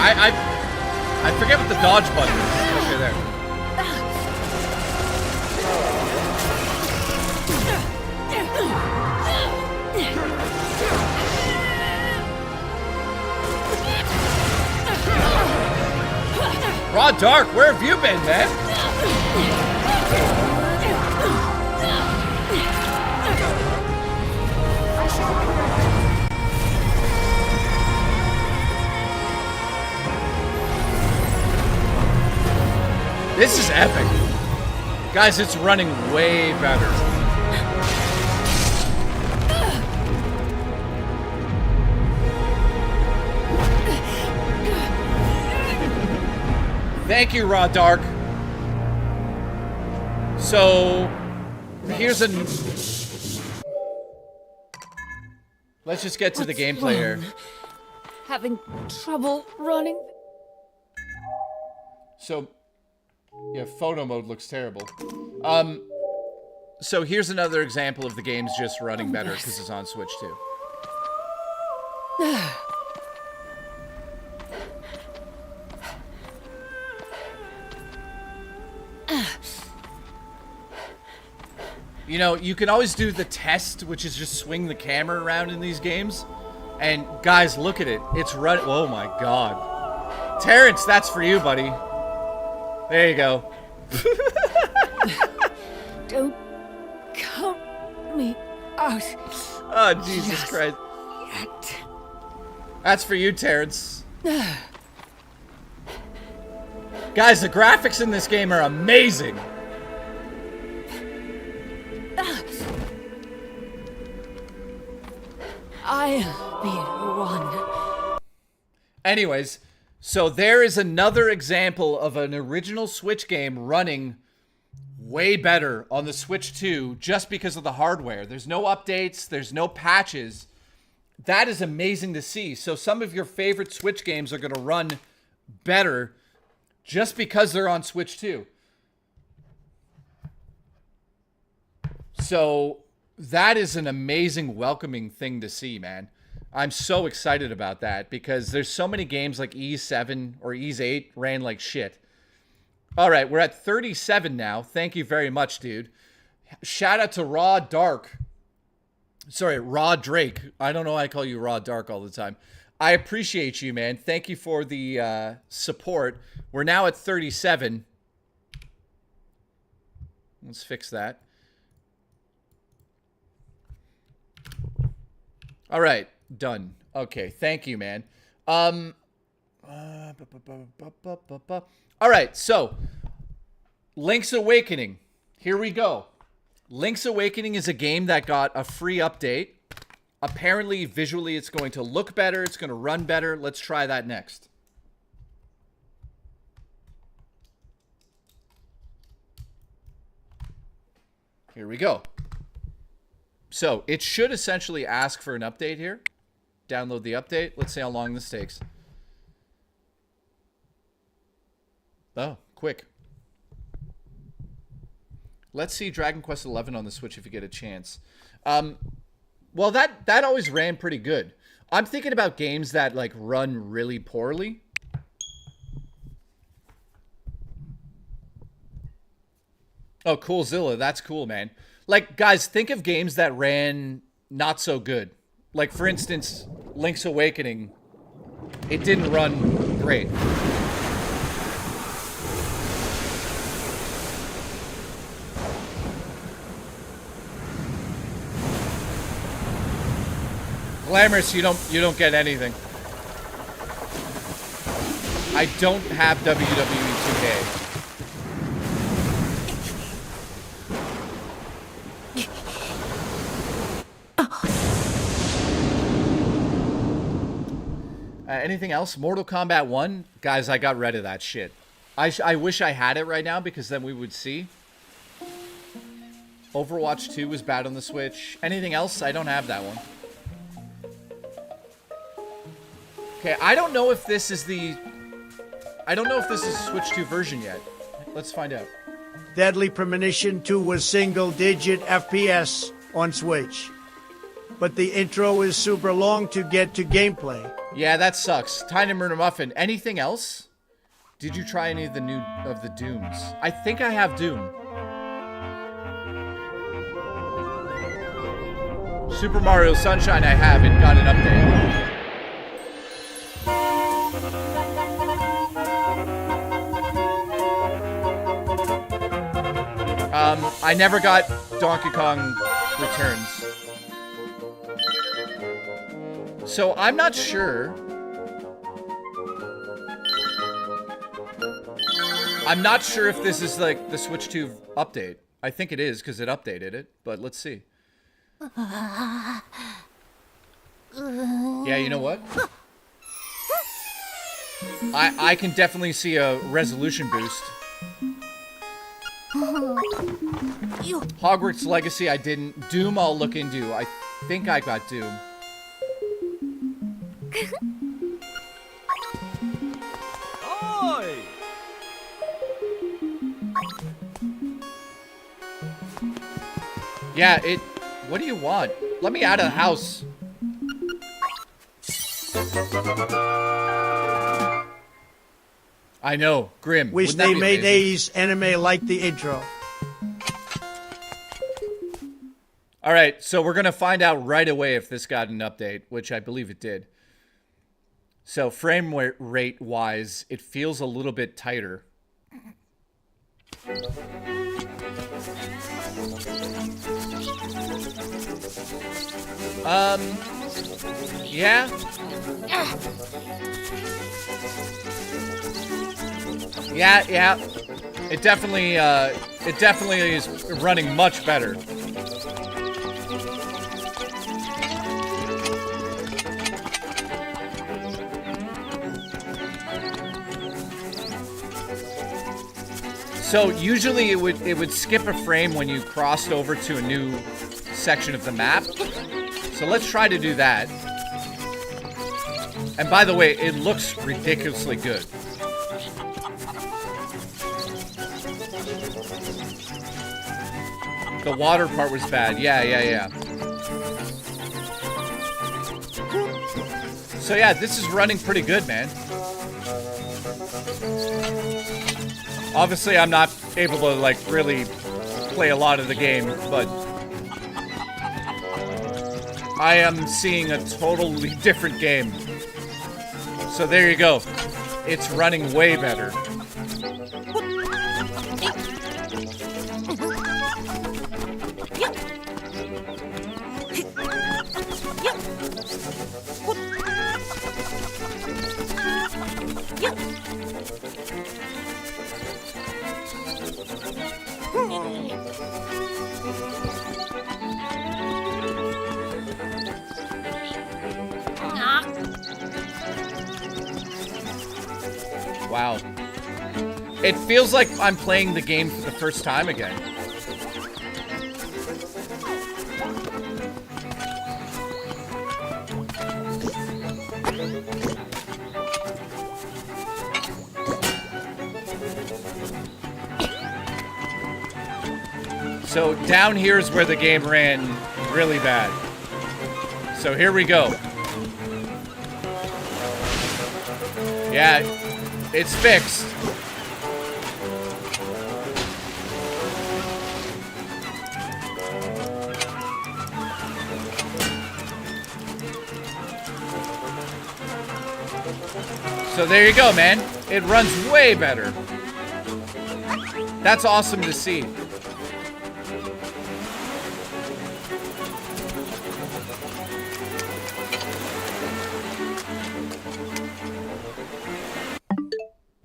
I forget what the dodge button is. Okay, there. Raw Dark, where have you been, man? This is epic. Guys, it's running way better. Thank you, Raw Dark. So, here's a... Let's just get to the gameplay here. Having trouble running. So, yeah, photo mode looks terrible. So here's another example of the game's just running better because it's on Switch 2. You know, you can always do the test, which is just swing the camera around in these games. And guys, look at it. It's running. Oh my god. Terrence, that's for you, buddy. There you go. Don't count me out. Oh, Jesus Christ. Yet. That's for you, Terrence. Guys, the graphics in this game are amazing. I'll be one. Anyways, so there is another example of an original Switch game running way better on the Switch 2 just because of the hardware. There's no updates, there's no patches. That is amazing to see. So some of your favorite Switch games are going to run better just because they're on Switch 2. So that is an amazing, welcoming thing to see, man. I'm so excited about that because there's so many games like Ys 7 or Ys 8 ran like shit. All right, we're at 37 now. Thank you very much, dude. Shout out to Raw Dark. Sorry, Raw Drake. I don't know why I call you Raw Dark all the time. I appreciate you, man. Thank you for the support. We're now at 37. Let's fix that. All right, done. Okay, thank you, man. All right, so Link's Awakening. Here we go. Link's Awakening is a game that got a free update. Apparently, visually, it's going to look better. It's going to run better. Let's try that next. Here we go. So it should essentially ask for an update here. Download the update. Let's see how long this takes. Oh, quick. Let's see Dragon Quest XI on the Switch if you get a chance. Well, that always ran pretty good. I'm thinking about games that like run really poorly. Oh, Coolzilla. That's cool, man. Like, guys, think of games that ran not so good. Like, for instance, Link's Awakening. It didn't run great. Glamorous, you don't get anything. I don't have WWE 2K. Anything else? Mortal Kombat 1? Guys, I got rid of that shit. I wish I had it right now because then we would see. Overwatch 2 was bad on the Switch. Anything else? I don't have that one. Okay, I don't know if this is the... I don't know if this is a Switch 2 version yet. Let's find out. Deadly Premonition 2 was single-digit FPS on Switch. But the intro is super long to get to gameplay. Yeah, that sucks. Tiny Murder Muffin. Anything else? Did you try any of the new of the Dooms? I think I have Doom. Super Mario Sunshine I have. It got an update. I never got Donkey Kong Returns. So I'm not sure. I'm not sure if this is like the Switch 2 update. I think it is because it updated it, but let's see. Yeah, you know what? I can definitely see a resolution boost. Hogwarts Legacy I didn't. Doom I'll look into. I think I got Doom. Oi! Yeah, what do you want? Let me out of the house. I know, Grim. Wish they made A's anime like the intro. All right, so we're going to find out right away if this got an update, which I believe it did. So frame rate wise, it feels a little bit tighter. Yeah. Yeah. It definitely is running much better. So usually it would skip a frame when you crossed over to a new section of the map. So let's try to do that. And by the way, it looks ridiculously good. The water part was bad. Yeah. So yeah, this is running pretty good, man. Obviously, I'm not able to, like, really play a lot of the game, but I am seeing a totally different game. So there you go. It's running way better. Wow. It feels like I'm playing the game for the first time again. So down here is where the game ran really bad. So here we go. Yeah, it's fixed. So there you go, man. It runs way better. That's awesome to see.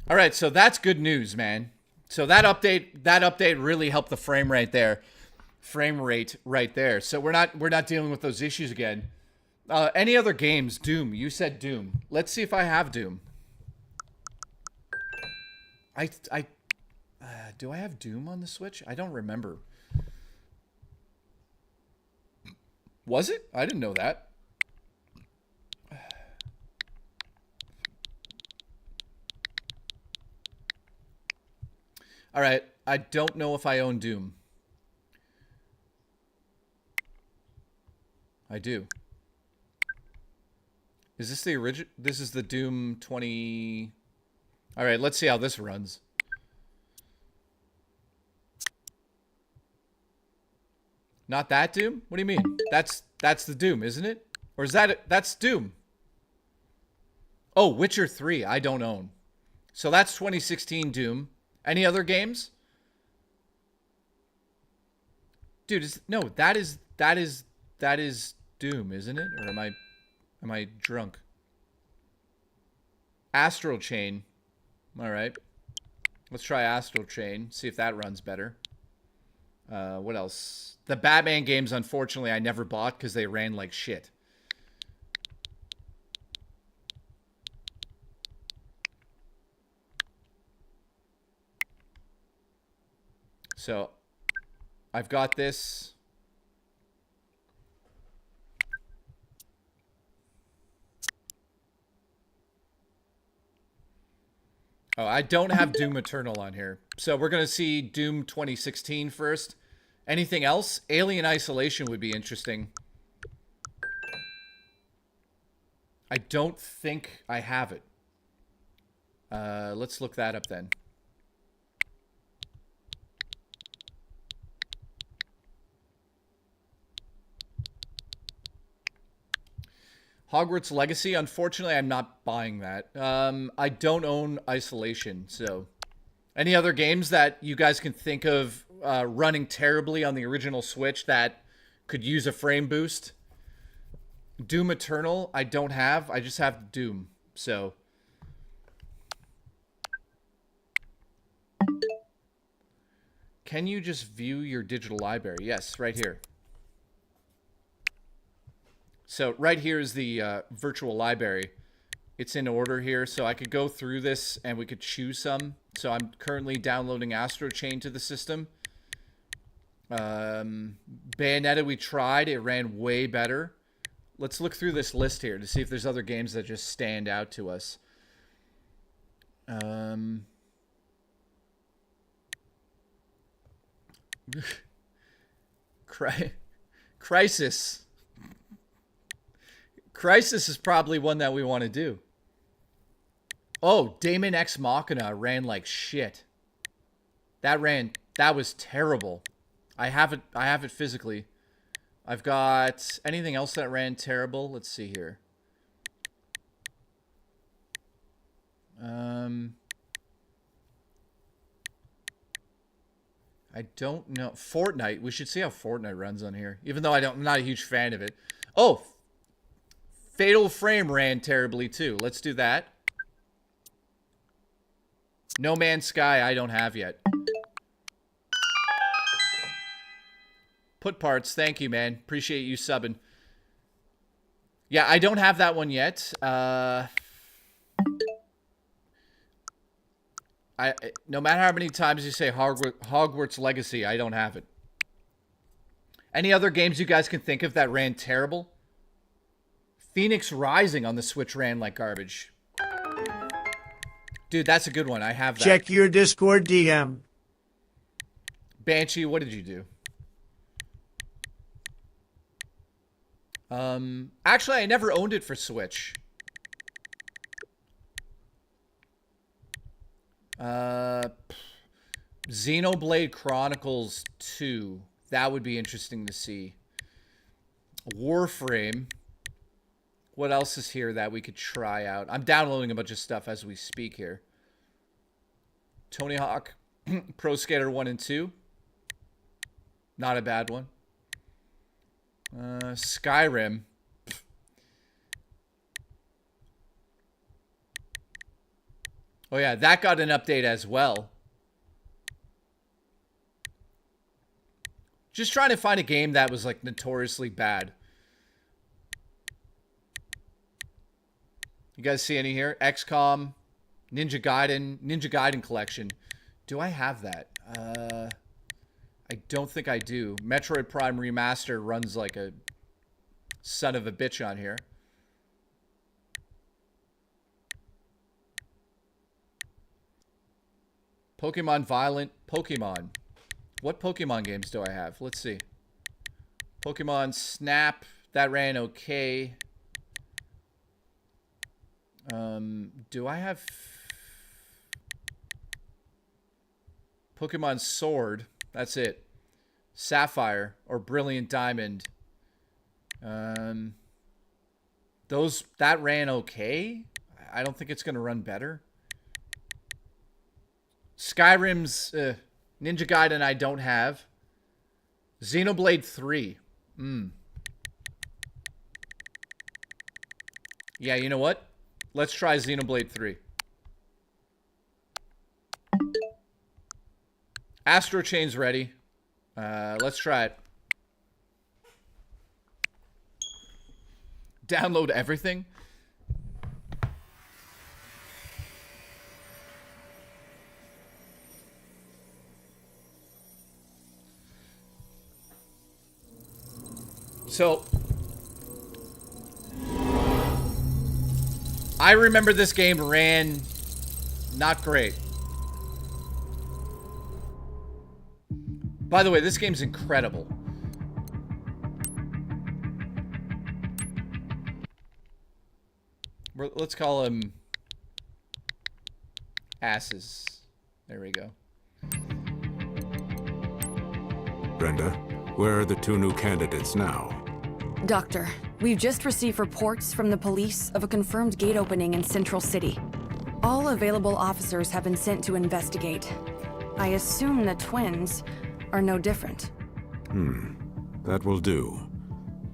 All right, so that's good news, man. So that update really helped the frame rate right there. So we're not dealing with those issues again. Any other games? Doom. You said Doom. Let's see if I have Doom. Do I have Doom on the Switch? I don't remember. Was it? I didn't know that. All right, I don't know if I own Doom. I do. Is this the original? This is the Doom 20... All right, let's see how this runs. Not that Doom? What do you mean? That's the Doom, isn't it? Or is that's Doom? Oh, Witcher 3, I don't own. So that's 2016 Doom. Any other games? Dude, that is Doom, isn't it? Or am I drunk? Astral Chain. All right. Let's try Astral Chain, see if that runs better. What else? The Batman games, unfortunately, I never bought because they ran like shit. So, I've got this. Oh, I don't have Doom Eternal on here. So we're going to see Doom 2016 first. Anything else? Alien Isolation would be interesting. I don't think I have it. Let's look that up then. Hogwarts Legacy, unfortunately, I'm not buying that. I don't own Isolation, so... Any other games that you guys can think of running terribly on the original Switch that could use a frame boost? Doom Eternal, I don't have. I just have Doom, so... Can you just view your digital library? Yes, right here. So right here is the virtual library. It's in order here, so I could go through this and we could choose some. So I'm currently downloading Astro Chain to the system. Bayonetta we tried, it ran way better. Let's look through this list here to see if there's other games that just stand out to us. Crisis. Crisis is probably one that we want to do. Oh, Damon X Machina ran like shit. That was terrible. I have it physically. I've got anything else that ran terrible? Let's see here. I don't know. Fortnite. We should see how Fortnite runs on here. Even though I'm not a huge fan of it. Oh, Fatal Frame ran terribly too. Let's do that. No Man's Sky I don't have yet. Put Parts, thank you, man. Appreciate you subbing. Yeah, I don't have that one yet. No matter how many times you say Hogwarts Legacy, I don't have it. Any other games you guys can think of that ran terrible? Phoenix Rising on the Switch ran like garbage. Dude, that's a good one. I have that. Check your Discord DM. Banshee, what did you do? Actually, I never owned it for Switch. Xenoblade Chronicles 2. That would be interesting to see. Warframe. What else is here that we could try out? I'm downloading a bunch of stuff as we speak here. Tony Hawk Pro Skater 1 and 2. Not a bad one. Skyrim. Oh yeah, that got an update as well. Just trying to find a game that was like notoriously bad. You guys see any here? XCOM, Ninja Gaiden Collection. Do I have that? I don't think I do. Metroid Prime Remaster runs like a son of a bitch on here. Pokemon Violent Pokemon. What Pokemon games do I have? Let's see. Pokemon Snap. That ran okay. Do I have Pokemon Sword? That's it. Sapphire or Brilliant Diamond. That ran okay. I don't think it's gonna run better. Skyrim's Ninja Gaiden I don't have. Xenoblade 3. Yeah, you know what? Let's try Xenoblade 3. Astro Chain's ready. Let's try it. Download everything. So, I remember this game ran Not great. By the way, this game's incredible. Let's call them asses. There we go. Brenda, where are the 2 new candidates now? Doctor, we've just received reports from the police of a confirmed gate opening in Central City. All available officers have been sent to investigate. I assume the twins are no different. That will do.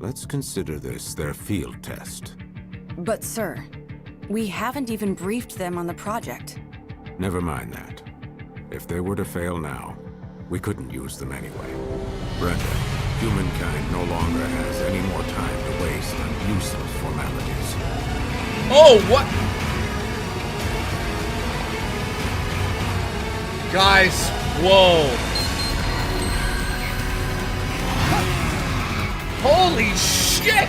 Let's consider this their field test. But sir, we haven't even briefed them on the project. Never mind that. If they were to fail now, we couldn't use them anyway. Brenda, humankind no longer has any more time to waste on useless formalities. Oh, what? Guys, whoa. Holy shit!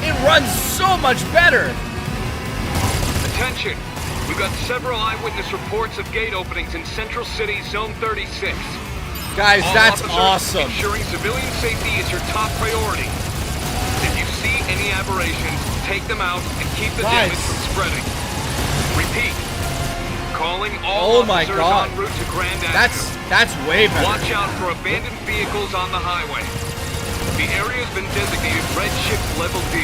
It runs so much better! Attention! We've got several eyewitness reports of gate openings in Central City, Zone 36. Guys, All that's officers, awesome. Ensuring civilian safety is your top priority. If you see any aberrations, take them out and keep the damage from spreading. Repeat. Calling all officers en route to Grand Avenue. That's way better. Watch out for abandoned vehicles on the highway. The area has been designated Red Shift Level D.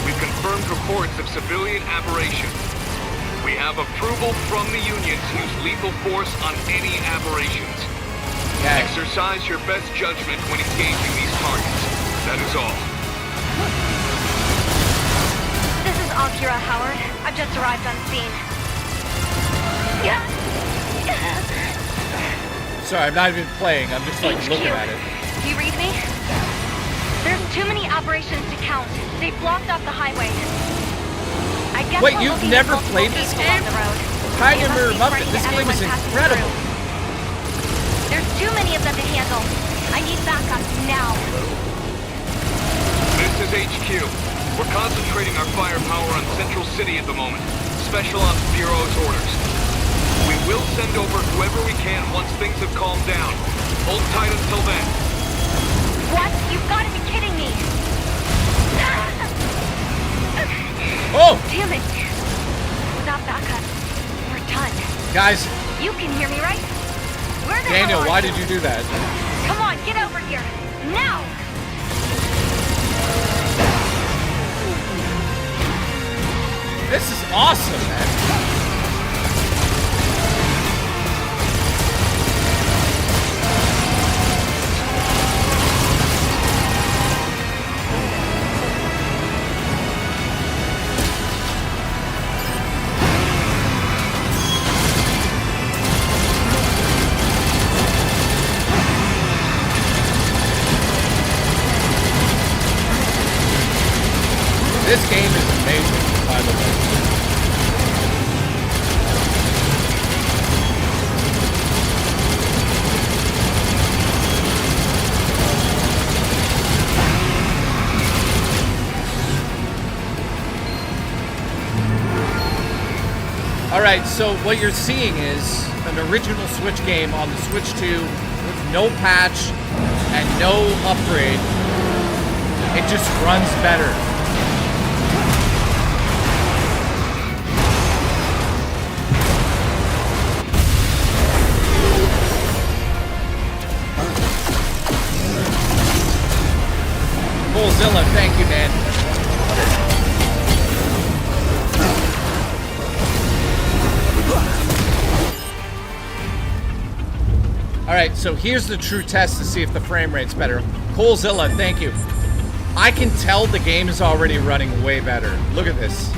We've confirmed reports of civilian aberrations. We have approval from the Union to use lethal force on any aberrations. Okay. Exercise your best judgment when engaging these targets. That is all. This is Akira Howard. I've just arrived on scene. Sorry, I'm not even playing. I'm just like looking at it. Do you read me? There's too many aberrations to count. They've blocked off the highway. I guess Wait, you've never played this game? Kind of Muffin. This game is incredible. There's too many of them to handle. I need backup now. This is HQ. We're concentrating our firepower on Central City at the moment. Special Ops Bureau's orders. We will send over whoever we can once things have calmed down. Hold tight until then. What? You've got to be kidding me! Oh! Damn it! Without backup, we're done. Guys. You can hear me, right? Where the Daniel, hell are why you? did you do that? Come on, get over here! Now! This is awesome, man. This game is amazing, by the way. Alright, so what you're seeing is an original Switch game on the Switch 2 with no patch and no upgrade. It just runs better. Bullzilla, thank you, man. Alright, so here's the true test to see if the frame rate's better. Colezilla, thank you. I can tell the game is already running way better. Look at this.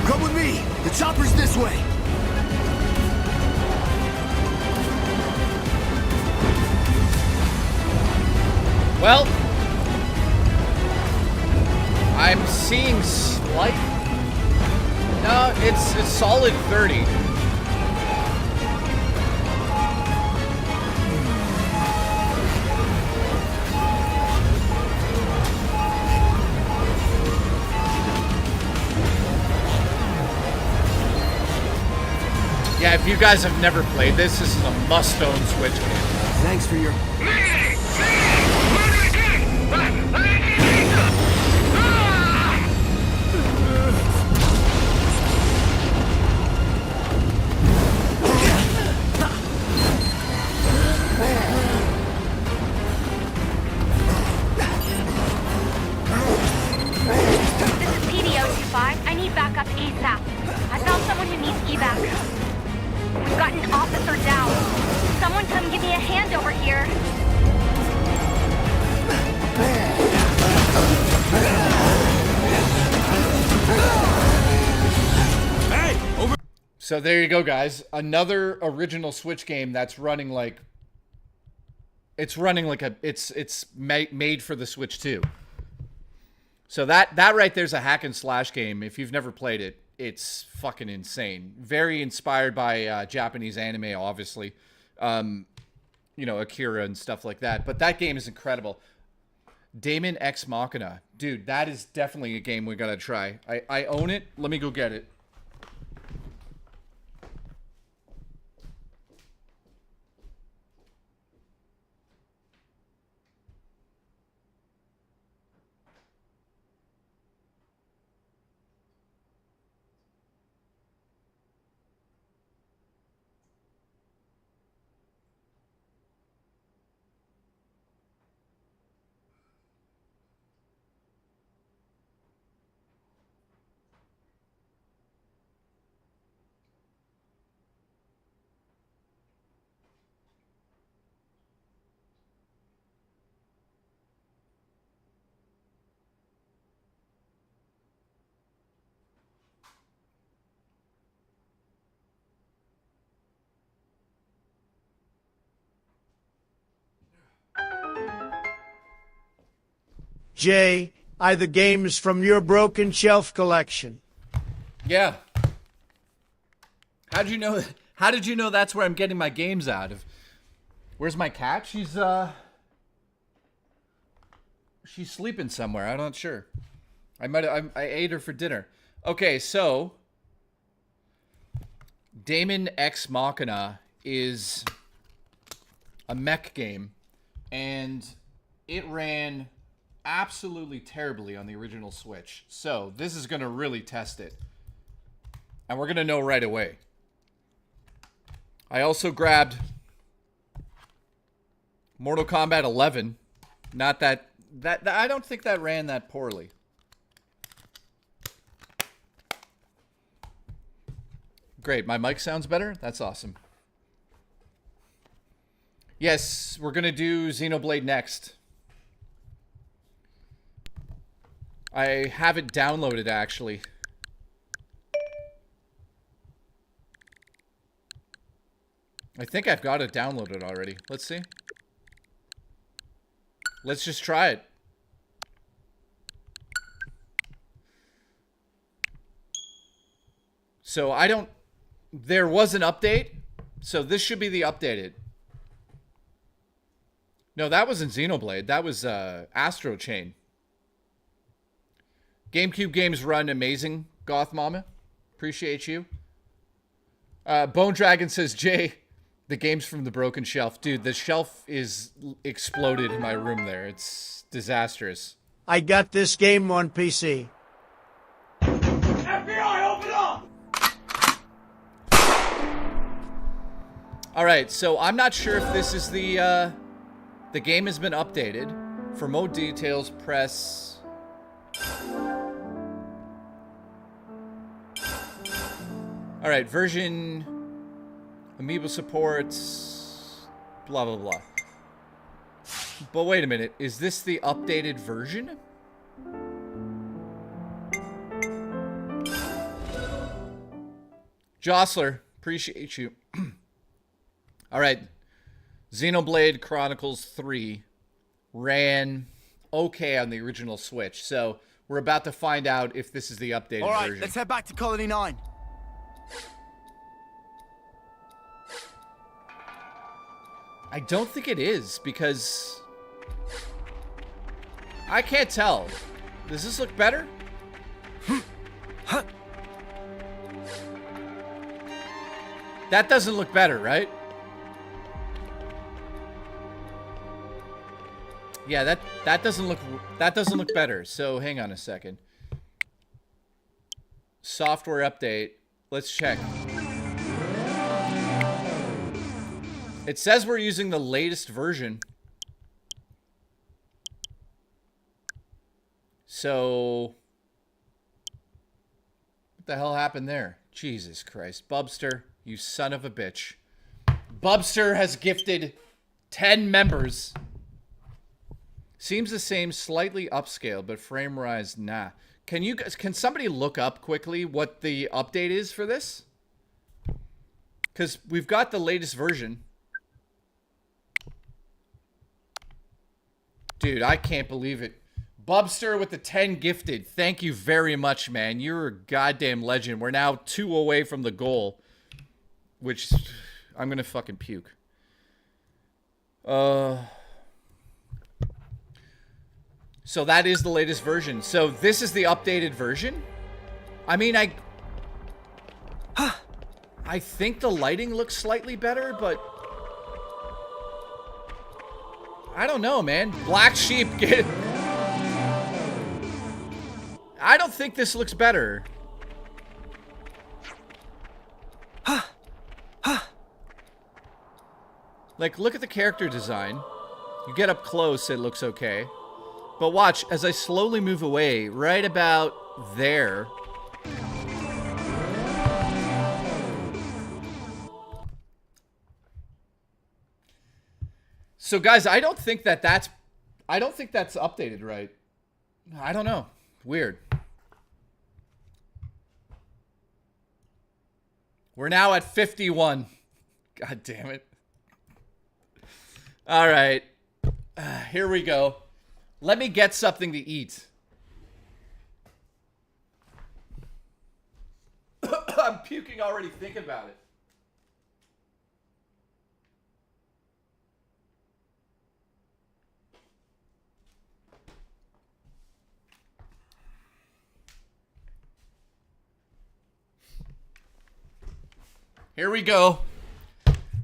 Come with me! The chopper's this way! Well, I'm seeing slight No, it's solid 30. Yeah, if you guys have never played this, this is a must-own Switch game. Thanks for your... This is PD-025. I need backup ASAP. I found someone who needs evac. We've got an officer down. Someone come give me a hand over here. Hey! Over! So there you go, guys. Another original Switch game that's running like... It's running like a... It's made for the Switch 2. So that right there's a hack and slash game. If you've never played it, it's fucking insane. Very inspired by Japanese anime, obviously. You know, Akira and stuff like that. But that game is incredible. Damon X Machina. Dude, that is definitely a game we gotta try. I own it. Let me go get it. Jay, the games from your broken shelf collection. Yeah. How did you know that's where I'm getting my games out of? Where's my cat? She's sleeping somewhere. I'm not sure. I ate her for dinner. Okay, so Damon X Machina is a mech game, and it ran absolutely terribly on the original Switch. So this is going to really test it. And we're going to know right away. I also grabbed Mortal Kombat 11. Not that I don't think that ran that poorly. Great, my mic sounds better? That's awesome. Yes, we're going to do Xenoblade next. I have it downloaded, actually. I think I've got it downloaded already. Let's see. Let's just try it. So I don't... There was an update. So this should be the updated. No, that wasn't Xenoblade. That was Astro Chain. GameCube games run amazing, Goth Mama. Appreciate you. Bone Dragon says, Jay, the game's from the broken shelf. Dude, the shelf is exploded in my room there. It's disastrous. I got this game on PC. FBI, open up! All right, so I'm not sure if this is the game has been updated. For more details, press... All right, version, Amiibo supports, blah, blah, blah. But wait a minute, is this the updated version? Jostler, appreciate you. All right, Xenoblade Chronicles 3 ran okay on the original Switch. So we're about to find out if this is the updated All right, version. let's head back to Colony 9. I don't think it is, because I can't tell. Does this look better? That doesn't look better, right? Yeah, that doesn't look better. So hang on a second. Software update. Let's check. It says we're using the latest version. So what the hell happened there? Jesus Christ. Bubster, you son of a bitch. Bubster has gifted 10 members. Seems the same, slightly upscaled, but frame rise, nah. Can somebody look up quickly what the update is for this? Because we've got the latest version. Dude, I can't believe it. Bubster with the 10 gifted. Thank you very much, man. You're a goddamn legend. We're now 2 away from the goal. Which, I'm gonna fucking puke. So that is the latest version. So this is the updated version? I mean, I think the lighting looks slightly better, but I don't know, man. Black Sheep get... I don't think this looks better. Like, look at the character design. You get up close, it looks okay. But watch, as I slowly move away, right about there... So guys, I don't think that's updated right. I don't know. Weird. We're now at 51. God damn it. All right. Here we go. Let me get something to eat. I'm puking already thinking about it. Here we go.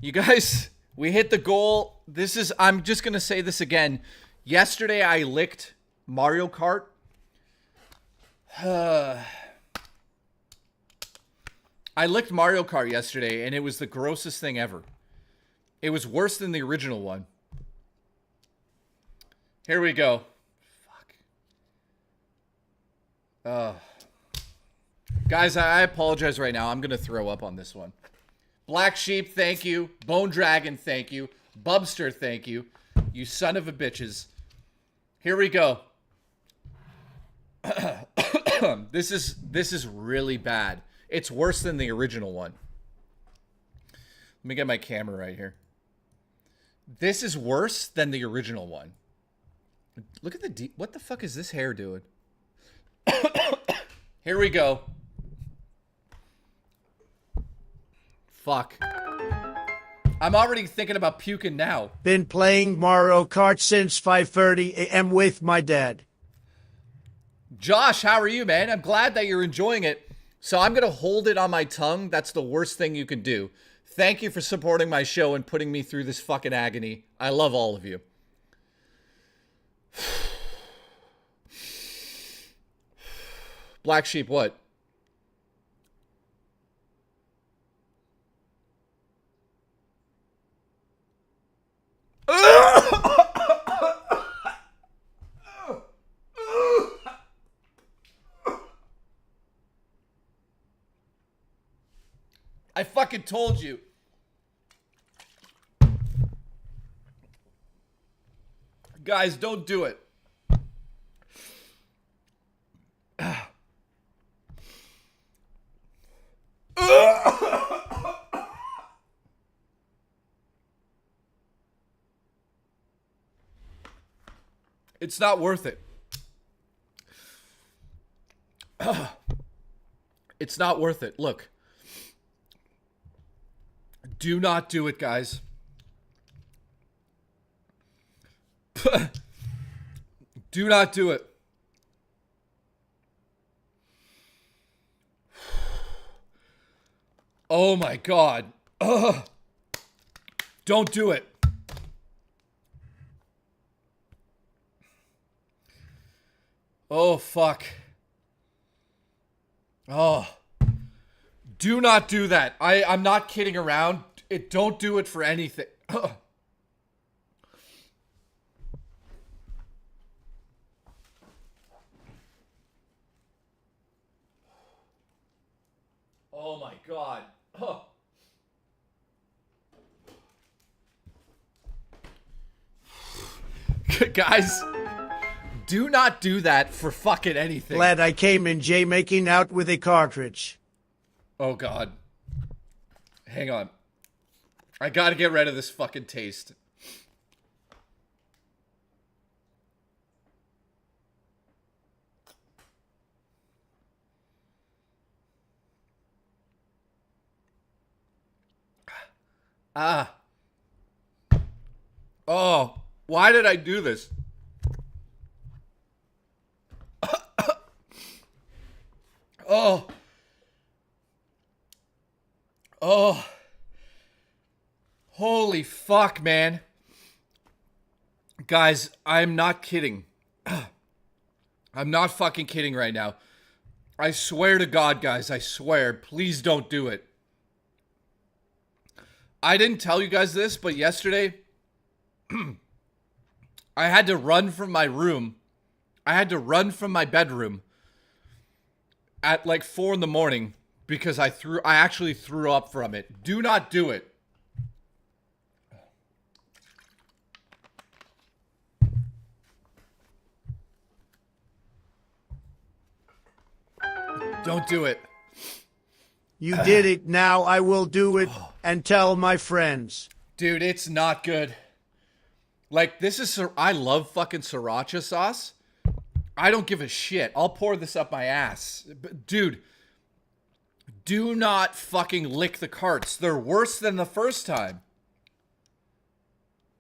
You guys, we hit the goal. This is, I'm just going to say this again. Yesterday, I licked Mario Kart. I licked Mario Kart yesterday, and it was the grossest thing ever. It was worse than the original one. Here we go. Fuck. Guys, I apologize right now. I'm going to throw up on this one. Black Sheep, thank you. Bone Dragon, thank you. Bubster, thank you. You son of a bitches. Here we go. This is really bad. It's worse than the original one. Let me get my camera right here. This is worse than the original one. Look at the what the fuck is this hair doing? Here we go. Fuck. I'm already thinking about puking now. Been playing Mario Kart since 5:30 a.m. with my dad. Josh, how are you, man? I'm glad that you're enjoying it. So I'm going to hold it on my tongue. That's the worst thing you can do. Thank you for supporting my show and putting me through this fucking agony. I love all of you. Black Sheep, what? I fucking told you. Guys, don't do it. It's not worth it. It's not worth it. Look. Do not do it, guys. Do not do it. Oh my God. Ugh. Don't do it. Oh, fuck. Oh. Do not do that. I'm not kidding around. Don't do it for anything. Ugh. Oh my God. Ugh. Guys, do not do that for fucking anything. Glad I came in, Jay, making out with a cartridge. Oh God. Hang on. I gotta get rid of this fucking taste. Ah. Oh, why did I do this? Oh. Oh. Holy fuck, man. Guys, I'm not kidding. I'm not fucking kidding right now. I swear to God, guys, I swear. Please don't do it. I didn't tell you guys this, but yesterday, I had to run from my room. I had to run from my bedroom at like 4 in the morning because I actually threw up from it. Do not do it. Don't do it. You did it. Now I will do it and tell my friends. Dude, it's not good. Like, this is... I love fucking sriracha sauce. I don't give a shit. I'll pour this up my ass. But, dude, do not fucking lick the carts. They're worse than the first time.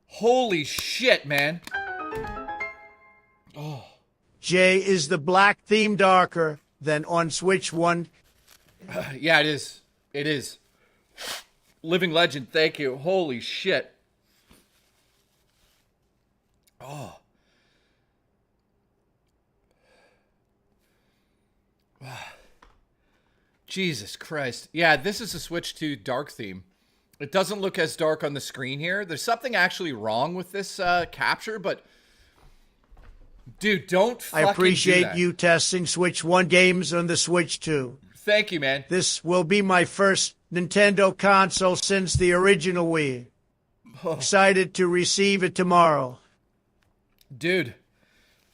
Holy shit, man. Oh. Jay, is the black theme darker than on Switch 1? Yeah, it is. It is. Living legend, thank you. Holy shit. Oh. Jesus Christ. Yeah, this is a Switch 2 dark theme. It doesn't look as dark on the screen here. There's something actually wrong with this capture, but... Dude, don't fucking I appreciate do that. you testing Switch 1 games on the Switch 2. Thank you, man. This will be my first Nintendo console since the original Wii. Excited to receive it tomorrow. Dude,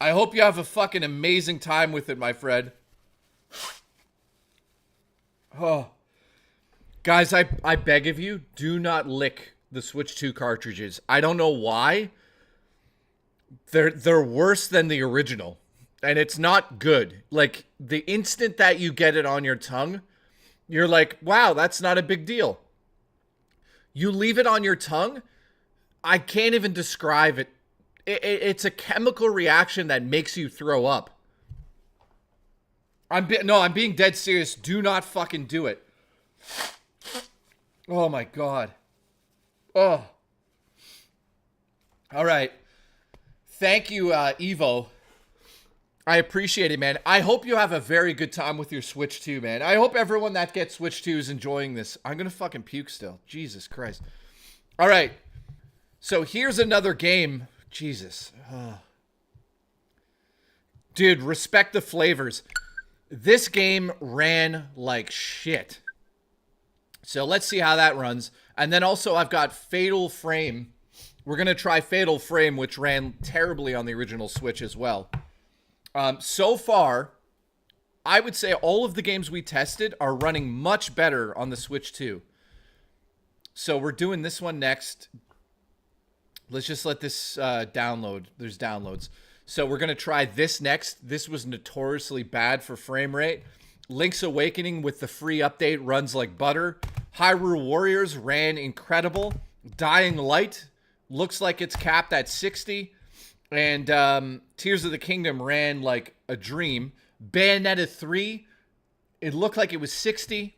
I hope you have a fucking amazing time with it, my friend. Oh. Guys, I beg of you, do not lick the Switch 2 cartridges. I don't know why. They're worse than the original. And it's not good. Like, the instant that you get it on your tongue, you're like, wow, that's not a big deal. You leave it on your tongue, I can't even describe it. It's a chemical reaction that makes you throw up. I'm being dead serious. Do not fucking do it. Oh my God. Oh. All right. Thank you, Evo. I appreciate it, man. I hope you have a very good time with your Switch 2, man. I hope everyone that gets Switch 2 is enjoying this. I'm going to fucking puke still. Jesus Christ. All right. So here's another game. Jesus. Dude, respect the flavors. This game ran like shit. So let's see how that runs. And then also I've got Fatal Frame. We're going to try Fatal Frame, which ran terribly on the original Switch as well. So far, I would say all of the games we tested are running much better on the Switch 2. So we're doing this one next. Let's just let this download. There's downloads. So we're going to try this next. This was notoriously bad for frame rate. Link's Awakening with the free update runs like butter. Hyrule Warriors ran incredible. Dying Light looks like it's capped at 60. And Tears of the Kingdom ran like a dream. Bayonetta 3, it looked like it was 60.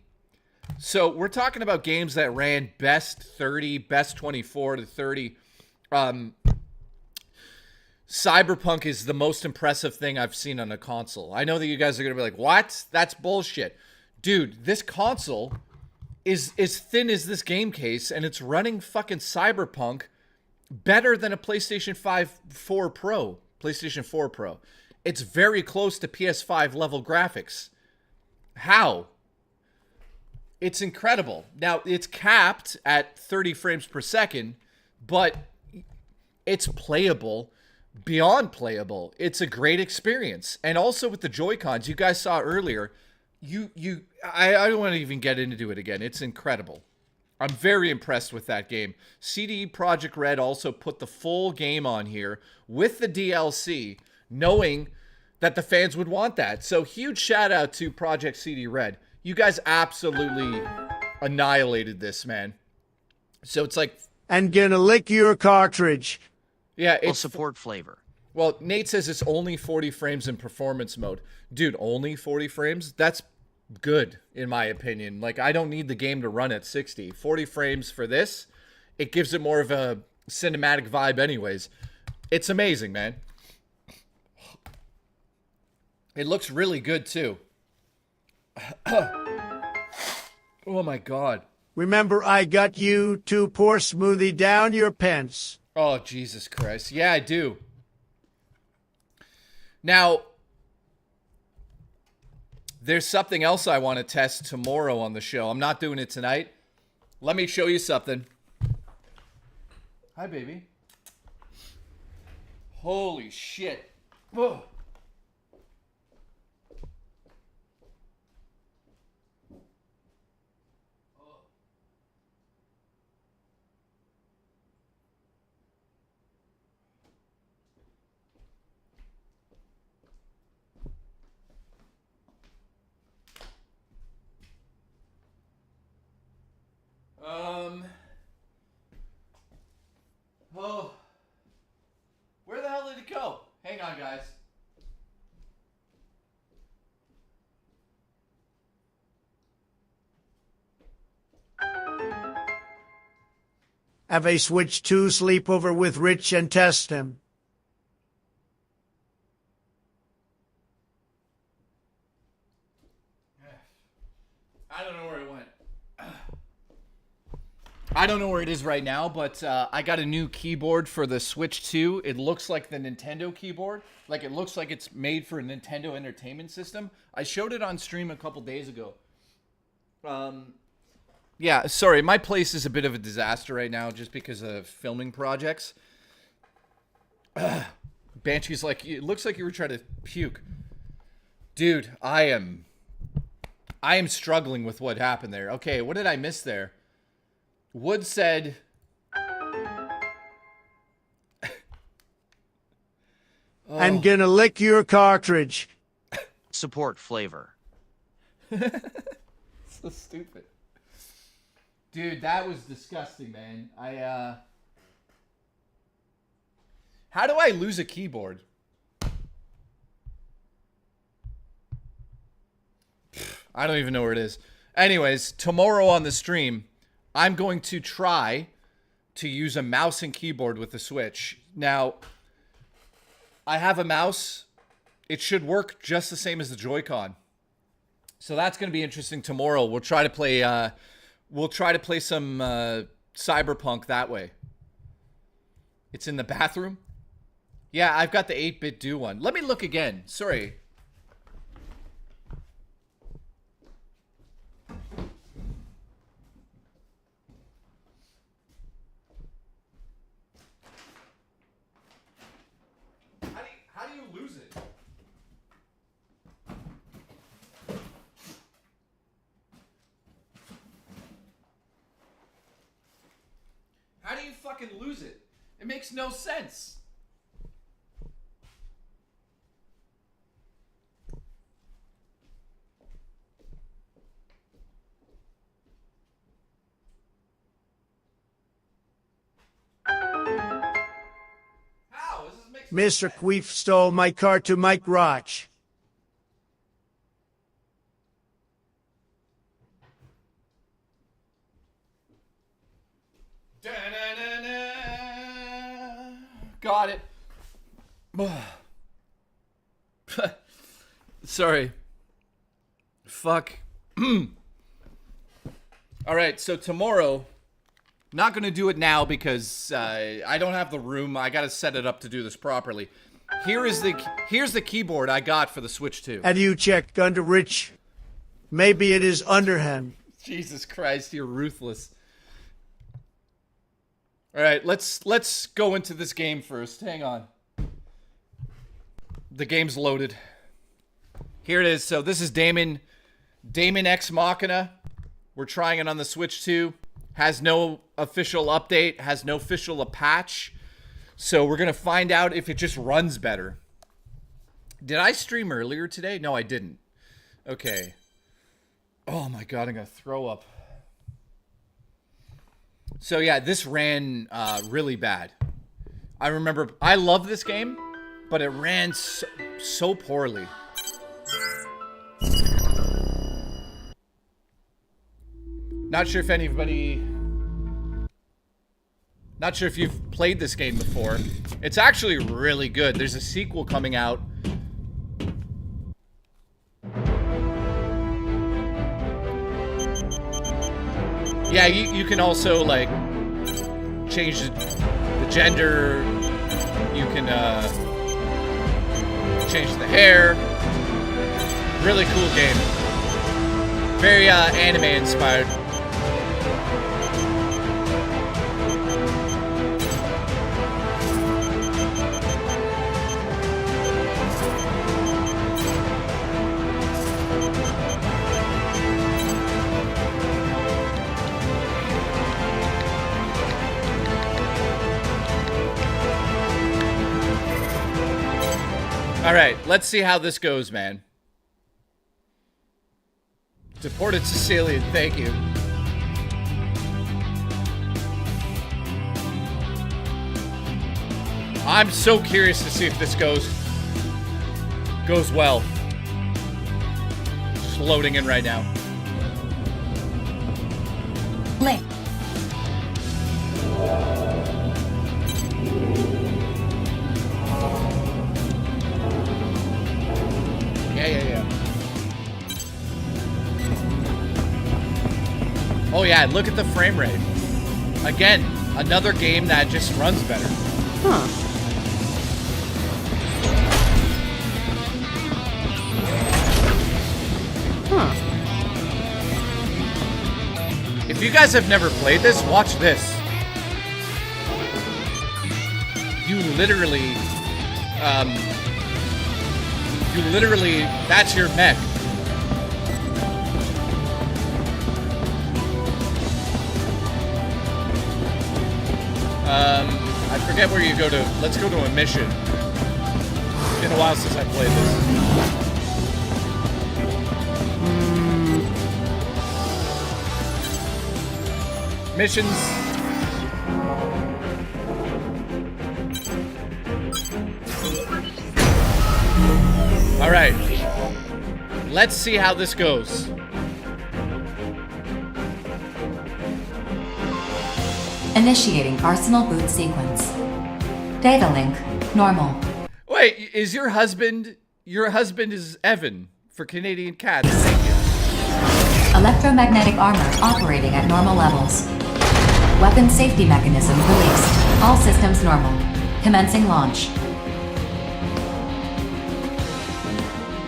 So we're talking about games that ran best 30, best 24 to 30. Cyberpunk is the most impressive thing I've seen on a console. I know that you guys are going to be like, what? That's bullshit. Dude, this console is as thin as this game case, and it's running fucking Cyberpunk better than a PlayStation 4 Pro. It's very close to PS5 level graphics. How? It's incredible. Now, it's capped at 30 frames per second, but it's playable. Beyond playable. It's a great experience. And also with the Joy-Cons, you guys saw earlier, I don't want to even get into it again. It's incredible. I'm very impressed with that game. CD Projekt Red also put the full game on here with the DLC, knowing that the fans would want that. So huge shout out to Project CD Red. You guys absolutely annihilated this, man. So it's like... And gonna lick your cartridge. Yeah, We'll support flavor. Well, Nate says it's only 40 frames in performance mode. Dude, only 40 frames? That's good, in my opinion. Like, I don't need the game to run at 60. 40 frames for this, it gives it more of a cinematic vibe anyways. It's amazing, man. It looks really good, too. Oh, my God. Remember, I got you to pour smoothie down your pants. Oh, Jesus Christ. Yeah, I do. Now, there's something else I want to test tomorrow on the show. I'm not doing it tonight. Let me show you something. Hi, baby. Holy shit. Whoa. Oh. Where the hell did it go? Hang on, guys. Have a Switch 2 sleepover with Rich and test him. I don't know where it went. I don't know where it is right now, but I got a new keyboard for the Switch 2. It looks like the Nintendo keyboard. Like, it looks like it's made for a Nintendo Entertainment System. I showed it on stream a couple days ago. Yeah, sorry, my place is a bit of a disaster right now just because of filming projects. Banshee's like, it looks like you were trying to puke. Dude, I am struggling with what happened there. Okay, what did I miss there? Wood said... Oh. I'm gonna lick your cartridge. Support flavor. So stupid. Dude, that was disgusting, man. How do I lose a keyboard? I don't even know where it is. Anyways, tomorrow on the stream, I'm going to try to use a mouse and keyboard with the Switch. Now, I have a mouse. It should work just the same as the Joy-Con. So that's going to be interesting tomorrow. We'll try to play some Cyberpunk that way. It's in the bathroom? Yeah, I've got the 8-bit do one. Let me look again. Sorry. How do you lose it? How do you fucking lose it? It makes no sense. Mr. Queef stole my car to my garage. Got it. Sorry. Fuck. Alright, so tomorrow, not going to do it now because I don't have the room. I got to set it up to do this properly. Here's the keyboard I got for the Switch 2. Have you checked under Rich? Maybe it is under him. Jesus Christ, you're ruthless. Alright, let's go into this game first. Hang on. The game's loaded. Here it is. So this is Damon X Machina. We're trying it on the Switch 2. Has no official update. Has no official patch. So we're going to find out if it just runs better. Did I stream earlier today? No, I didn't. Okay. Oh my god, I'm going to throw up. So yeah, this ran really bad. I remember, I love this game, but it ran so poorly. Not sure if you've played this game before. It's actually really good. There's a sequel coming out. Yeah, you can also, like, change the gender. You can, change the hair. Really cool game. Very, anime inspired. Alright, let's see how this goes, man. Deported Sicilian, thank you. I'm so curious to see if this goes well. Just loading in right now. Link. Yeah. Oh yeah, look at the frame rate. Again, another game that just runs better. Huh. If you guys have never played this, watch this. You literally, that's your mech. I forget where you go to. Let's go to a mission. It's been a while since I played this. Missions. All right. Let's see how this goes. Initiating Arsenal boot sequence. Data link, normal. Wait, is your husband is Evan for Canadian Cats. Electromagnetic armor operating at normal levels. Weapon safety mechanism released. All systems normal. Commencing launch.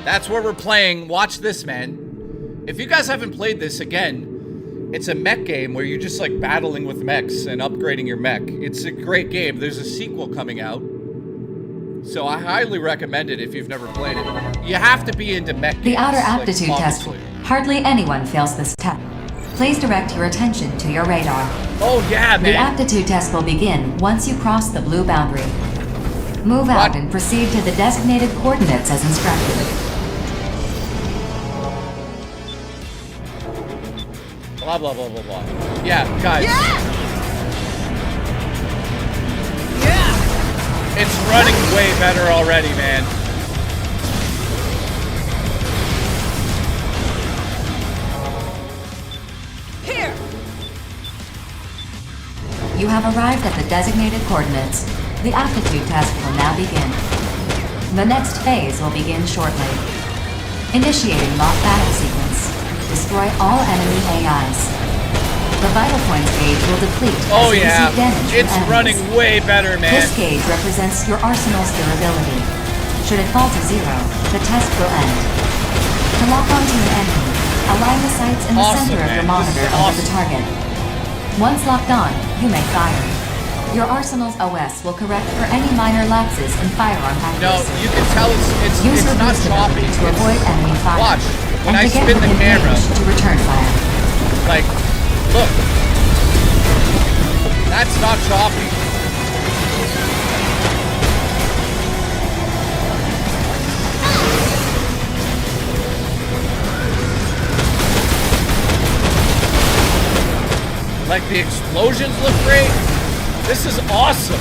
That's where we're playing. Watch this, man. If you guys haven't played this, again, it's a mech game where you're just like battling with mechs and upgrading your mech. It's a great game. There's a sequel coming out. So I highly recommend it if you've never played it. You have to be into mech games. The outer aptitude test. Obviously. Hardly anyone fails this test. Please direct your attention to your radar. Oh yeah, man. The aptitude test will begin once you cross the blue boundary. Move out and proceed to the designated coordinates as instructed. Blah, blah, blah, blah, blah. Yeah, guys. Yeah! It's running way better already, man. Here! You have arrived at the designated coordinates. The aptitude test will now begin. The next phase will begin shortly. Initiating mock battle sequence. Destroy all enemy AIs. The vital points gauge will deplete as you receive damage it's from enemies. running way better, man. This gauge represents your arsenal's durability. Should it fall to 0, the test will end. To lock onto an enemy, align the sights in the center of your monitor over the target. Once locked on, you may fire. Your arsenal's OS will correct for any minor lapses in firearm accuracy. No, you can tell it's not choppy. To avoid enemy fire. Watch, when and I to get spin the within camera, range to return fire. like, look. That's not choppy. Like, the explosions look great. This is awesome.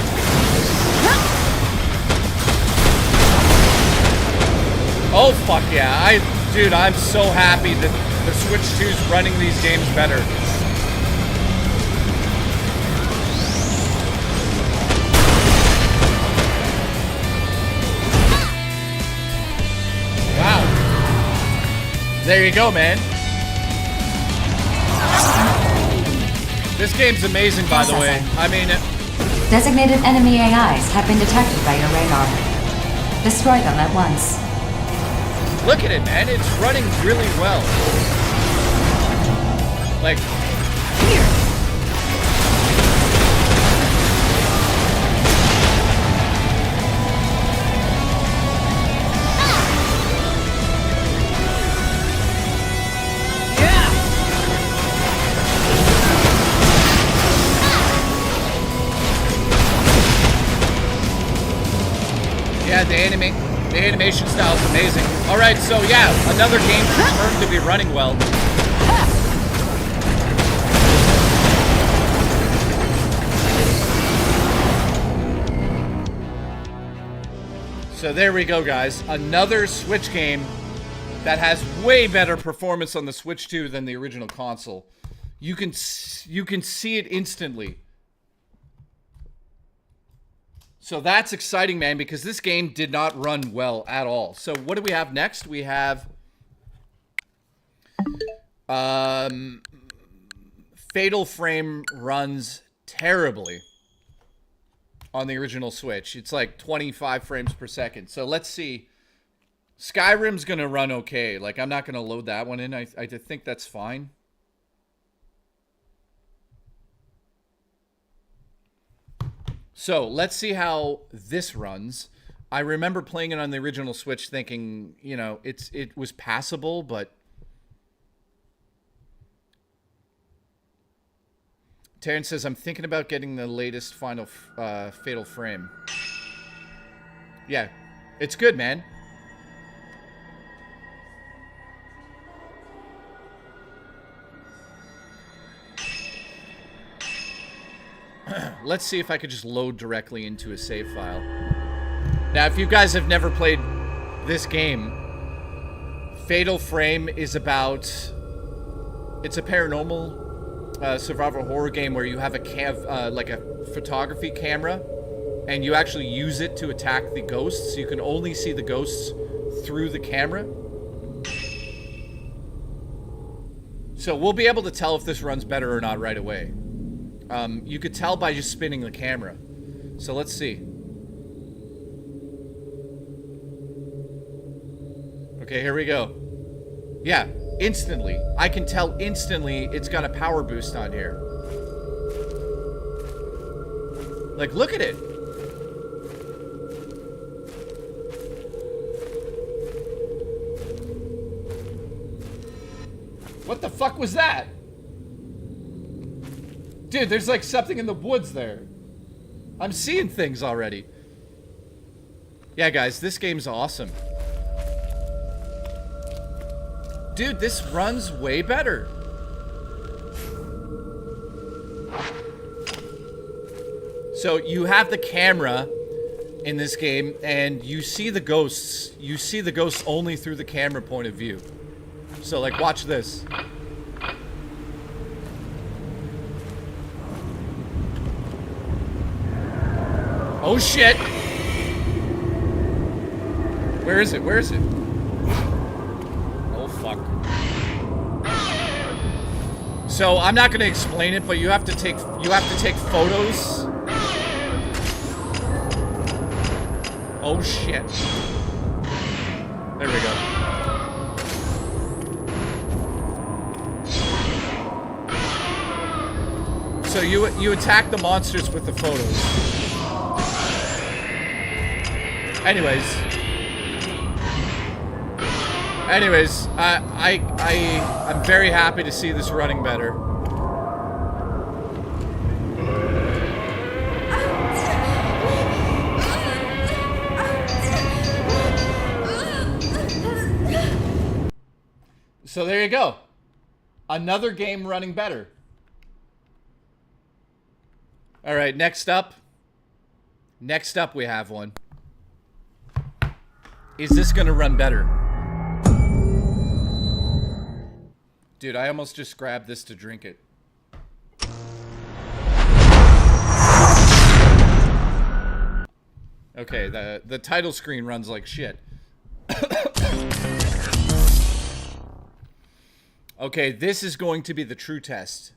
Oh, fuck yeah. Dude, I'm so happy that the Switch 2's running these games better. Wow. There you go, man. This game's amazing, by the way. I mean... Designated enemy AIs have been detected by your radar. Destroy them at once. Look at it, man. It's running really well. Like... Here! Yeah, the animation style is amazing. All right, so yeah, another game confirmed to be running well. So there we go, guys. Another Switch game that has way better performance on the Switch 2 than the original console. You can see it instantly. So that's exciting, man, because this game did not run well at all. So what do we have next? We have Fatal Frame runs terribly on the original Switch. It's like 25 frames per second. So let's see. Skyrim's going to run okay. Like, I'm not going to load that one in. I think that's fine. So let's see how this runs. I remember playing it on the original Switch thinking, you know, it was passable, but Terrence says, I'm thinking about getting the latest Fatal Frame. Yeah, it's good, man. Let's see if I could just load directly into a save file. Now, if you guys have never played this game, Fatal Frame is about... It's a paranormal survival horror game where you have a like a photography camera, and you actually use it to attack the ghosts. You can only see the ghosts through the camera. So we'll be able to tell if this runs better or not right away. You could tell by just spinning the camera. So let's see. Okay, here we go. Yeah, instantly. I can tell instantly it's got a power boost on here. Like, look at it. What the fuck was that? Dude, there's like something in the woods there. I'm seeing things already. Yeah, guys, this game's awesome. Dude, this runs way better. So you have the camera, in this game, and you see the ghosts. You see the ghosts only through the camera point of view. So, like, watch this. Oh, shit! Where is it? Where is it? Oh, fuck. So, I'm not gonna explain it, but you have to take photos. Oh, shit. There we go. So you attack the monsters with the photos. Anyways, I'm very happy to see this running better. So there you go. Another game running better. All right, next up we have one. Is this gonna run better? Dude, I almost just grabbed this to drink it. Okay, the title screen runs like shit. Okay, this is going to be the true test.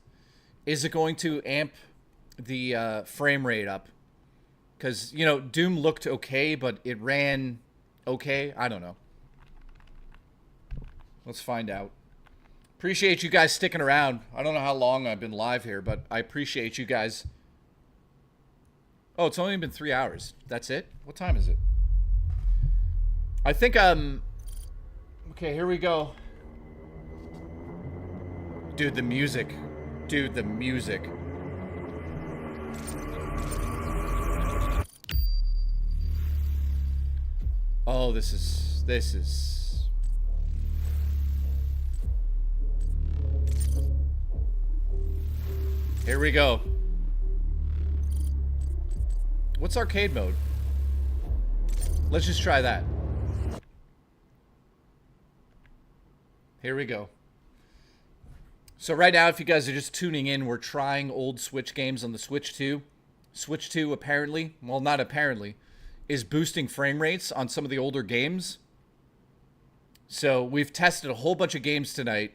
Is it going to amp the frame rate up? Because, you know, Doom looked okay, but it ran okay. I don't know. Let's find out. Appreciate you guys sticking around. I don't know how long I've been live here, but I appreciate you guys. Oh, it's only been 3 hours. That's it? What time is it? I think, okay, here we go. Dude, the music. Dude, the music. Oh, this is... Here we go. What's arcade mode? Let's just try that. Here we go. So right now, if you guys are just tuning in, we're trying old Switch games on the Switch 2. Switch 2 apparently, well, not apparently, is boosting frame rates on some of the older games. So we've tested a whole bunch of games tonight.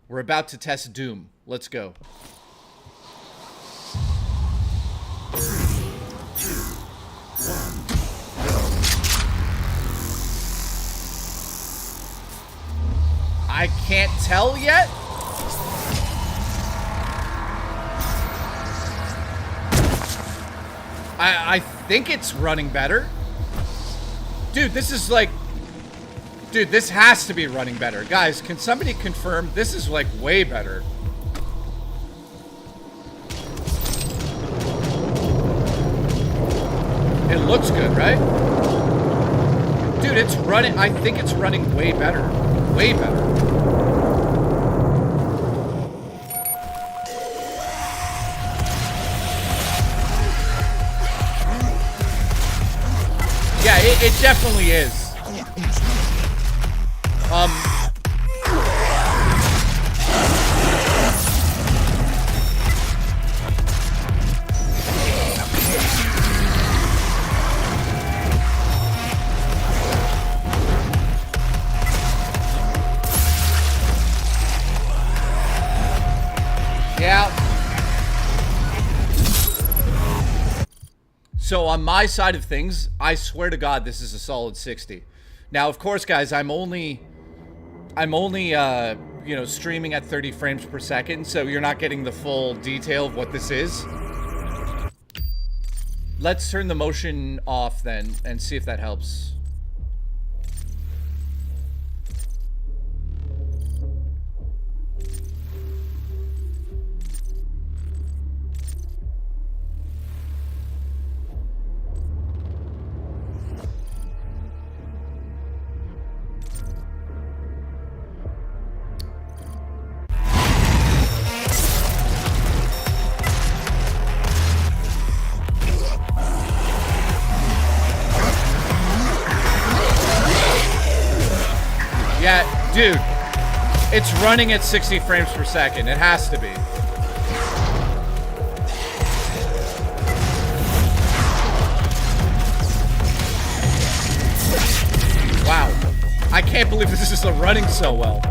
We're about to test Doom. Let's go. 3, 2, 1, go. I can't tell yet. I think it's running better. Dude, this is like... Dude, this has to be running better. Guys, can somebody confirm? This is like way better. It looks good, right? Dude, it's running... I think it's running way better. Way better. Yeah, it definitely is. Yeah. So on my side of things, I swear to God, this is a solid 60. Now, of course, guys, I'm only you know, streaming at 30 frames per second, so you're not getting the full detail of what this is. Let's turn the motion off then and see if that helps. Dude, it's running at 60 frames per second. It has to be. Wow. I can't believe this is running so well.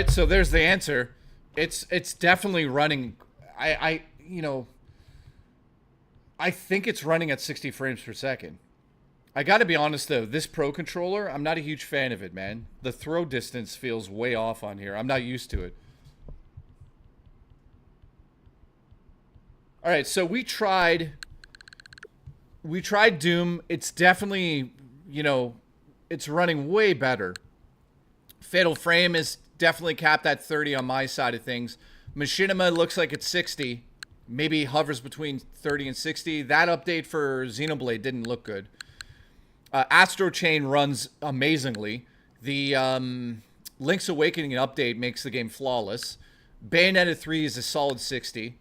So there's the answer. It's definitely running. I think it's running at 60 frames per second. I gotta be honest though, this Pro controller, I'm not a huge fan of it, man. The throw distance feels way off on here. I'm not used to it. All right, so we tried Doom. It's definitely, it's running way better. Fatal Frame is definitely capped at 30 on my side of things. Machinima looks like it's 60. Maybe hovers between 30 and 60. That update for Xenoblade didn't look good. Astro Chain runs amazingly. The Link's Awakening update makes the game flawless. Bayonetta 3 is a solid 60.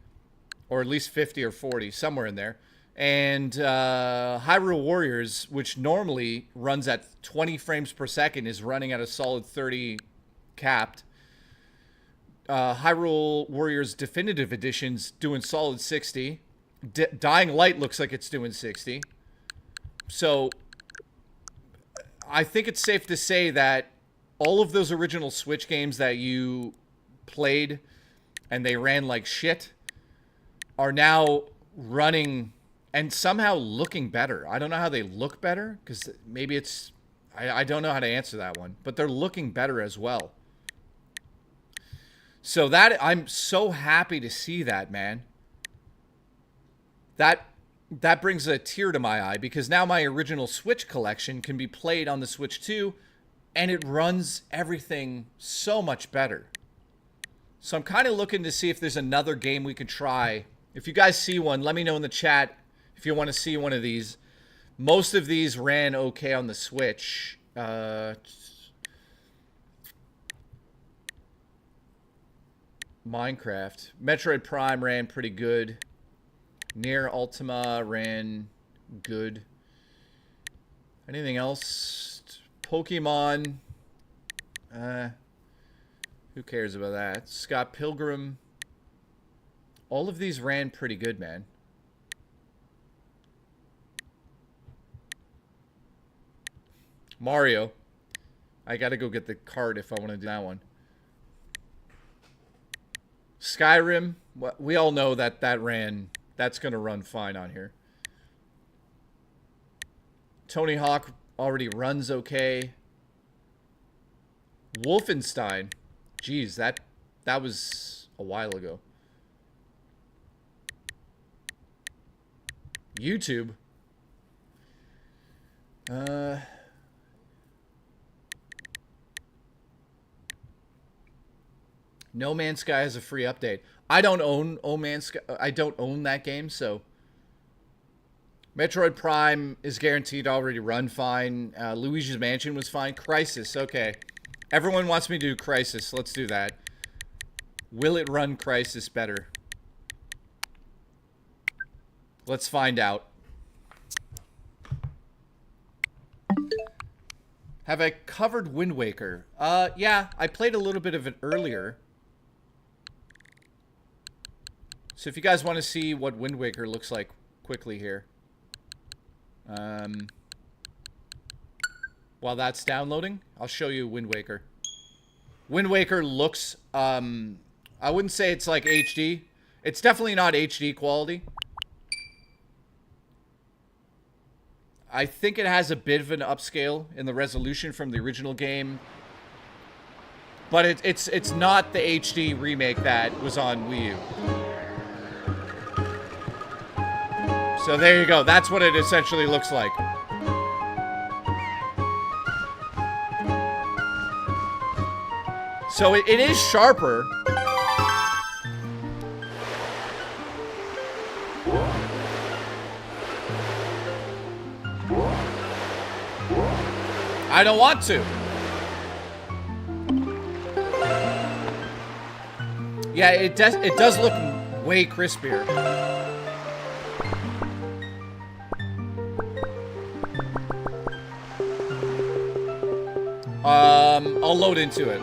Or at least 50 or 40, somewhere in there. And Hyrule Warriors, which normally runs at 20 frames per second, is running at a solid 30 capped. Hyrule Warriors Definitive Edition's doing solid 60. Dying Light looks like it's doing 60. So I think it's safe to say that all of those original Switch games that you played and they ran like shit are now running and somehow looking better. I don't know how they look better, because maybe it's... I don't know how to answer that one. But they're looking better as well. So that... I'm so happy to see that, man. That brings a tear to my eye, because now my original Switch collection can be played on the Switch 2, and it runs everything so much better. So I'm kind of looking to see if there's another game we could try. If you guys see one, let me know in the chat if you want to see one of these. Most of these ran okay on the Switch. Minecraft. Metroid Prime ran pretty good. Nier Ultima ran good. Anything else? Pokemon. Who cares about that? Scott Pilgrim. All of these ran pretty good, man. Mario. I gotta go get the cart if I want to do that one. Skyrim. We all know that ran... That's gonna run fine on here. Tony Hawk already runs okay. Wolfenstein. Jeez, that was a while ago. YouTube. No Man's Sky has a free update. I don't own I don't own that game, so Metroid Prime is guaranteed to already run fine. Luigi's Mansion was fine. Crysis, okay. Everyone wants me to do Crysis. Let's do that. Will it run Crysis better? Let's find out. Have I covered Wind Waker? Yeah, I played a little bit of it earlier. So if you guys want to see what Wind Waker looks like quickly here. While that's downloading, I'll show you Wind Waker. Wind Waker looks, I wouldn't say it's like HD. It's definitely not HD quality. I think it has a bit of an upscale in the resolution from the original game. But it's not the HD remake that was on Wii U. So there you go. That's what it essentially looks like. So it is sharper. I don't want to. Yeah, it does look way crispier. I'll load into it.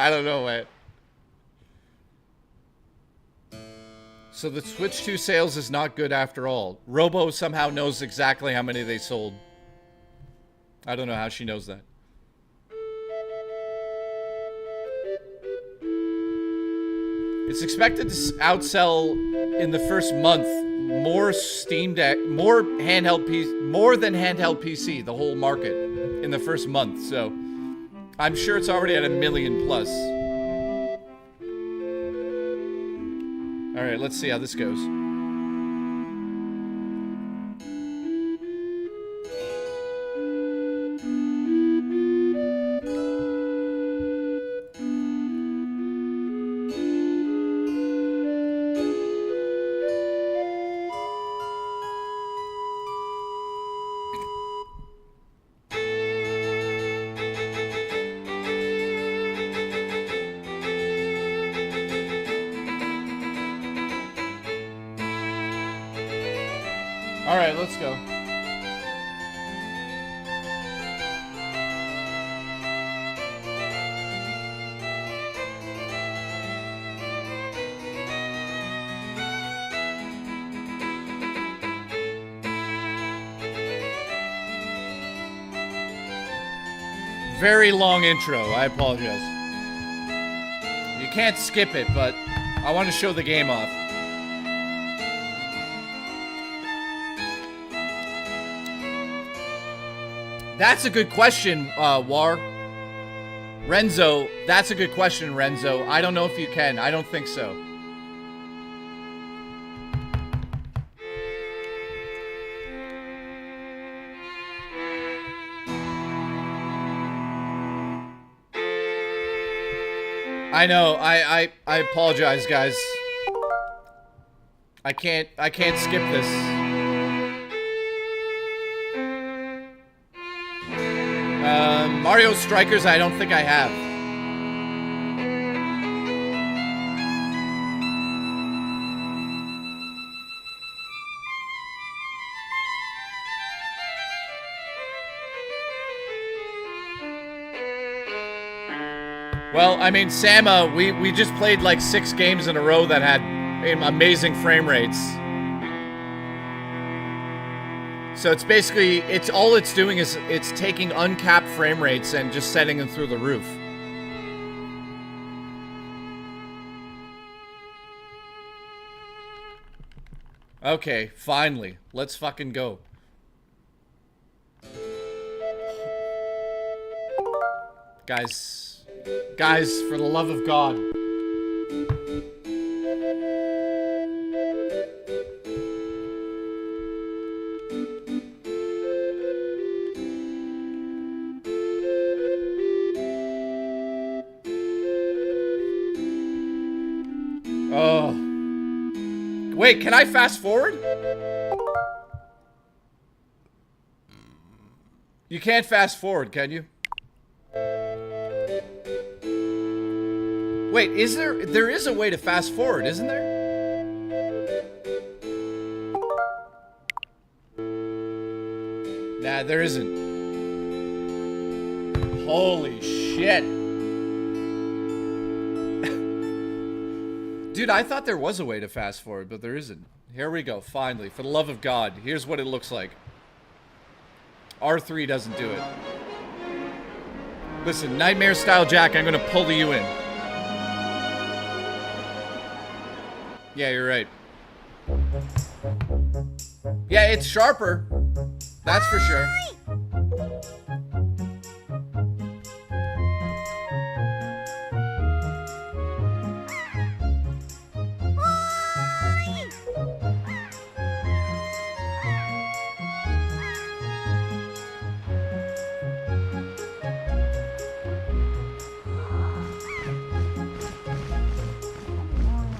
I don't know what. So the Switch 2 sales is not good after all. Robo somehow knows exactly how many they sold. I don't know how she knows that. It's expected to outsell in the first month more Steam Deck, more than handheld PC, the whole market in the first month. So I'm sure it's already at 1 million plus. All right, let's see how this goes. All right, let's go. Very long intro. I apologize. You can't skip it, but I want to show the game off. That's a good question, War. Renzo, that's a good question, Renzo. I don't know if you can. I don't think so. I know. I apologize, guys. I can't skip this. Mario Strikers, I don't think I have. Well, I mean, Sama, we just played like 6 games in a row that had amazing frame rates. So it's basically, all it's doing is it's taking uncapped frame rates and just setting them through the roof. Okay, finally. Let's fucking go. Guys, for the love of God. Oh. Wait, can I fast forward? You can't fast forward, can you? Wait, is there? There is a way to fast forward, isn't there? Nah, there isn't. Holy shit. Dude, I thought there was a way to fast forward, but there isn't. Here we go, finally. For the love of God, here's what it looks like. R3 doesn't do it. Listen, Nightmare Style Jack, I'm gonna pull you in. Yeah, you're right. Yeah, it's sharper. That's for sure.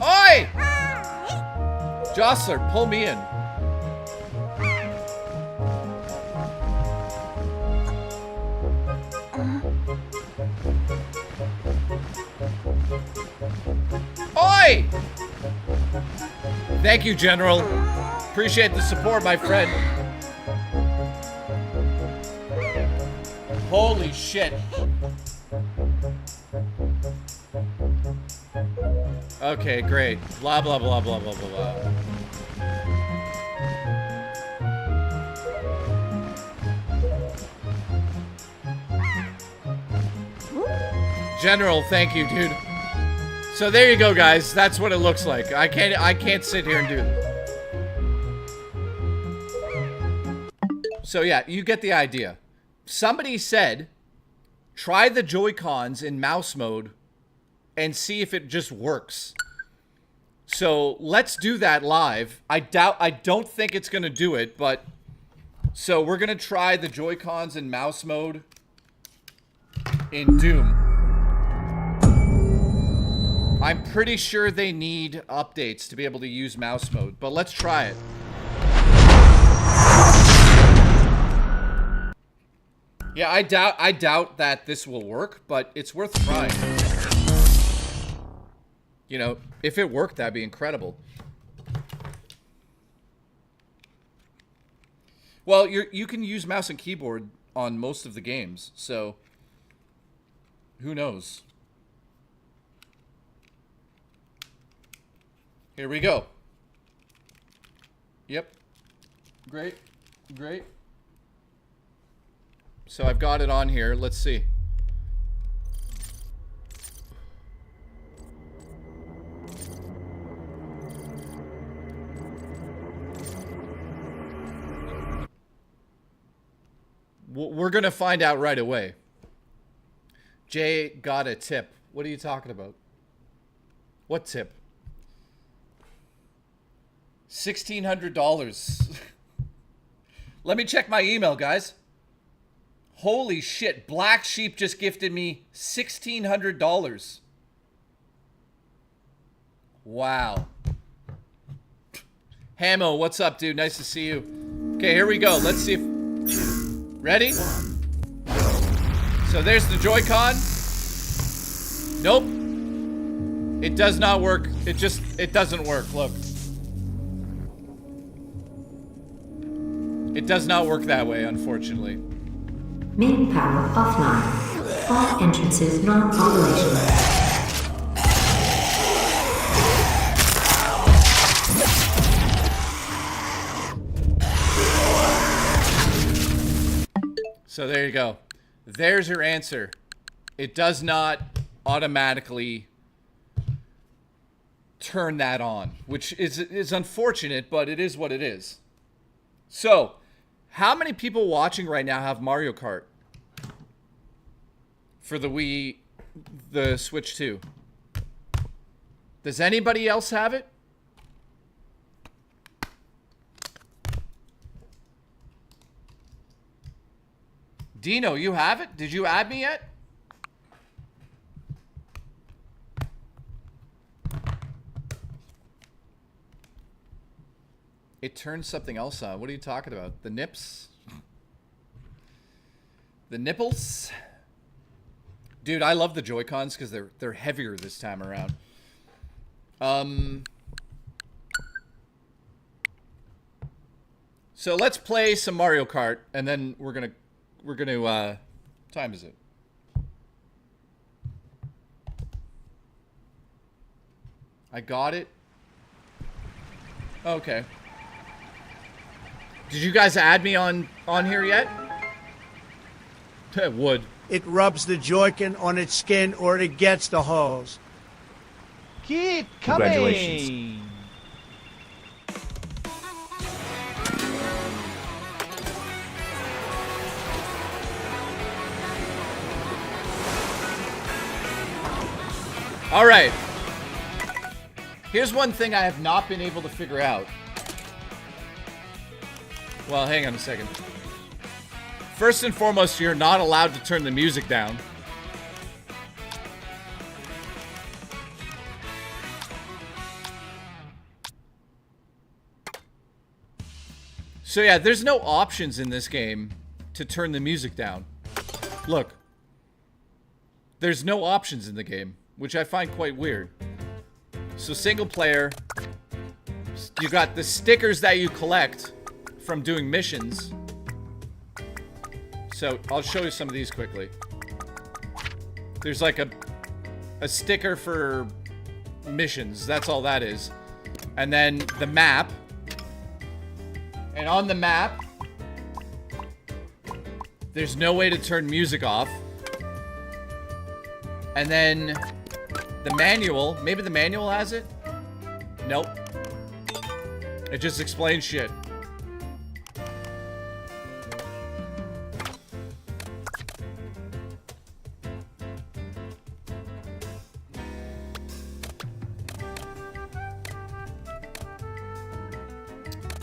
Oi! Jostler, pull me in. Oi! Thank you, General. Appreciate the support, my friend. Holy shit. Okay, great. Blah, blah, blah, blah, blah, blah, blah. General, thank you, dude. So there you go, guys. That's what it looks like. I can't sit here and do this. So yeah, you get the idea. Somebody said, try the Joy-Cons in mouse mode and see if it just works. So let's do that live. I don't think it's gonna do it, but so we're gonna try the Joy-Cons in mouse mode in Doom. I'm pretty sure they need updates to be able to use mouse mode, but let's try it. Yeah, I doubt that this will work, but it's worth trying. You know, if it worked, that'd be incredible. Well, you can use mouse and keyboard on most of the games, so who knows? Here we go. Yep. Great. Great. So I've got it on here. Let's see. We're going to find out right away. Jay got a tip. What are you talking about? What tip? $1,600. Let me check my email, guys. Holy shit. Black Sheep just gifted me $1,600. Wow. Hamo, what's up, dude? Nice to see you. Okay, here we go. Let's see if... Ready? So there's the Joy-Con. Nope. It does not work. It doesn't work. Look. It does not work that way, unfortunately. Main power offline. All entrances non-operational. So there you go. There's your answer. It does not automatically turn that on, which is unfortunate, but it is what it is. So, how many people watching right now have Mario Kart for the Switch 2? Does anybody else have it? Dino, you have it? Did you add me yet? It turns something else on. What are you talking about? The nips? The nipples? Dude, I love the Joy-Cons because they're heavier this time around. So let's play some Mario Kart, and then we're gonna what time is it? I got it. Okay. Did you guys add me on here yet? Wood. it rubs the Joy-Con on its skin or it gets the hose. Keep coming! Congratulations. All right. Here's one thing I have not been able to figure out. Well, hang on a second. First and foremost, you're not allowed to turn the music down. So yeah, there's no options in this game to turn the music down. Look. There's no options in the game, which I find quite weird. So single player, you got the stickers that you collect from doing missions. So I'll show you some of these quickly. There's like a sticker for missions. That's all that is. And then the map. And on the map, there's no way to turn music off. And then the manual, maybe the manual has it? Nope. It just explains shit.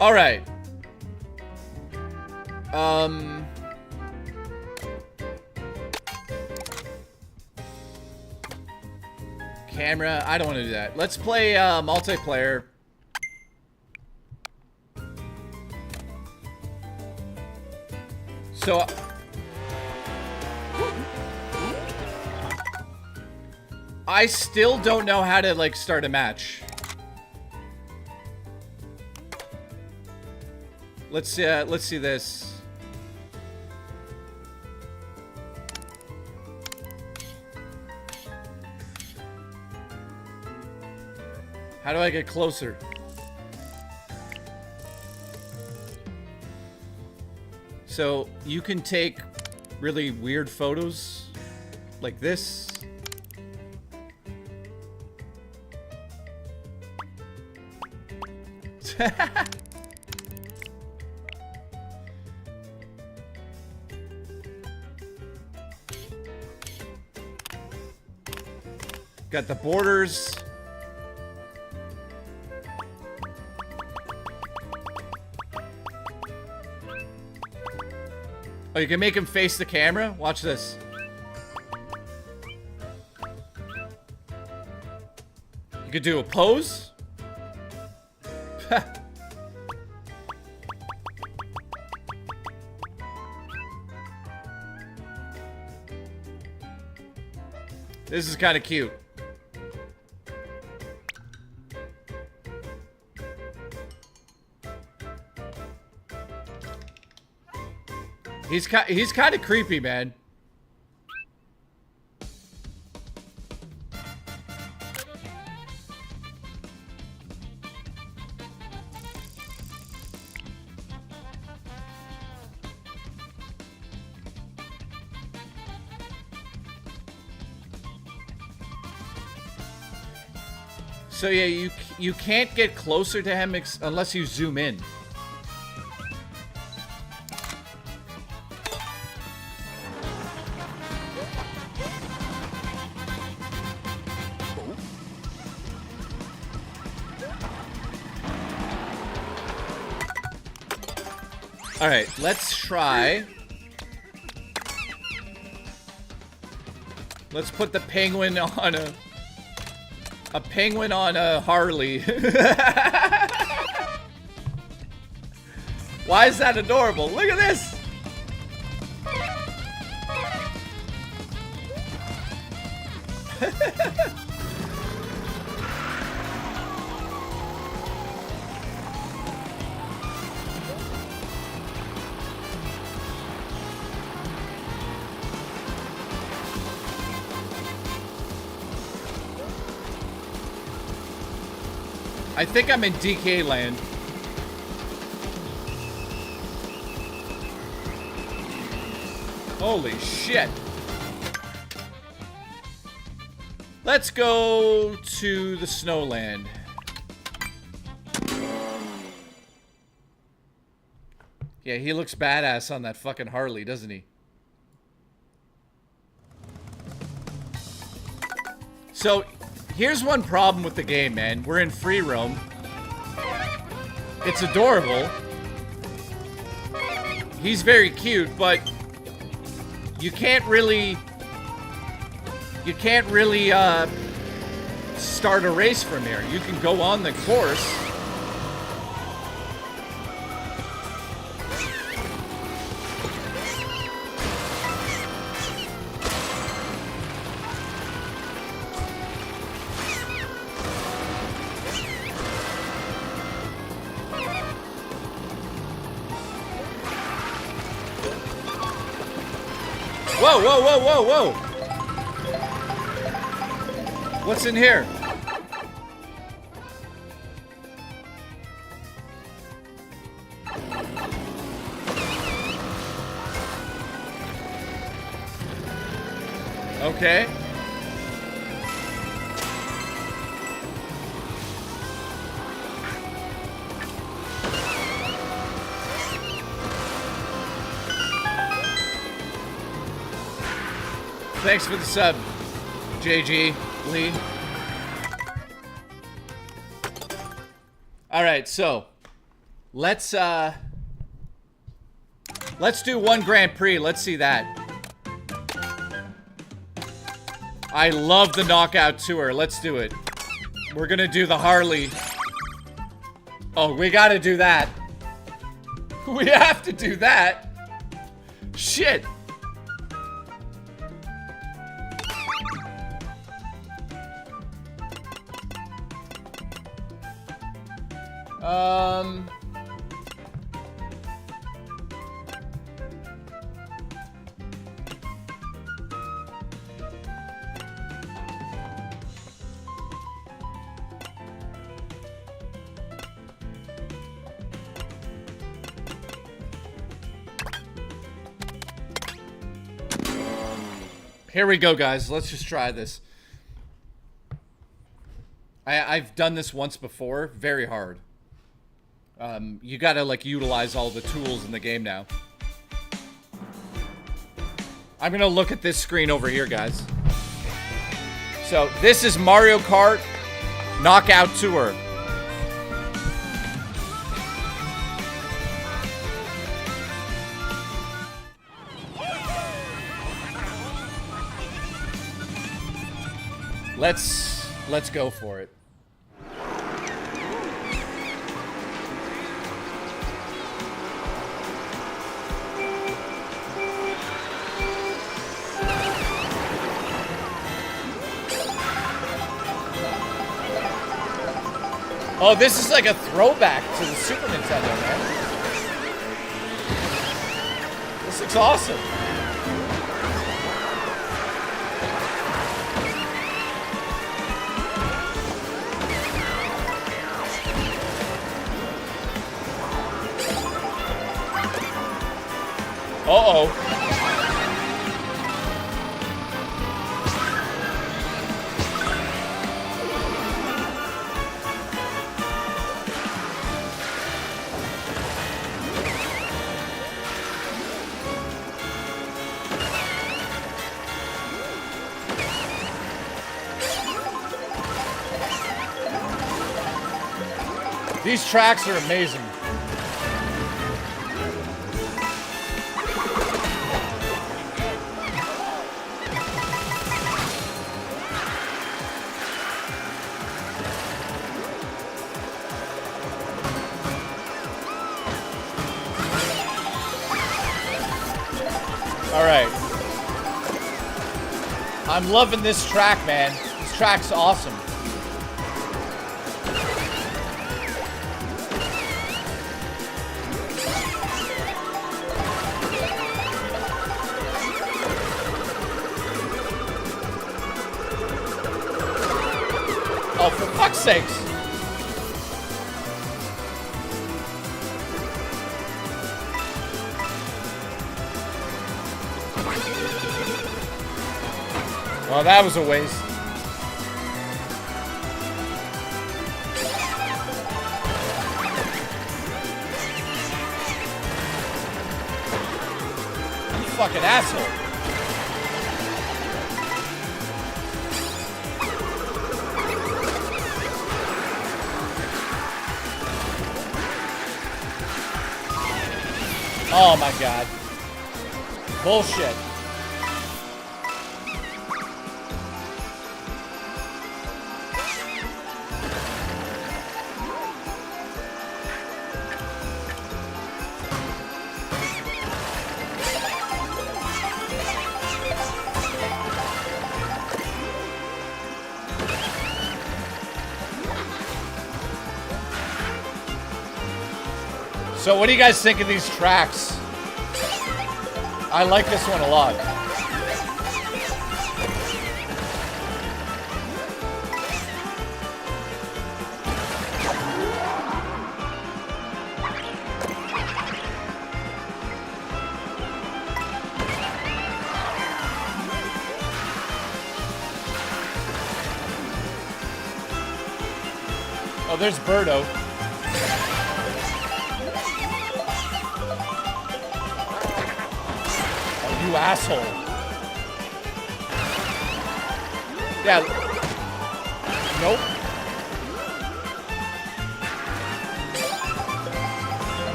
All right. Camera, I don't want to do that. Let's play multiplayer. So I still don't know how to like start a match. Let's see this. How do I get closer? So you can take really weird photos like this. Got the borders. Oh, you can make him face the camera? Watch this. You could do a pose. This is kind of cute. He's kind of creepy, man. So yeah, you can't get closer to him unless you zoom in. All right, let's try. Let's put the penguin on a penguin on a Harley. Why is that adorable? Look at this. I think I'm in DK land. Holy shit. Let's go to the Snowland. Yeah, he looks badass on that fucking Harley, doesn't he? So, here's one problem with the game, man. We're in free roam. It's adorable. He's very cute, but you can't really start a race from here. You can go on the course. Whoa, whoa, whoa, whoa, whoa! What's in here? Okay. Thanks for the sub, JG Lee. All right, so let's do one Grand Prix. Let's see that. I love the Knockout Tour. Let's do it. We're gonna do the Harley. Oh, we gotta do that. We have to do that. Shit. Here we go, guys. Let's just try this. I've done this once before. Very hard. You gotta, like, utilize all the tools in the game now. I'm gonna look at this screen over here, guys. So, this is Mario Kart Knockout Tour. Let's go for it. Oh, this is like a throwback to the Super Nintendo, man. This looks awesome. Uh-oh. These tracks are amazing. All right. I'm loving this track, man. This track's awesome. Oh, for fuck's sakes. Well, that was a waste. fucking asshole. Oh my god. Bullshit. So what do you guys think of these tracks? I like this one a lot. Oh, there's Birdo. You asshole. Yeah. Nope.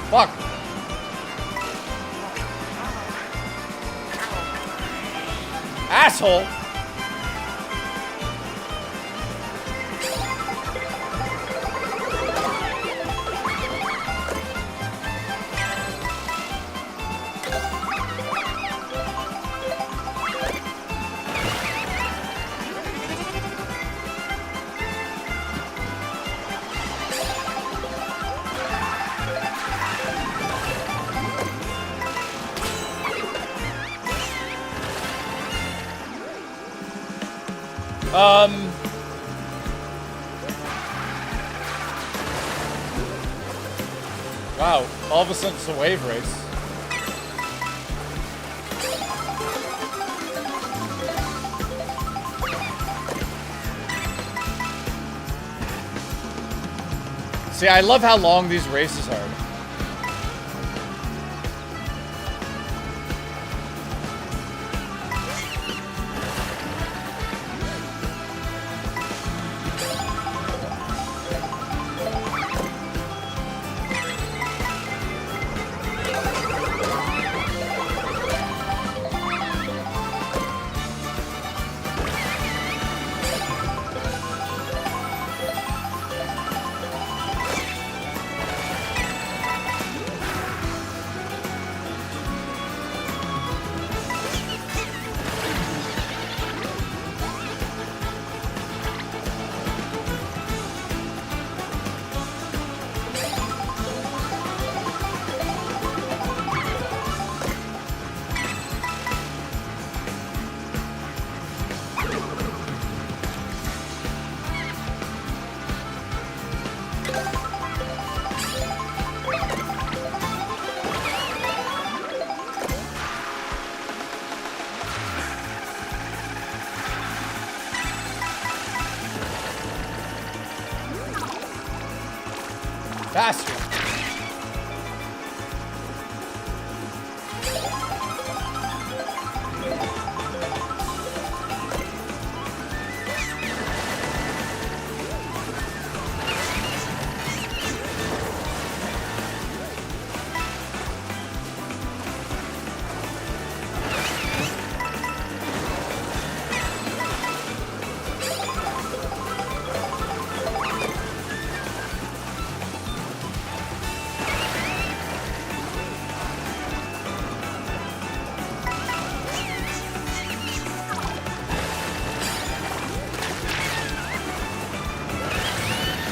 Fuck. Asshole. Wow, all of a sudden it's a wave race. See, I love how long these races are. Faster.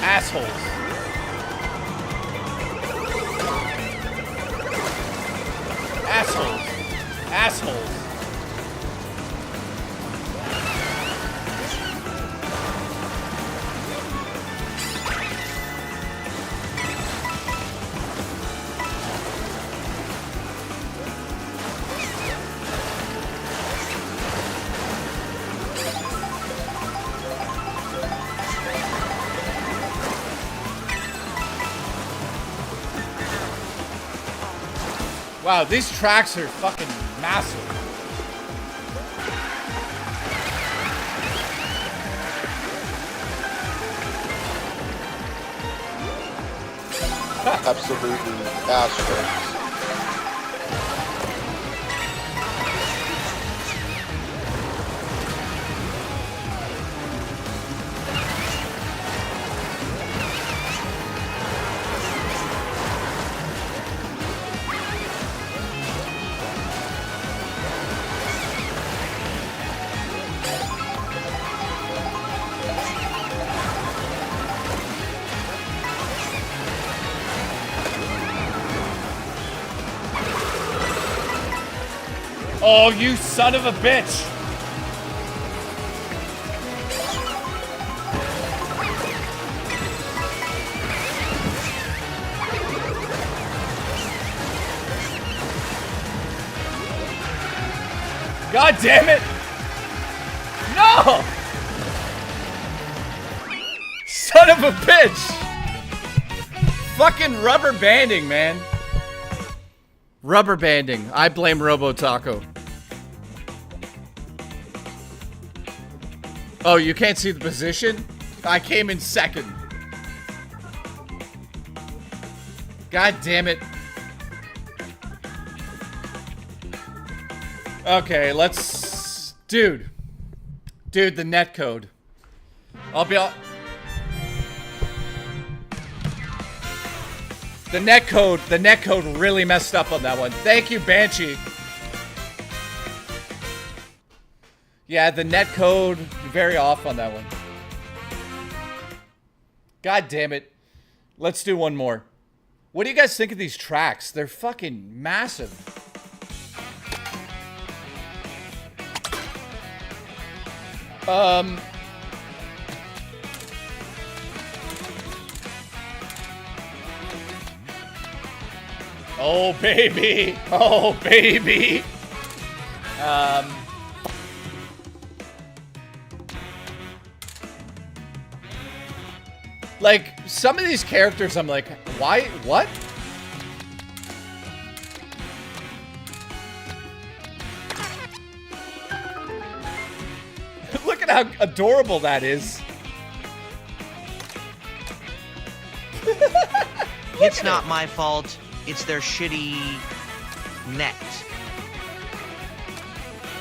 Assholes. Assholes. Assholes. Wow, these tracks are fucking massive. Absolutely asterisks. Oh, you son of a bitch! God damn it! No! Son of a bitch! Fucking rubber banding, man. Rubber banding. I blame Robo Taco. Oh, you can't see the position? I came in second. God damn it. Okay, let's... Dude, the netcode. I'll be... The netcode really messed up on that one. Thank you, Banshee. Yeah, the netcode, very off on that one. God damn it. Let's do one more. What do you guys think of these tracks? They're fucking massive. Oh, baby. Oh, baby. Like, some of these characters, I'm like, why? What? Look at how adorable that is. It's not my fault. It's their shitty net.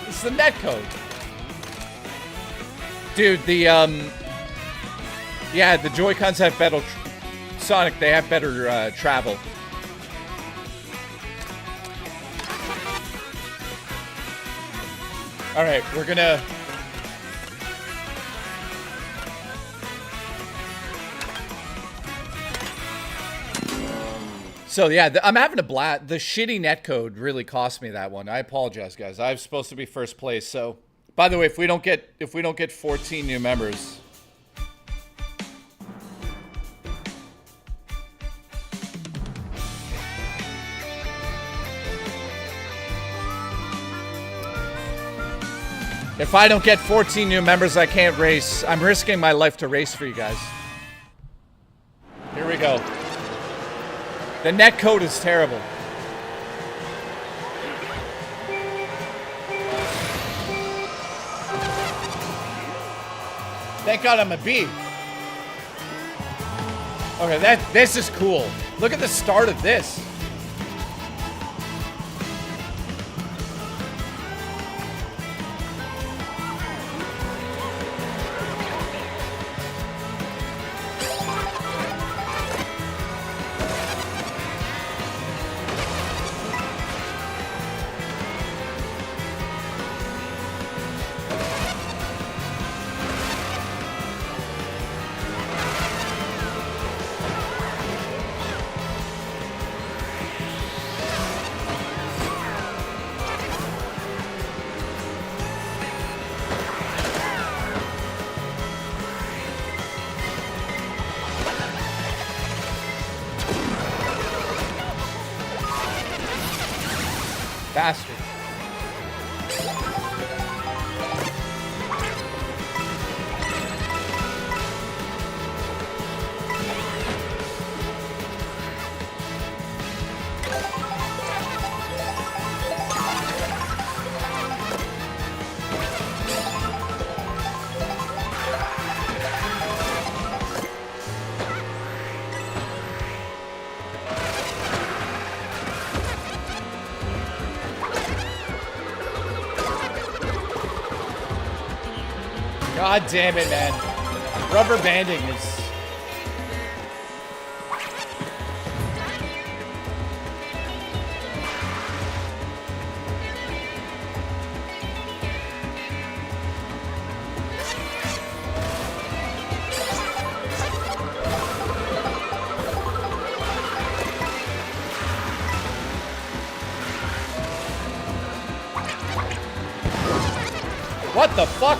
It's the netcode. Dude, yeah, the Joy-Cons have better... Sonic, they have better travel. Alright, we're gonna... So yeah, I'm having a blast. The shitty netcode really cost me that one. I apologize, guys. I was supposed to be first place. So, by the way, if we don't get 14 new members, if I don't get 14 new members, I can't race. I'm risking my life to race for you guys. Here we go. The netcode is terrible. Thank God I'm a B. Okay, this is cool. Look at the start of this. Bastard. God damn it, man. Rubber banding is... What the fuck?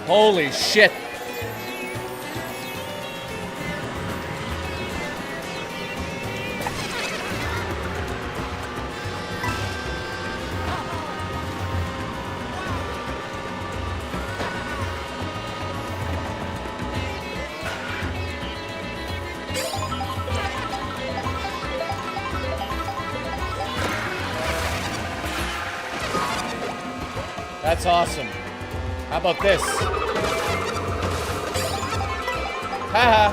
Holy shit. That's awesome. How about this? Haha.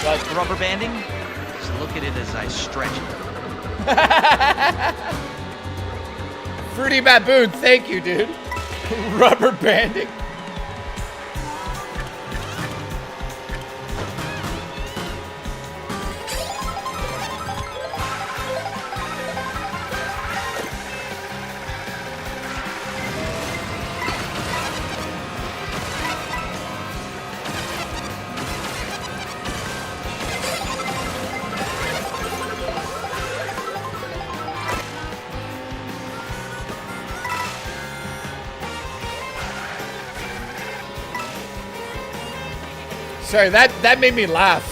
What? Rubber banding? Just look at it as I stretch it. Fruity Baboon, thank you, dude. Rubber banding. Sorry, that made me laugh.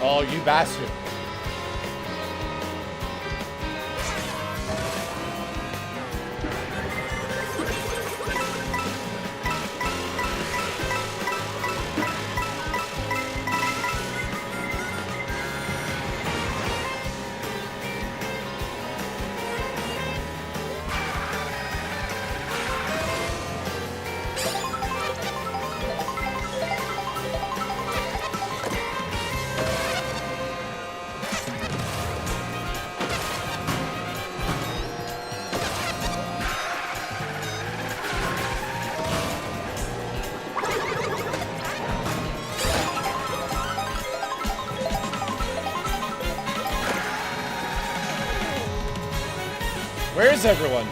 Oh, you bastard. Where is everyone?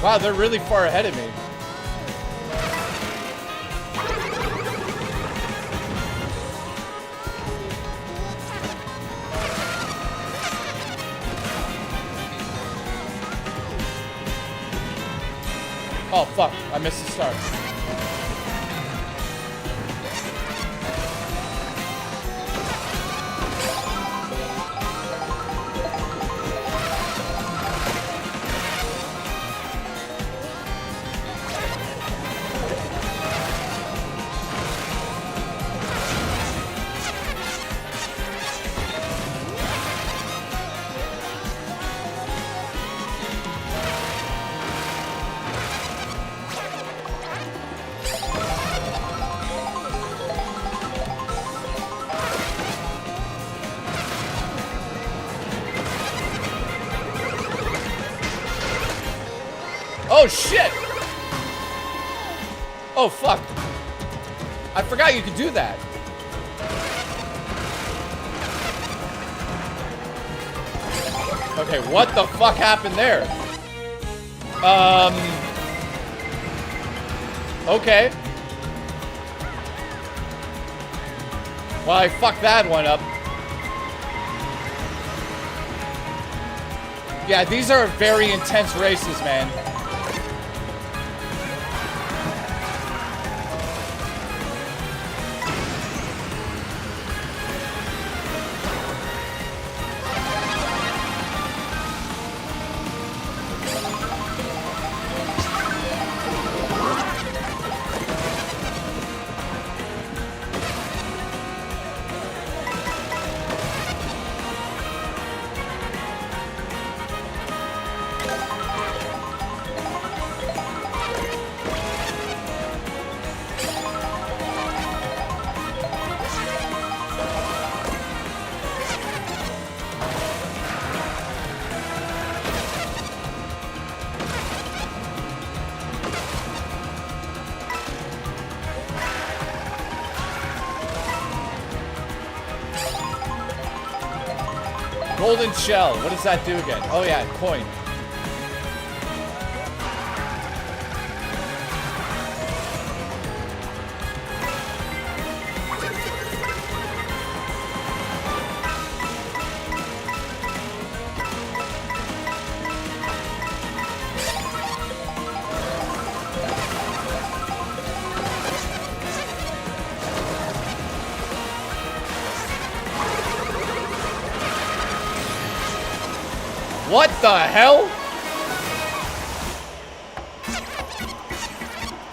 Wow, they're really far ahead of me. Oh, fuck. I missed the start. Oh, shit! Oh, fuck. I forgot you could do that. Okay, what the fuck happened there? Okay. Well, I fucked that one up. Yeah, these are very intense races, man. Golden shell. What does that do again? Oh yeah, coin. What the hell?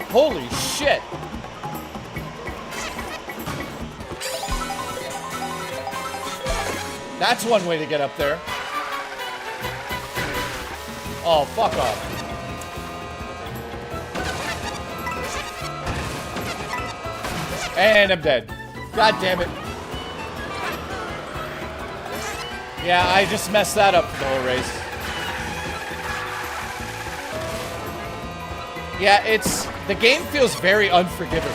Holy shit. That's one way to get up there. Oh, fuck off. And I'm dead. God damn it. Yeah, I just messed that up for the whole race. Yeah, the game feels very unforgiving.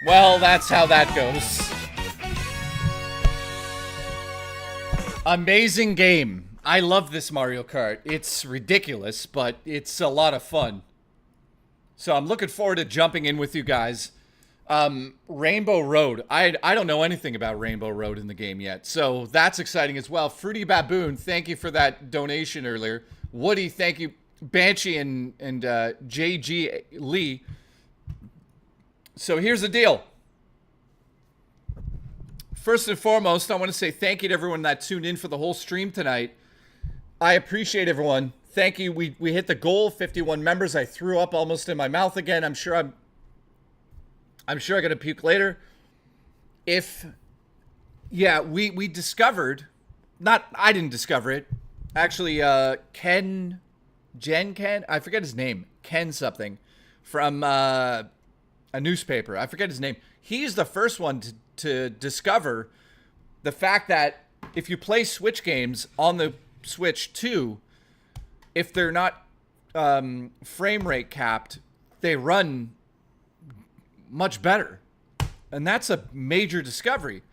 Well, that's how that goes. Amazing game. I love this Mario Kart. It's ridiculous, but it's a lot of fun. So I'm looking forward to jumping in with you guys. Rainbow Road. I don't know anything about Rainbow Road in the game yet, so that's exciting as well. Fruity Baboon, thank you for that donation earlier. Woody, thank you. Banshee and JG Lee. So here's the deal. First and foremost, I want to say thank you to everyone that tuned in for the whole stream tonight. I appreciate everyone. Thank you. We hit the goal, 51 members. I threw up almost in my mouth again. I'm sure I'm gonna puke later. We discovered, I didn't discover it. Actually, Ken, I forget his name. Ken something from a newspaper. I forget his name. He's the first one to discover the fact that if you play Switch games on the Switch 2, if they're not frame rate capped, they run much better. And that's a major discovery.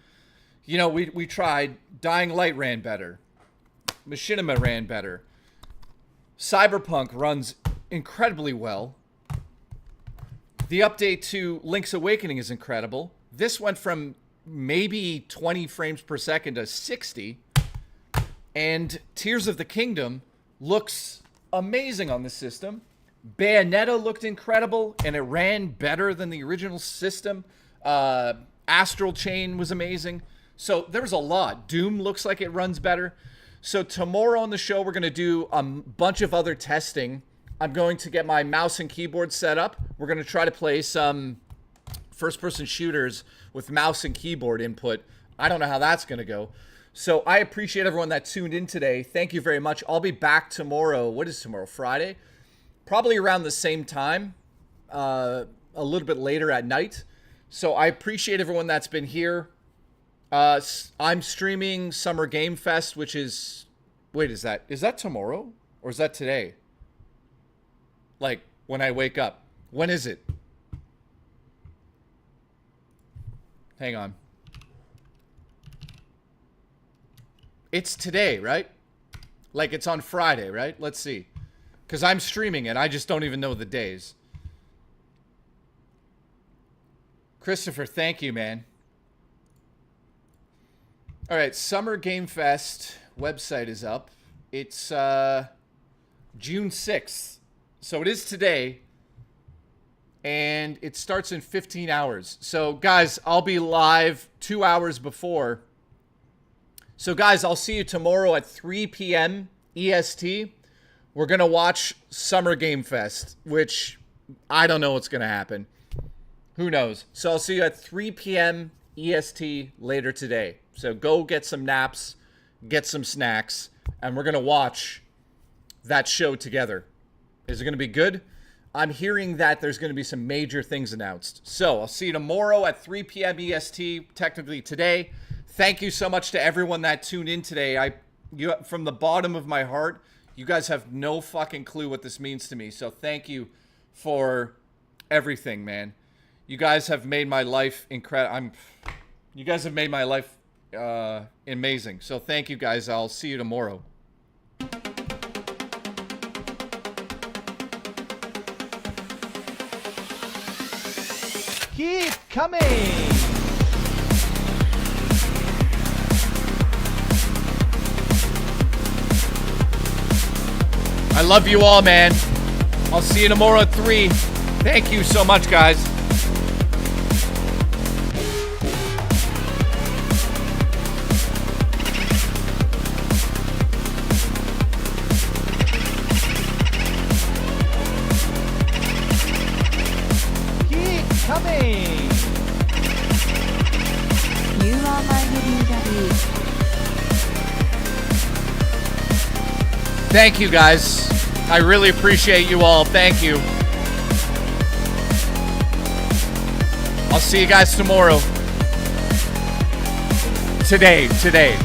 You know, we tried. Dying Light ran better. Machinima ran better. Cyberpunk runs incredibly well. The update to Link's Awakening is incredible. This went from maybe 20 frames per second to 60. And Tears of the Kingdom looks amazing on the system. Bayonetta looked incredible, and it ran better than the original system. Astral Chain was amazing. So there was a lot. Doom looks like it runs better. So tomorrow on the show, we're going to do a bunch of other testing. I'm going to get my mouse and keyboard set up. We're going to try to play some first-person shooters with mouse and keyboard input. I don't know how that's going to go. So I appreciate everyone that tuned in today. Thank you very much. I'll be back tomorrow. What is tomorrow? Friday? Probably around the same time, a little bit later at night. So I appreciate everyone that's been here. I'm streaming Summer Game Fest, which is... Wait, is that tomorrow? Or is that today? Like, when I wake up. When is it? Hang on. It's today, right? Like it's on Friday, right? Let's see. Because I'm streaming it. I just don't even know the days. Christopher, thank you, man. All right, Summer Game Fest website is up. It's June 6th. So it is today. And it starts in 15 hours. So, guys, I'll be live 2 hours before. So, guys, I'll see you tomorrow at 3 p.m. EST. We're going to watch Summer Game Fest, which I don't know what's going to happen. Who knows? So, I'll see you at 3 p.m. EST later today. So, go get some naps, get some snacks, and we're going to watch that show together. Is it going to be good? I'm hearing that there's going to be some major things announced. So, I'll see you tomorrow at 3 p.m. EST, technically today. Thank you so much to everyone that tuned in today. From the bottom of my heart, you guys have no fucking clue what this means to me. So, thank you for everything, man. You guys have made my life incredible. You guys have made my life amazing. So, thank you guys. I'll see you tomorrow. Keep coming! I love you all, man. I'll see you tomorrow at 3. Thank you so much, guys. Coming! You are my hidden. Thank you, guys. I really appreciate you all. Thank you. I'll see you guys tomorrow. Today.